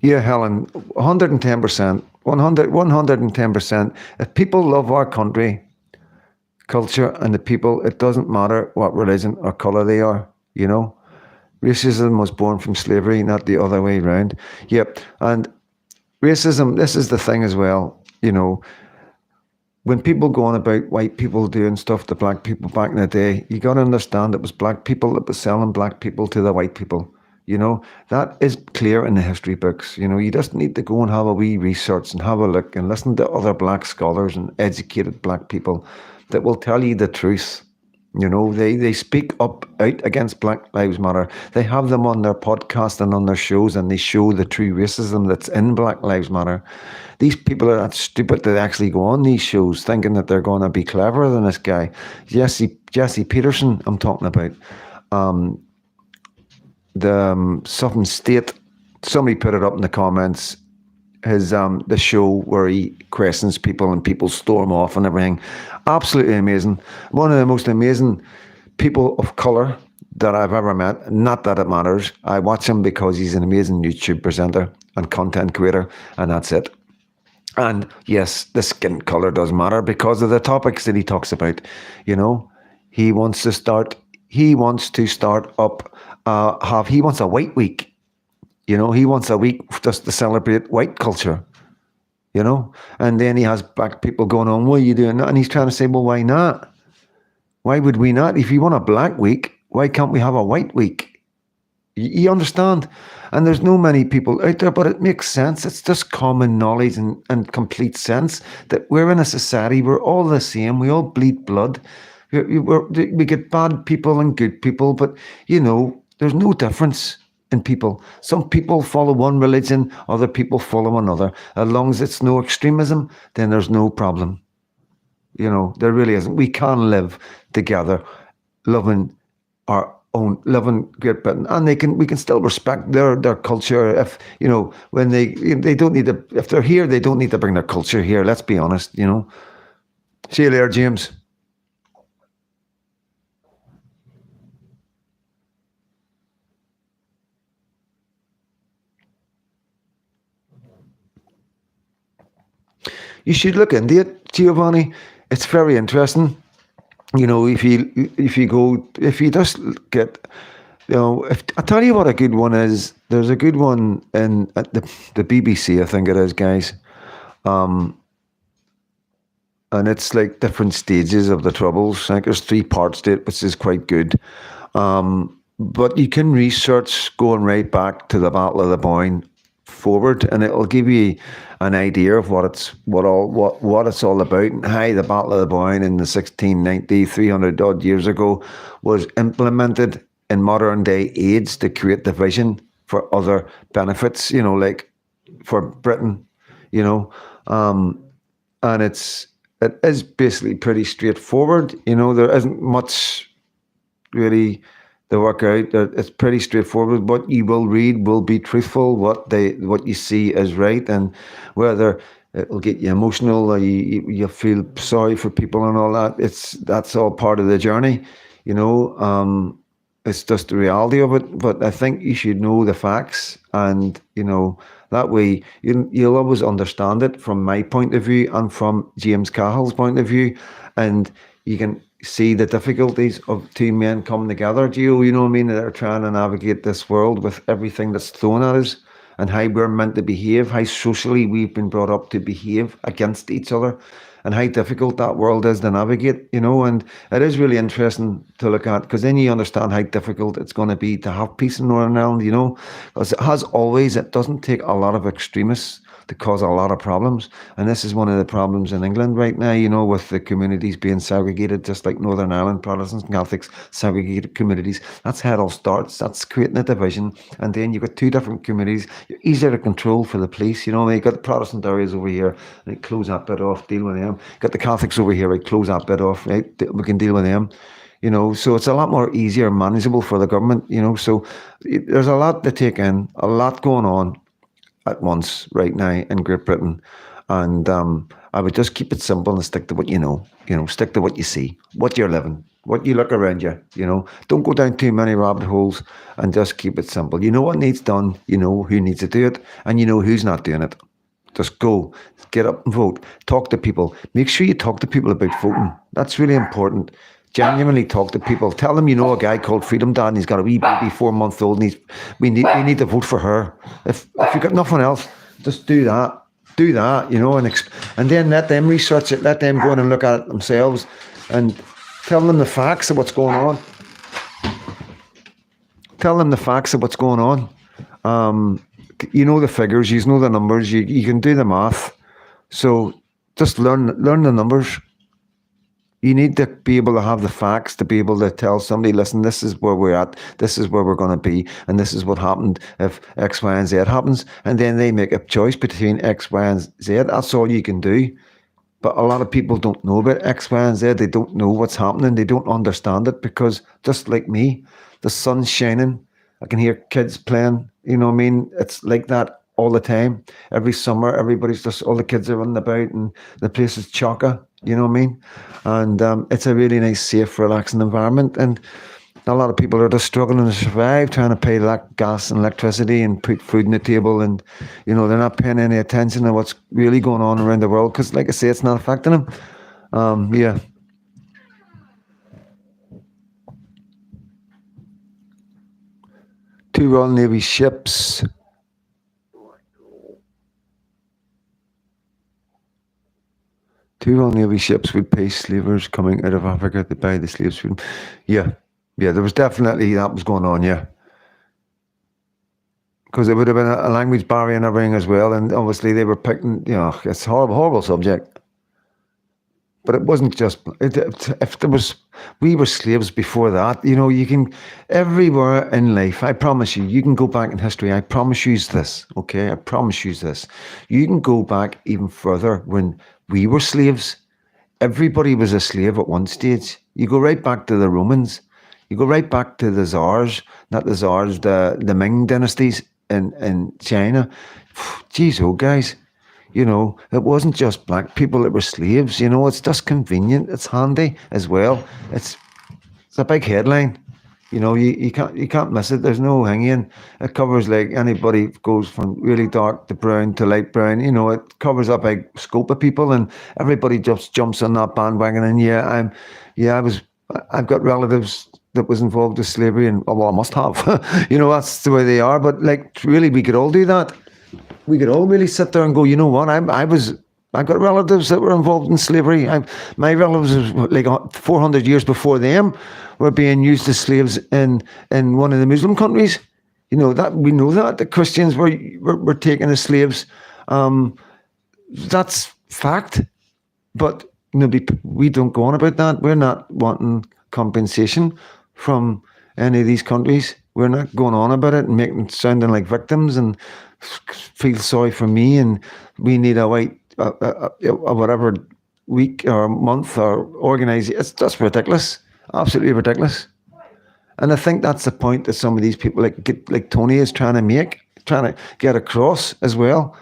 Yeah, Helen, 110%, 110%. If people love our country, culture, and the people, it doesn't matter what religion or colour they are, you know. Racism was born from slavery, not the other way around. Yep, and racism, this is the thing as well, you know, when people go on about white people doing stuff to black people back in the day, you got to understand it was black people that was selling black people to the white people. You know, that is clear in the history books. You know, you just need to go and have a wee research and have a look and listen to other black scholars and educated black people that will tell you the truth. You know, they speak up out against Black Lives Matter. They have them on their podcast and on their shows, and they show the true racism that's in Black Lives Matter. These people are not stupid to actually go on these shows thinking that they're going to be cleverer than this guy. Jesse Peterson, I'm talking about. The Southern State, somebody put it up in the comments, his the show where he questions people and people storm off and everything. Absolutely amazing. One of the most amazing people of colour that I've ever met. Not that it matters. I watch him because he's an amazing YouTube presenter and content creator, and that's it. And yes, the skin colour does matter because of the topics that he talks about. You know, he wants to start up he wants a white week. You know, he wants a week just to celebrate white culture, you know? And then he has black people going on, what are you doing that? And he's trying to say, well, why not? Why would we not? If you want a black week, why can't we have a white week? You understand? And there's no many people out there, but it makes sense. It's just common knowledge and complete sense that we're in a society, we're all the same, we all bleed blood. We get bad people and good people, but, you know, there's no difference in people. Some people follow one religion, other people follow another. As long as it's no extremism, then there's no problem. You know, there really isn't. We can live together, loving Great Britain, and we can still respect their culture. If you know, when they don't need to, if they're here, they don't need to bring their culture here. Let's be honest. You know. See you later, James. You should look into it, Giovanni. It's very interesting. You know, if you just get, you know, if I tell you what a good one is, there's a good one in at the BBC, I think it is, guys, and it's like different stages of the Troubles. I think there's 3 parts to it, which is quite good. But you can research going right back to the Battle of the Boyne forward, and it'll give you an idea of what it's all about and how the Battle of the Boyne in the 1690, 300 odd years ago, was implemented in modern day aids to create division for other benefits, you know, like for Britain, you know, and it is basically pretty straightforward. You know, there isn't much really they work out. It's pretty straightforward. What you will read will be truthful. What you see is right, and whether it'll get you emotional or you feel sorry for people and all that. That's all part of the journey, you know. It's just the reality of it. But I think you should know the facts, and that way you'll always understand it from my point of view and from James Cahill's point of view, and you can see the difficulties of two men coming together, Gio, you know what I mean? They're trying to navigate this world with everything that's thrown at us and how we're meant to behave, how socially we've been brought up to behave against each other, and how difficult that world is to navigate, and it is really interesting to look at, because then you understand how difficult it's going to be to have peace in Northern Ireland, because it has always, it doesn't take a lot of extremists to cause a lot of problems. And this is one of the problems in England right now, with the communities being segregated, just like Northern Ireland, Protestants and Catholics, segregated communities. That's how it all starts. That's creating a division. And then you've got two different communities. You're easier to control for the police. You've got the Protestant areas over here, right? Close that bit off, deal with them. Got the Catholics over here, right? Close that bit off, right? We can deal with them. So it's a lot more easier and manageable for the government, so there's a lot to take in, a lot going on at once right now in Great Britain. And I would just keep it simple and stick to what you know, stick to what you see, what you're living, what you look around you, Don't go down too many rabbit holes, and just keep it simple. You know what needs done, you know who needs to do it, and you know who's not doing it. Just go, get up and vote, talk to people. Make sure you talk to people about voting. That's really important. Genuinely talk to people. Tell them you know a guy called Freedom Dad, and he's got a wee baby 4 months old, and we need to vote for her. If you've got nothing else, just do that. Do that, and then let them research it. Let them go in and look at it themselves, and tell them the facts of what's going on. Tell them the facts of what's going on. You know the figures, you know the numbers, you can do the math. So just learn the numbers. You need to be able to have the facts to be able to tell somebody, listen, this is where we're at, this is where we're going to be, and this is what happened if X, Y, and Z happens. And then they make a choice between X, Y, and Z. That's all you can do. But a lot of people don't know about X, Y, and Z. They don't know what's happening. They don't understand it, because just like me, the sun's shining. I can hear kids playing, It's like that all the time. Every summer, all the kids are running about, and the place is chocker, you know what I mean? And it's a really nice, safe, relaxing environment. And a lot of people are just struggling to survive, trying to pay gas and electricity and put food on the table. And, they're not paying any attention to what's really going on around the world, because, like I say, it's not affecting them. Yeah. Two Royal Navy ships. Two Royal Navy ships would pay slavers coming out of Africa to buy the slaves' food. Yeah, there was definitely, that was going on, yeah. Because there would have been a language barrier and everything as well, and obviously they were picking, it's a horrible subject. But it wasn't just, we were slaves before that. You can, everywhere in life, I promise you can go back in history. I promise you this, okay? I promise you this. You can go back even further when we were slaves. Everybody was a slave at one stage. You go right back to the Romans. You go right back to the Tsars, not the Tsars, the Ming dynasties in China. Jeez, guys. It wasn't just black people that were slaves. It's just convenient. It's handy as well. It's a big headline. You can't miss it. There's no hanging. It covers, like, anybody goes from really dark to brown to light brown. It covers a big scope of people, and everybody just jumps on that bandwagon. And I've got relatives that was involved with slavery, and I must have. That's the way they are. But, like, really, we could all do that. We could all really sit there and go, you know what? I've got relatives that were involved in slavery. My relatives, like 400 years before them, were being used as slaves in one of the Muslim countries. That we know that the Christians were taken as slaves. That's fact. But we don't go on about that. We're not wanting compensation from any of these countries. We're not going on about it and making sounding like victims and feel sorry for me, and we need a whatever week or month or organize. It's just ridiculous, absolutely ridiculous. And I think that's the point that some of these people like Tony is trying to make, trying to get across as well.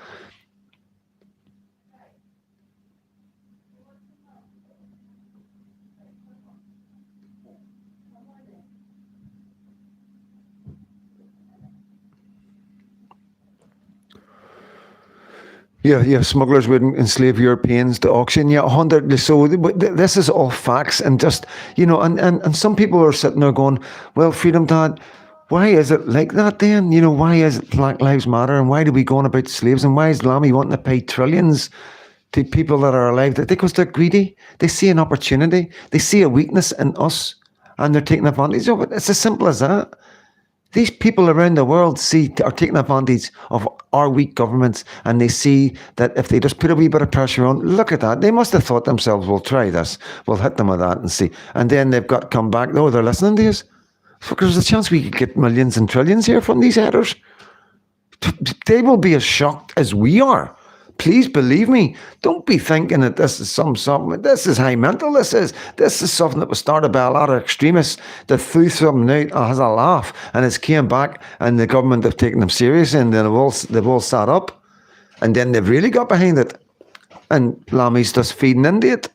Yeah, smugglers wouldn't enslave Europeans to auction. Yeah, 100. So this is all facts, and just, and some people are sitting there going, well, Freedom Dad, why is it like that then? Why is it Black Lives Matter, and why do we go on about slaves, and why is Lammy wanting to pay trillions to people that are alive? Because they're greedy. They see an opportunity. They see a weakness in us, and they're taking advantage of it. It's as simple as that. These people around the world are taking advantage of our weak governments, and they see that if they just put a wee bit of pressure on, look at that. They must have thought themselves, we'll try this, we'll hit them with that and see. And then they've got to come back, oh, they're listening to us. Because there's a chance we could get millions and trillions here from these headers. They will be as shocked as we are. Please believe me. Don't be thinking that this is something. This is high mental. This is something that was started by a lot of extremists that threw something out as a laugh, and it's came back, and the government have taken them serious, and then they've all sat up, and then they've really got behind it. And Lammy's just feeding into it.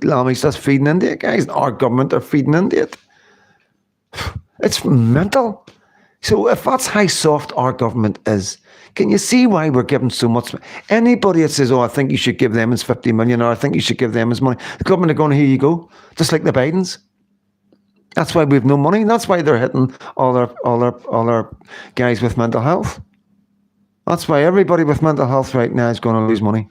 Lammy's just feeding into it, guys. Our government are feeding into it. It's mental. So if that's how soft our government is, can you see why we're giving so much? Anybody that says, oh, I think you should give them his 50 million, or I think you should give them his money, the government are going, here you go, just like the Bidens. That's why we've no money. That's why they're hitting all our guys with mental health. That's why everybody with mental health right now is going to lose money,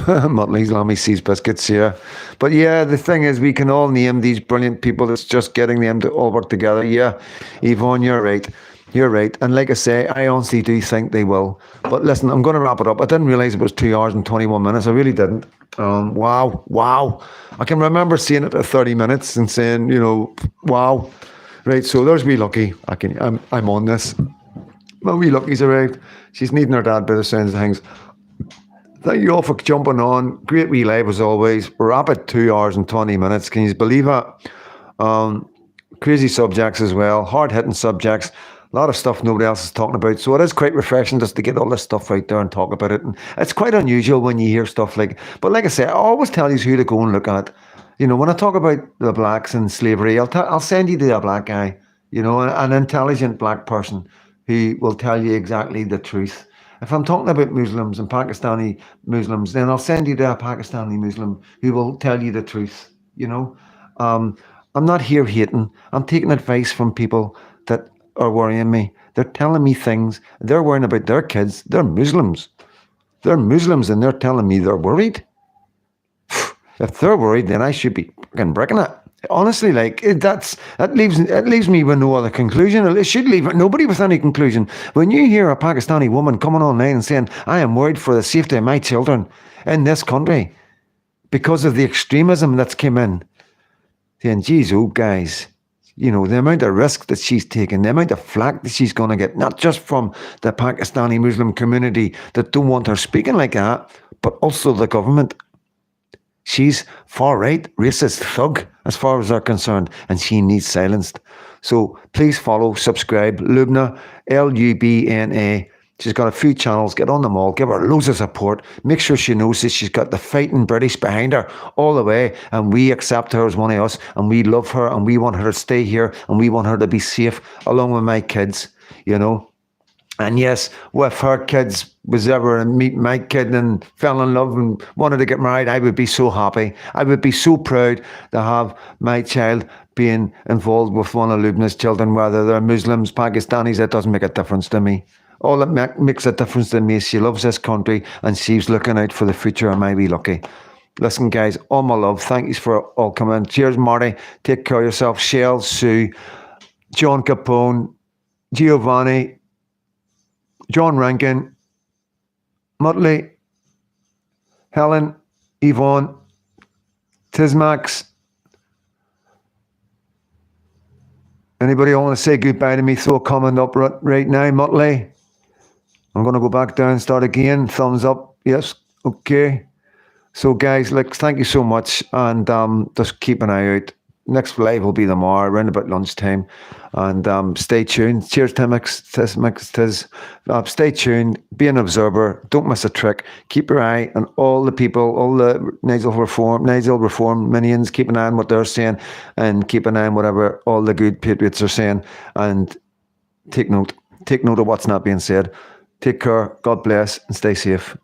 Motley's Lammy sees biscuits, yeah. But yeah, the thing is, we can all name these brilliant people. It's just getting them to all work together. Yeah, Yvonne, you're right. You're right. And like I say, I honestly do think they will. But listen, I'm going to wrap it up. I didn't realize it was 2 hours and 21 minutes. I really didn't. Wow. I can remember seeing it at 30 minutes and saying, wow. Right, so there's wee Lucky. I'm on this. My wee Lucky's arrived. She's needing her dad by the sounds of things. Thank you all for jumping on. Great wee live as always. We're up at 2 hours and 20 minutes. Can you believe it? Crazy subjects as well. Hard-hitting subjects. A lot of stuff nobody else is talking about. So it is quite refreshing just to get all this stuff out there and talk about it. And it's quite unusual when you hear stuff but like I say, I always tell you who to go and look at. When I talk about the blacks and slavery, I'll send you to a black guy, an intelligent black person who will tell you exactly the truth. If I'm talking about Muslims and Pakistani Muslims, then I'll send you to a Pakistani Muslim who will tell you the truth. I'm not here hating. I'm taking advice from people that are worrying me. They're telling me things. They're worrying about their kids. They're Muslims. They're Muslims, and they're telling me they're worried. If they're worried, then I should be fucking breaking it. Honestly, that leaves me with no other conclusion. It should leave nobody with any conclusion. When you hear a Pakistani woman coming online and saying, I am worried for the safety of my children in this country because of the extremism that's come in, then geez, oh guys, the amount of risk that she's taking, the amount of flack that she's going to get, not just from the Pakistani Muslim community that don't want her speaking like that, but also the government. She's far-right, racist thug, as far as they're concerned, and she needs silenced. So please follow, subscribe, Lubna, Lubna. She's got a few channels. Get on them all. Give her loads of support. Make sure she knows that she's got the fighting British behind her all the way, and we accept her as one of us, and we love her, and we want her to stay here, and we want her to be safe, along with my kids, And yes, if her kids was ever to meet my kid and fell in love and wanted to get married, I would be so happy. I would be so proud to have my child being involved with one of Lubna's children, whether they're Muslims, Pakistanis, it doesn't make a difference to me. All that makes a difference to me is she loves this country and she's looking out for the future of my wee Lucky. Listen, guys, all my love. Thank you for all coming. Cheers, Marty. Take care of yourself. Shell, Sue, John Capone, Giovanni, John Rankin, Muttley, Helen, Yvonne, Tismax. Anybody want to say goodbye to me? Throw a comment up right now, Muttley. I'm going to go back down, start again. Thumbs up. Yes. Okay. So, guys, like, thank you so much, and just keep an eye out. Next live will be tomorrow around about lunchtime, and stay tuned. Cheers, Timmix. Stay tuned. Be an observer. Don't miss a trick. Keep your eye on all the people, all the Nigel Reform minions. Keep an eye on what they're saying, and keep an eye on whatever all the good patriots are saying, and take note. Take note of what's not being said. Take care. God bless, and stay safe.